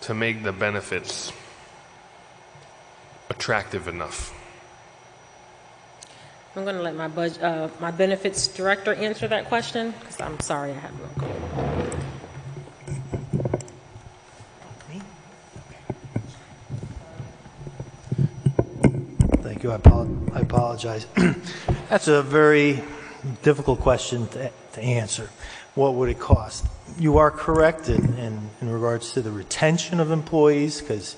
to make the benefits attractive enough? I'm going to let my benefits director answer that question, because I'm sorry I have no clue. Thank you. I apologize. That's a very difficult question to answer. What would it cost? You are correct in regards to the retention of employees, because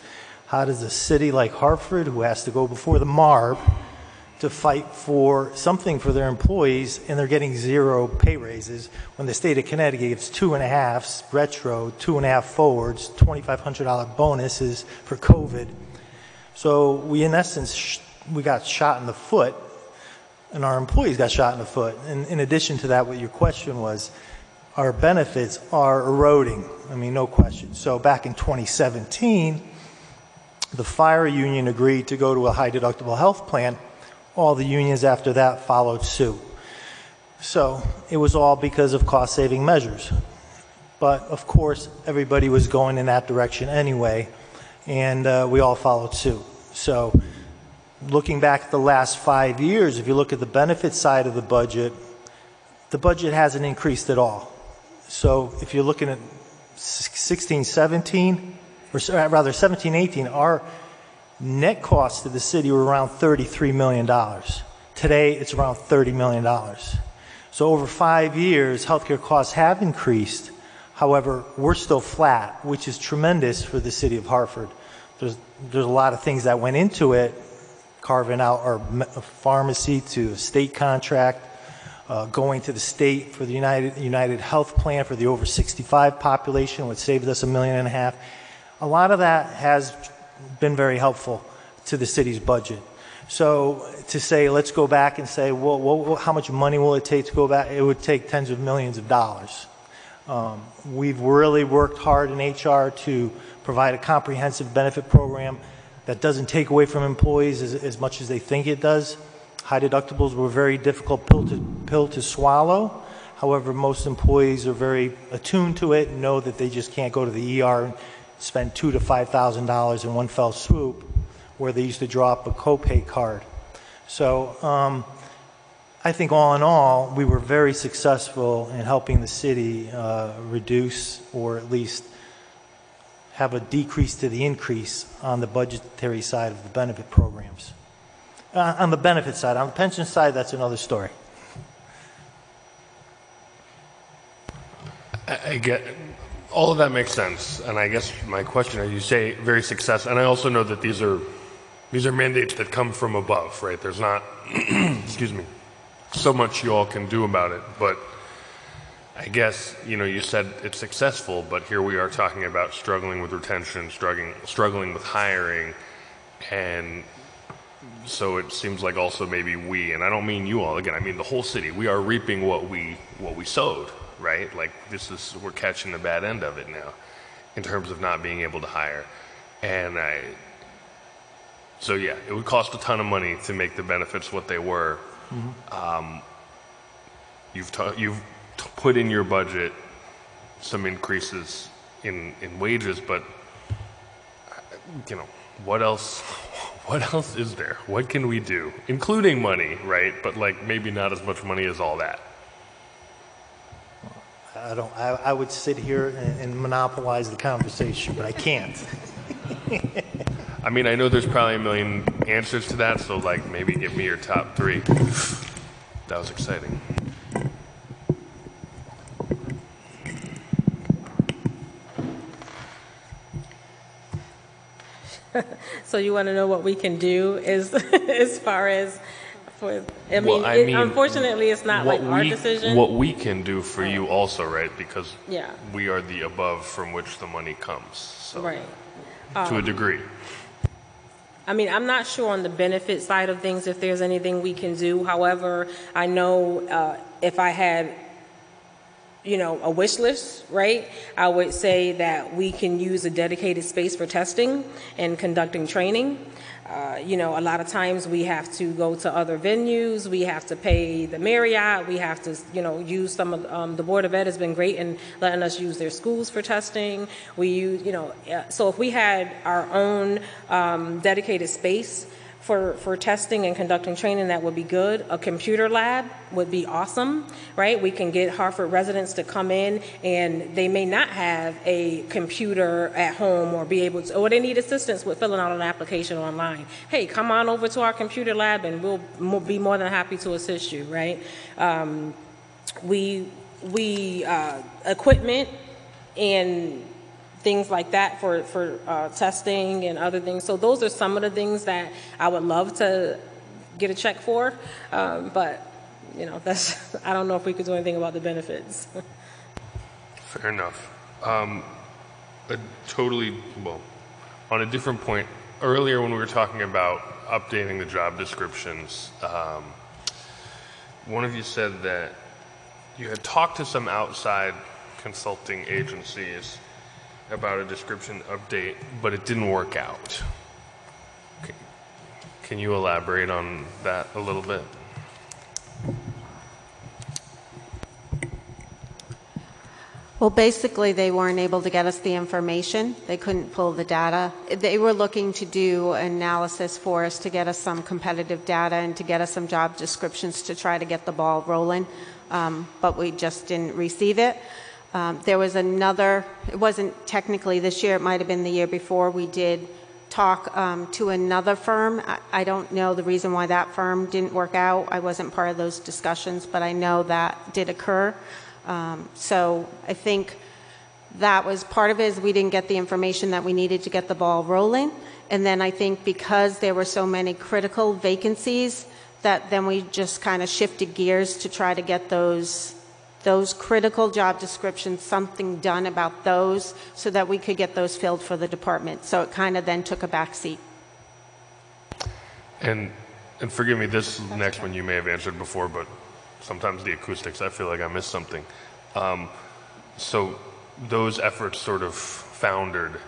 how does a city like Hartford, who has to go before the MARB to fight for something for their employees, and they're getting 0 pay raises, when the state of Connecticut gives 2.5 retro, 2.5 forwards, $2,500 bonuses for COVID. So we, in essence, we got shot in the foot, and our employees got shot in the foot. And in addition to that, what your question was, our benefits are eroding. I mean, no question. So back in 2017, the fire union agreed to go to a high deductible health plan. All the unions after that followed suit. So it was all because of cost-saving measures. But of course, everybody was going in that direction anyway, and we all followed suit. So looking back at the last 5 years, if you look at the benefit side of the budget hasn't increased at all. So if you're looking at 16-17, or rather 17-18, our net costs to the city were around $33 million. Today, it's around $30 million. So over 5 years, healthcare costs have increased. However, we're still flat, which is tremendous for the city of Hartford. There's a lot of things that went into it, carving out our pharmacy to a state contract, going to the state for the United Health Plan for the over 65 population, which saved us $1.5 million. A lot of that has been very helpful to the city's budget. So to say, let's go back and say, well, how much money will it take to go back? It would take tens of millions of dollars. We've really worked hard in HR to provide a comprehensive benefit program that doesn't take away from employees as much as they think it does. High deductibles were a very difficult pill to swallow. However, most employees are very attuned to it and know that they just can't go to the ER and spend $2,000 to $5,000 in one fell swoop, where they used to draw up a copay card. So I think all in all, we were very successful in helping the city reduce, or at least have a decrease to the increase on the budgetary side of the benefit programs. On the benefit side. On the pension side, that's another story. I get all of that makes sense, and I guess my question is, you say very successful, and I also know that these are mandates that come from above, right? There's not, excuse me, so much you all can do about it, but I guess, you said it's successful, but here we are talking about struggling with retention, struggling with hiring, and so it seems like also maybe we, and I don't mean you all, again, I mean the whole city, we are reaping what we sowed, right? Like we're catching the bad end of it now in terms of not being able to hire. And so yeah, it would cost a ton of money to make the benefits what they were. Mm-hmm. You've put in your budget some increases in wages, but what else is there? What can we do, including money, right? But like maybe not as much money as all that. I would sit here and monopolize the conversation, but I can't. I mean, I know there's probably a million answers to that, so like maybe give me your top 3. That was exciting. So you want to know what we can do as far as unfortunately it's not like our decision. What we can do for you also, right? Because yeah, we are the above from which the money comes. So, right. To a degree. I mean, I'm not sure on the benefit side of things if there's anything we can do. However, I know if I had a wish list, right, I would say that we can use a dedicated space for testing and conducting training. A lot of times we have to go to other venues, we have to pay the Marriott, we have to, use some of, the Board of Ed has been great in letting us use their schools for testing. We use, so if we had our own dedicated space for testing and conducting training, that would be good. A computer lab would be awesome, right? We can get Hartford residents to come in and they may not have a computer at home or be able to, or they need assistance with filling out an application online. Hey, come on over to our computer lab and we'll be more than happy to assist you, right? Equipment and things like that for testing and other things. So those are some of the things that I would love to get a check for, but that's I don't know if we could do anything about the benefits. Fair enough. On a different point, earlier when we were talking about updating the job descriptions, one of you said that you had talked to some outside consulting agencies about a description update, but it didn't work out. Can you elaborate on that a little bit? Well, basically, they weren't able to get us the information. They couldn't pull the data. They were looking to do analysis for us to get us some competitive data and to get us some job descriptions to try to get the ball rolling, but we just didn't receive it. There was another, it wasn't technically this year, it might have been the year before, we did talk to another firm. I don't know the reason why that firm didn't work out. I wasn't part of those discussions, but I know that did occur. So I think that was part of it, is we didn't get the information that we needed to get the ball rolling. And then I think because there were so many critical vacancies, that then we just kind of shifted gears to try to get those critical job descriptions, something done about those so that we could get those filled for the department. So it kind of then took a back seat. And forgive me, this next one you may have answered before, but sometimes the acoustics, I feel like I missed something. So those efforts sort of foundered.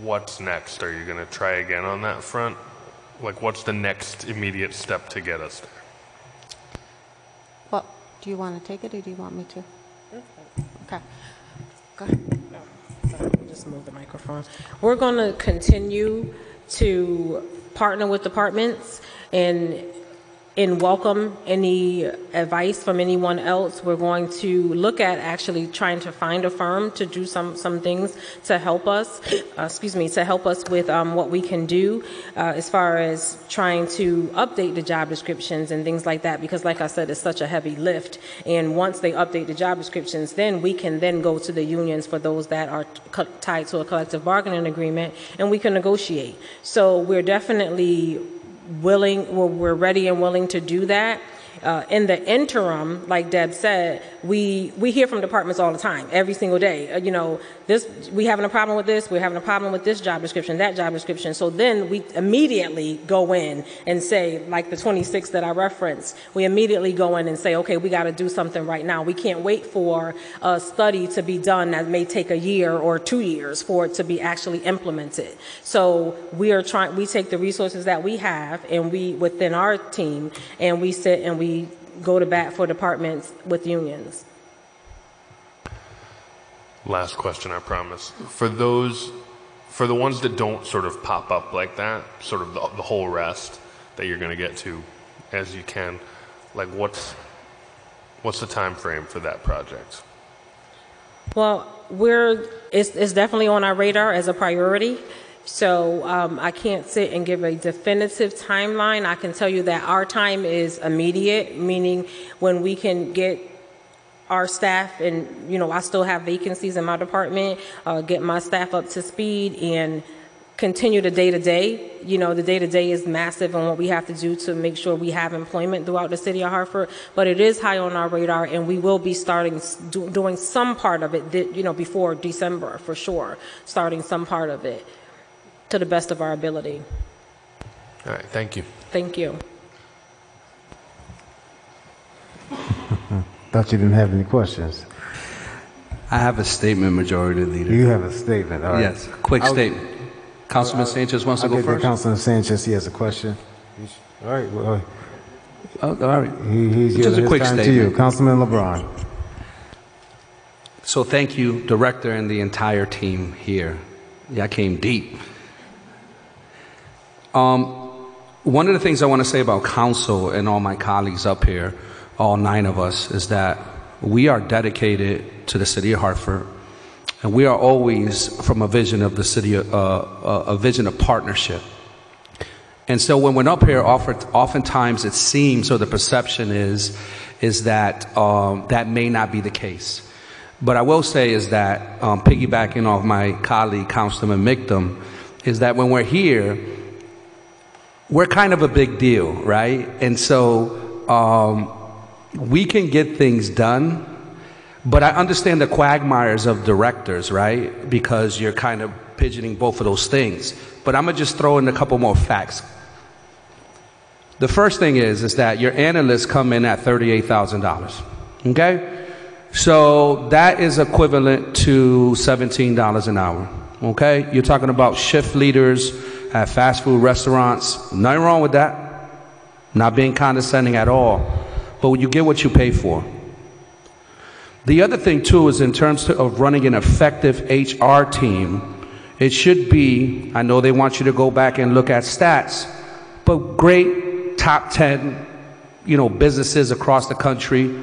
What's next? Are you going to try again on that front? Like, what's the next immediate step to get us there? Well, do you want to take it or do you want me to? Okay. Go ahead. Sorry, just move the microphone. We're going to continue to partner with departments and welcome any advice from anyone else. We're going to look at actually trying to find a firm to do some things to help us, to help us with what we can do as far as trying to update the job descriptions and things like that, because like I said, it's such a heavy lift. And once they update the job descriptions, then we can then go to the unions for those that are tied to a collective bargaining agreement, and we can negotiate. So we're definitely we're ready and willing to do that. In the interim, like Deb said, we hear from departments all the time, every single day. We having a problem with this, we're having a problem with this job description, that job description. So then we immediately go in and say, like the 26 that I referenced, we immediately go in and say, okay, we got to do something right now. We can't wait for a study to be done that may take a year or 2 years for it to be actually implemented. So we take the resources that we have and we within our team, and we sit and we go to bat for departments with unions. Last question, I promise. For the ones that don't sort of pop up like that, sort of the whole rest that you're going to get to as you can, like what's the time frame for that project? Well, it's definitely on our radar as a priority. So I can't sit and give a definitive timeline. I can tell you that our time is immediate, meaning when we can get our staff, and I still have vacancies in my department, get my staff up to speed and continue the day-to-day. The day-to-day is massive on what we have to do to make sure we have employment throughout the city of Hartford, but it is high on our radar, and we will be starting doing some part of it, before December for sure, starting some part of it to the best of our ability. All right, thank you. Thank you. Thought you didn't have any questions. I have a statement, Majority Leader. You have a statement, all right. Yes, quick statement. Councilman Sanchez wants to go first? Councilman Sanchez, he has a question. All right. Well, all right. He's Just a quick statement to you. Councilman LeBron. So thank you, Director, and the entire team here. Yeah, I came deep. One of the things I want to say about council and all my colleagues up here, all 9 of us, is that we are dedicated to the city of Hartford, and we are always from a vision of the city, a vision of partnership. And so when we're up here, oftentimes it seems, or the perception is that that may not be the case. But I will say is that, piggybacking off my colleague, Councilman Mictum, is that when we're here, we're kind of a big deal, right? And so we can get things done, but I understand the quagmires of directors, right? Because you're kind of pigeoning both of those things. But I'm going to just throw in a couple more facts. The first thing is that your analysts come in at $38,000, okay? So that is equivalent to $17 an hour, okay? You're talking about shift leaders at fast food restaurants. Nothing wrong with that. Not being condescending at all. But you get what you pay for. The other thing, too, is in terms of running an effective HR team, it should be, I know they want you to go back and look at stats, but great top 10, businesses across the country,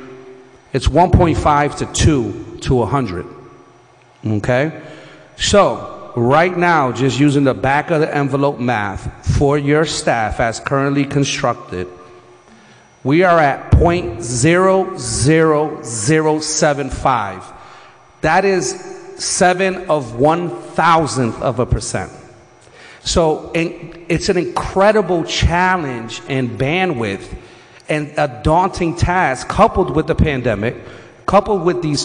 it's 1.5 to 2 to 100, okay? So right now, just using the back of the envelope math for your staff as currently constructed, we are at 0.00075. That is 0.07%. So it's an incredible challenge and bandwidth and a daunting task, coupled with the pandemic, coupled with these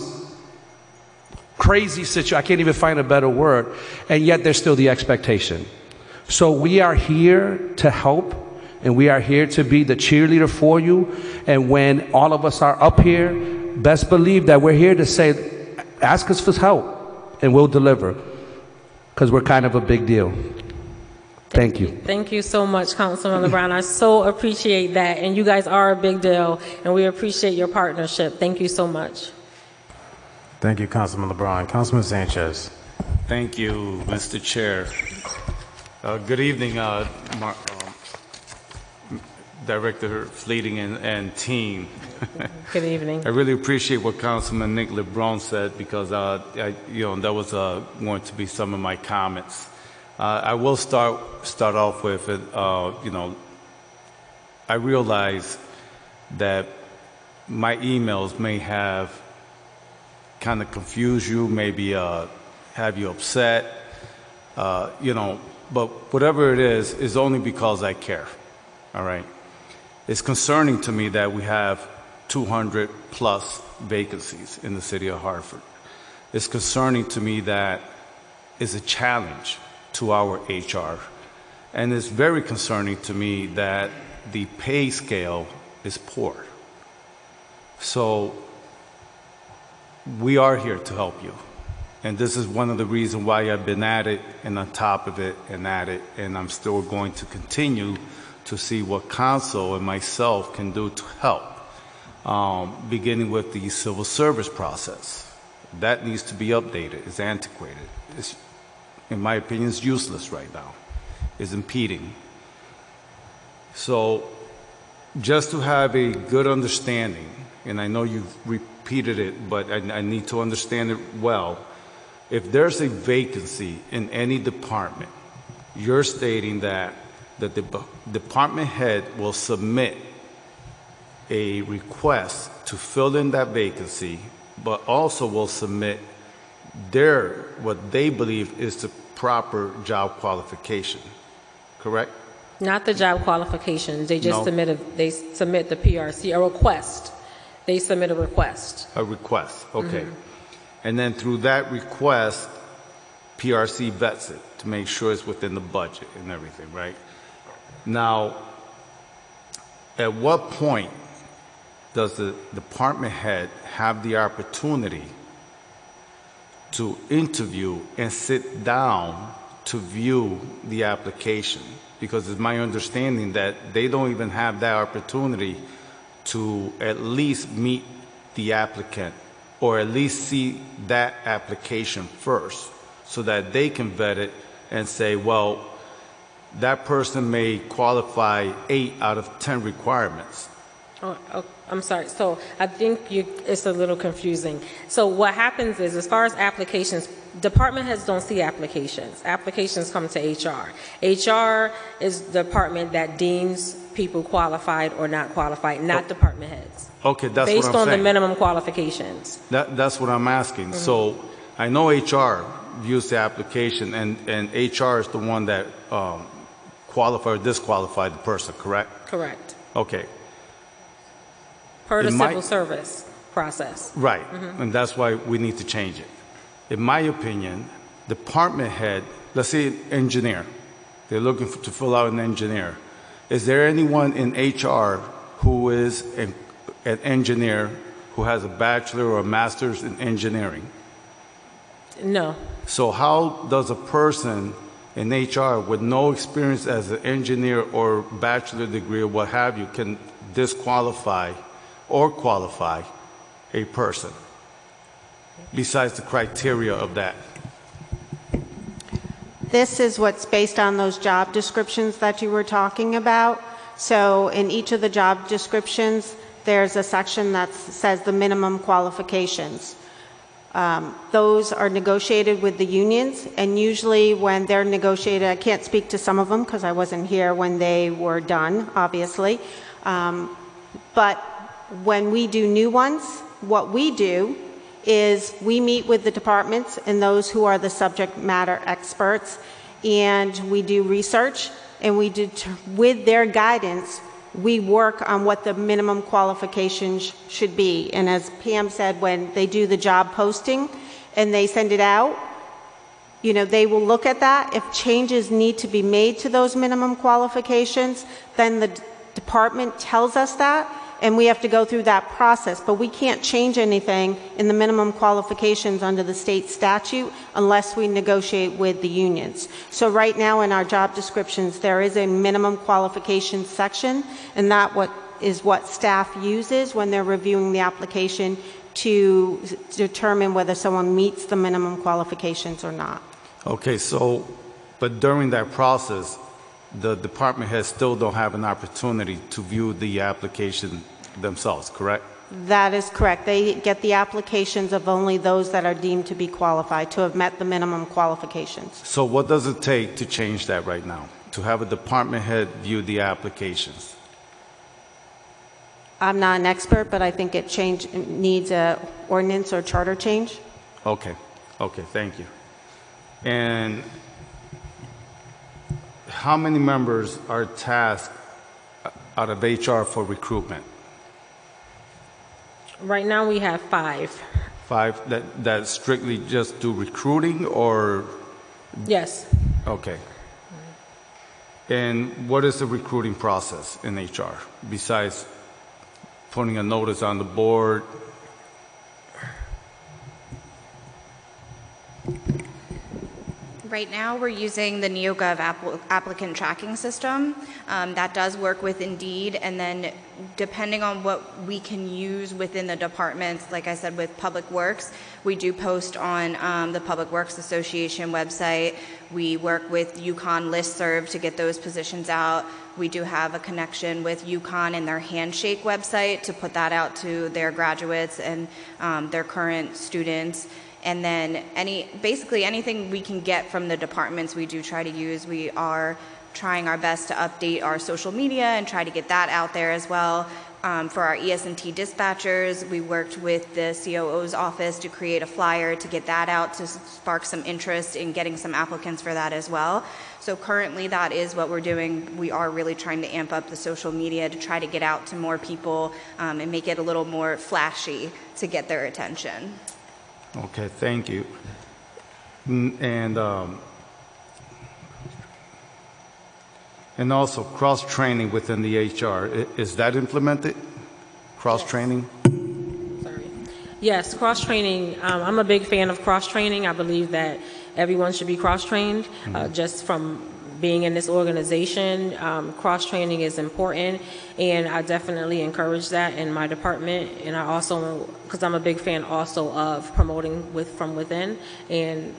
crazy situations, I can't even find a better word, and yet there's still the expectation. So we are here to help, and we are here to be the cheerleader for you. And when all of us are up here, best believe that we're here to say, ask us for help, and we'll deliver, because we're kind of a big deal. Thank you. Thank you so much, Councilman LeBron. I so appreciate that, and you guys are a big deal, and we appreciate your partnership. Thank you so much. Thank you, Councilman LeBron. Councilman Sanchez. Thank you, Mr. Chair. Good evening, Director Fleeting and team. Good evening. I really appreciate what Councilman Nick LeBron said, because that was going to be some of my comments. I will start off with it. I realize that my emails may have kind of confused you, maybe have you upset, but whatever it is only because I care. All right. It's concerning to me that we have 200 plus vacancies in the city of Hartford. It's concerning to me that it's a challenge to our HR. And it's very concerning to me that the pay scale is poor. So we are here to help you. And this is one of the reasons why I've been at it and on top of it and at it. And I'm still going to continue to see what council and myself can do to help, beginning with the civil service process. That needs to be updated. It's antiquated. It's, in my opinion, it's useless right now. It's impeding. So just to have a good understanding, and I know you've repeated it, but I need to understand it well. If there's a vacancy in any department, you're stating that the department head will submit a request to fill in that vacancy, but also will submit what they believe is the proper job qualification, correct? Not the job qualifications. They just submit the PRC, a request. They submit a request. A request, okay. And then through that request, PRC vets it to make sure it's within the budget and everything, right? Now, at what point does the department head have the opportunity to interview and sit down to view the application? Because it's my understanding that they don't even have that opportunity to at least meet the applicant or at least see that application first so that they can vet it and say, well, that person may qualify 8 out of 10 requirements. Oh, I'm sorry. So I think it's a little confusing. So what happens is, as far as applications, department heads don't see applications. Applications come to HR. HR is the department that deems people qualified or not qualified, not department heads. Okay, that's what I'm saying. Based on the minimum qualifications. That's what I'm asking. So I know HR views the application, and HR is the one that qualify or disqualify the person, correct? Correct. Okay. Per the civil service process. Right, and that's why we need to change it. In my opinion, department head, let's say engineer, they're looking to fill out an engineer. Is there anyone in HR who is an engineer who has a bachelor or a master's in engineering? No. So how does a person in HR with no experience as an engineer or bachelor degree or what have you can disqualify or qualify a person besides the criteria of that? This is what's based on those job descriptions that you were talking about. So in each of the job descriptions, there's a section that says the minimum qualifications. Those are negotiated with the unions, and usually when they're negotiated, I can't speak to some of them because I wasn't here when they were done, obviously. But when we do new ones, what we do is we meet with the departments and those who are the subject matter experts, and we do research, and we do, with their guidance, we work on what the minimum qualifications should be. And as Pam said, when they do the job posting and they send it out, you know, they will look at that. If changes need to be made to those minimum qualifications, then the department tells us that, and we have to go through that process. But we can't change anything in the minimum qualifications under the state statute unless we negotiate with the unions. So right now in our job descriptions, there is a minimum qualifications section, and that is what staff uses when they're reviewing the application to determine whether someone meets the minimum qualifications or not. Okay, so, but during that process, the department heads still don't have an opportunity to view the application themselves, correct? That is correct. They get the applications of only those that are deemed to be qualified, to have met the minimum qualifications. So what does it take to change that right now, to have a department head view the applications? I'm not an expert, but I think it needs a ordinance or charter change. Okay, okay, thank you. And how many members are tasked out of HR for recruitment? Right now, we have 5. 5 that strictly just do recruiting, or? Yes. Okay. And what is the recruiting process in HR besides putting a notice on the board? Right now, we're using the NeoGov applicant tracking system. That does work with Indeed, and then depending on what we can use within the departments, like I said, with Public Works, we do post on the Public Works Association website. We work with UConn Listserv to get those positions out. We do have a connection with UConn and their Handshake website to put that out to their graduates and their current students. And then basically anything we can get from the departments, we do try to use. We are trying our best to update our social media and try to get that out there as well. For our ES&T dispatchers, we worked with the COO's office to create a flyer to get that out to spark some interest in getting some applicants for that as well. So currently that is what we're doing. We are really trying to amp up the social media to try to get out to more people and make it a little more flashy to get their attention. Okay, thank you. And also cross-training within the HR, is that implemented? Cross-training? Sorry. Yes, cross-training. I'm a big fan of cross-training. I believe that everyone should be cross-trained. Just from being in this organization, cross-training is important, and I definitely encourage that in my department. And I also, because I'm a big fan also of promoting from within, and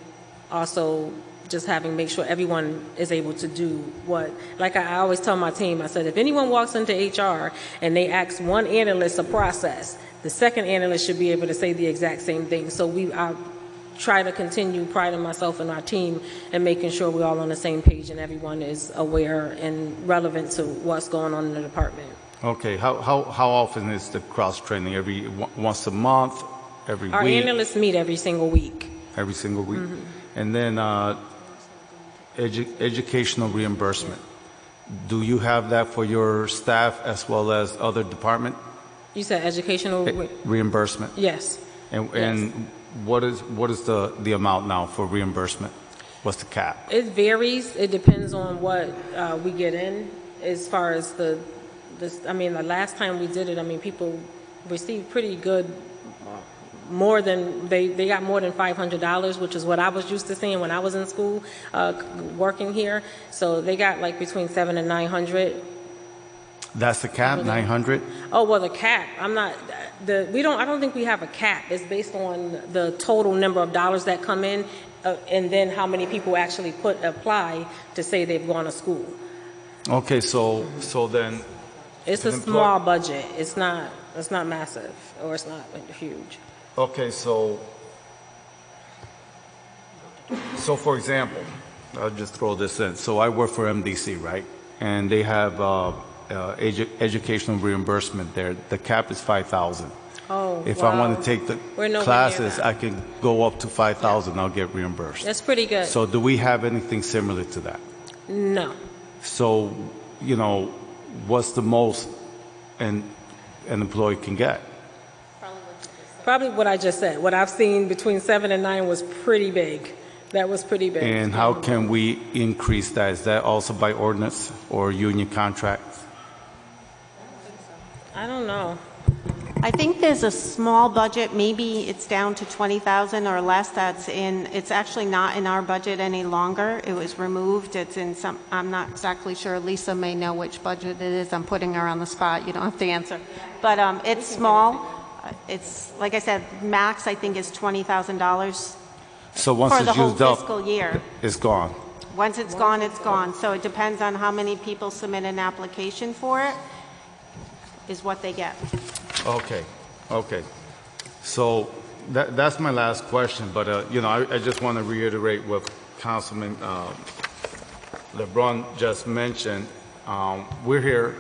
also just make sure everyone is able to do what, like I always tell my team, I said, if anyone walks into HR and they ask one analyst a process, the second analyst should be able to say the exact same thing. So I try to continue priding myself and our team and making sure we're all on the same page and everyone is aware and relevant to what's going on in the department. Okay, how often is the cross-training? Once a month, every week? Our analysts meet every single week. Every single week? And then educational reimbursement. Do you have that for your staff as well as other department? You said educational reimbursement? Yes. And yes. What is the amount now for reimbursement? What's the cap? It varies. It depends on what we get in. As far as the last time we did it, people received pretty good, more than they got more than $500, which is what I was used to seeing when I was in school working here. So they got like between $700 and $900. That's the cap, 900? Oh well, the cap. I don't think we have a cap. It's based on the total number of dollars that come in, and then how many people actually apply to say they've gone to school. Okay, so then it's a small budget. It's not massive, or it's not huge. Okay, so for example, I'll just throw this in. So I work for MDC, right? And they have educational reimbursement there. The cap is $5,000. Oh, if wow. I want to take the classes, I can go up to $5,000. I'll get reimbursed. That's pretty good. So do we have anything similar to that? No. So, what's the most an employee can get? Probably what I just said. What I've seen between 7 and 9 was pretty big. That was pretty big. And how can we increase that? Is that also by ordinance or union contracts? I don't know. I think there's a small budget, maybe it's down to 20,000 or less, it's actually not in our budget any longer. It was removed, it's in some, I'm not exactly sure, Lisa may know which budget it is, I'm putting her on the spot, you don't have to answer. But it's small, it's, like I said, max I think is $20,000 so once for the it's whole used up, fiscal year. It's gone. Once it's gone, it's gone. So it depends on how many people submit an application for it, is what they get. Okay. So that's my last question, but I just want to reiterate what Councilman LeBron just mentioned. We're here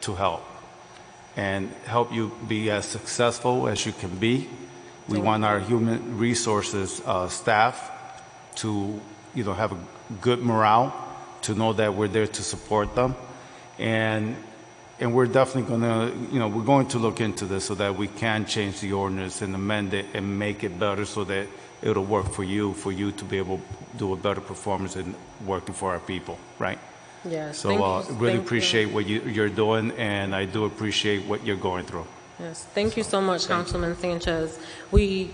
to help and help you be as successful as you can be. We want our human resources staff to have a good morale, to know that we're there to support them. And and we're definitely going to, we're going to look into this so that we can change the ordinance and amend it and make it better so that it'll work for you to be able to do a better performance in working for our people, right? Yes. So really appreciate what you're doing, and I do appreciate what you're going through. Yes. Thank you so much, Councilman Sanchez. We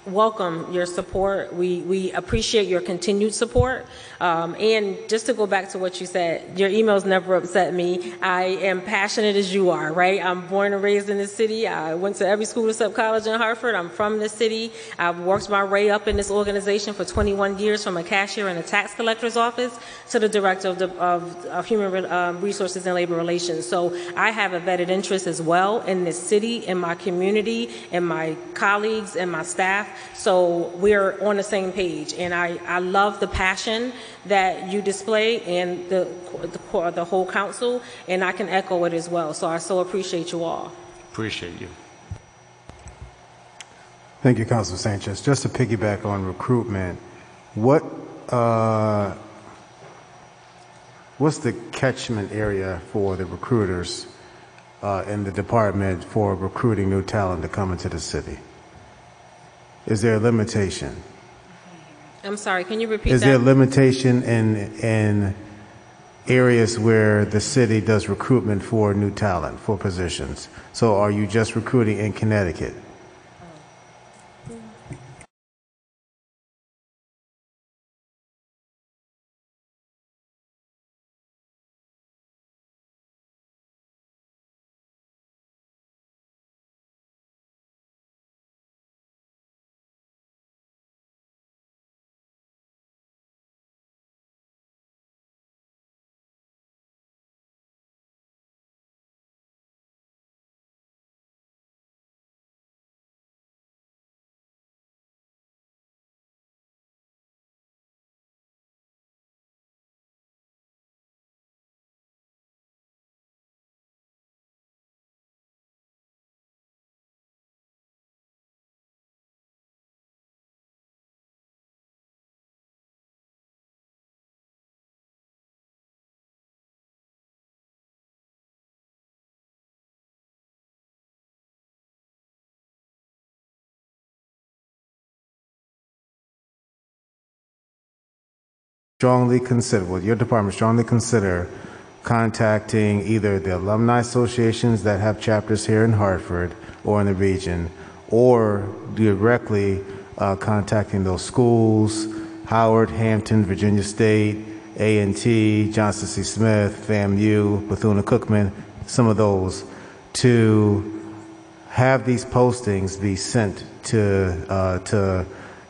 welcome your support. We appreciate your continued support. And just to go back to what you said, your emails never upset me. I am passionate as you are, right? I'm born and raised in this city. I went to every school except college in Hartford. I'm from this city. I've worked my way up in this organization for 21 years, from a cashier in a tax collector's office to the director of Human Resources and Labor Relations. So I have a vetted interest as well in this city, in my community, in my colleagues, and my staff. So we're on the same page, and I love the passion that you display and the whole council, and I can echo it as well. So I so appreciate you all. Appreciate you. Thank you, Councilman Sanchez. Just to piggyback on recruitment, what's the catchment area for the recruiters in the department for recruiting new talent to come into the city? Is there a limitation? I'm sorry, can you repeat that? Is there a limitation in areas where the city does recruitment for new talent, for positions? So are you just recruiting in Connecticut? Will your department strongly consider contacting either the alumni associations that have chapters here in Hartford or in the region, or directly contacting those schools, Howard, Hampton, Virginia State, A&T, Johnson C. Smith, FAMU, Bethune-Cookman, some of those, to have these postings be sent to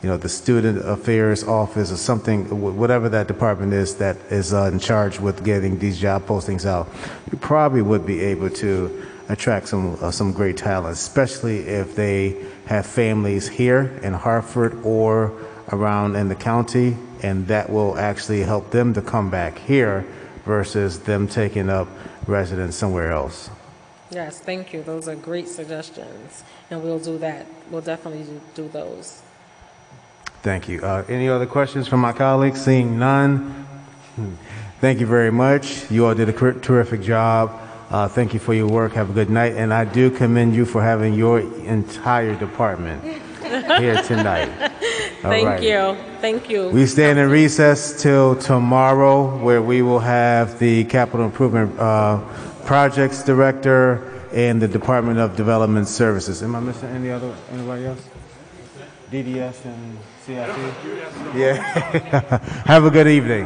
the student affairs office or something, whatever that department is that is in charge with getting these job postings out. You probably would be able to attract some great talent, especially if they have families here in Hartford or around in the county, and that will actually help them to come back here versus them taking up residence somewhere else. Yes, thank you. Those are great suggestions, and we'll do that. We'll definitely do those. Thank you. Any other questions from my colleagues? Seeing none, thank you very much. You all did a terrific job. Thank you for your work. Have a good night. And I do commend you for having your entire department here tonight. Thank you. Thank you. We stand in recess till tomorrow, where we will have the Capital Improvement Projects Director and the Department of Development Services. Am I missing anybody else? DDS and CIP? Yeah. Have a good evening.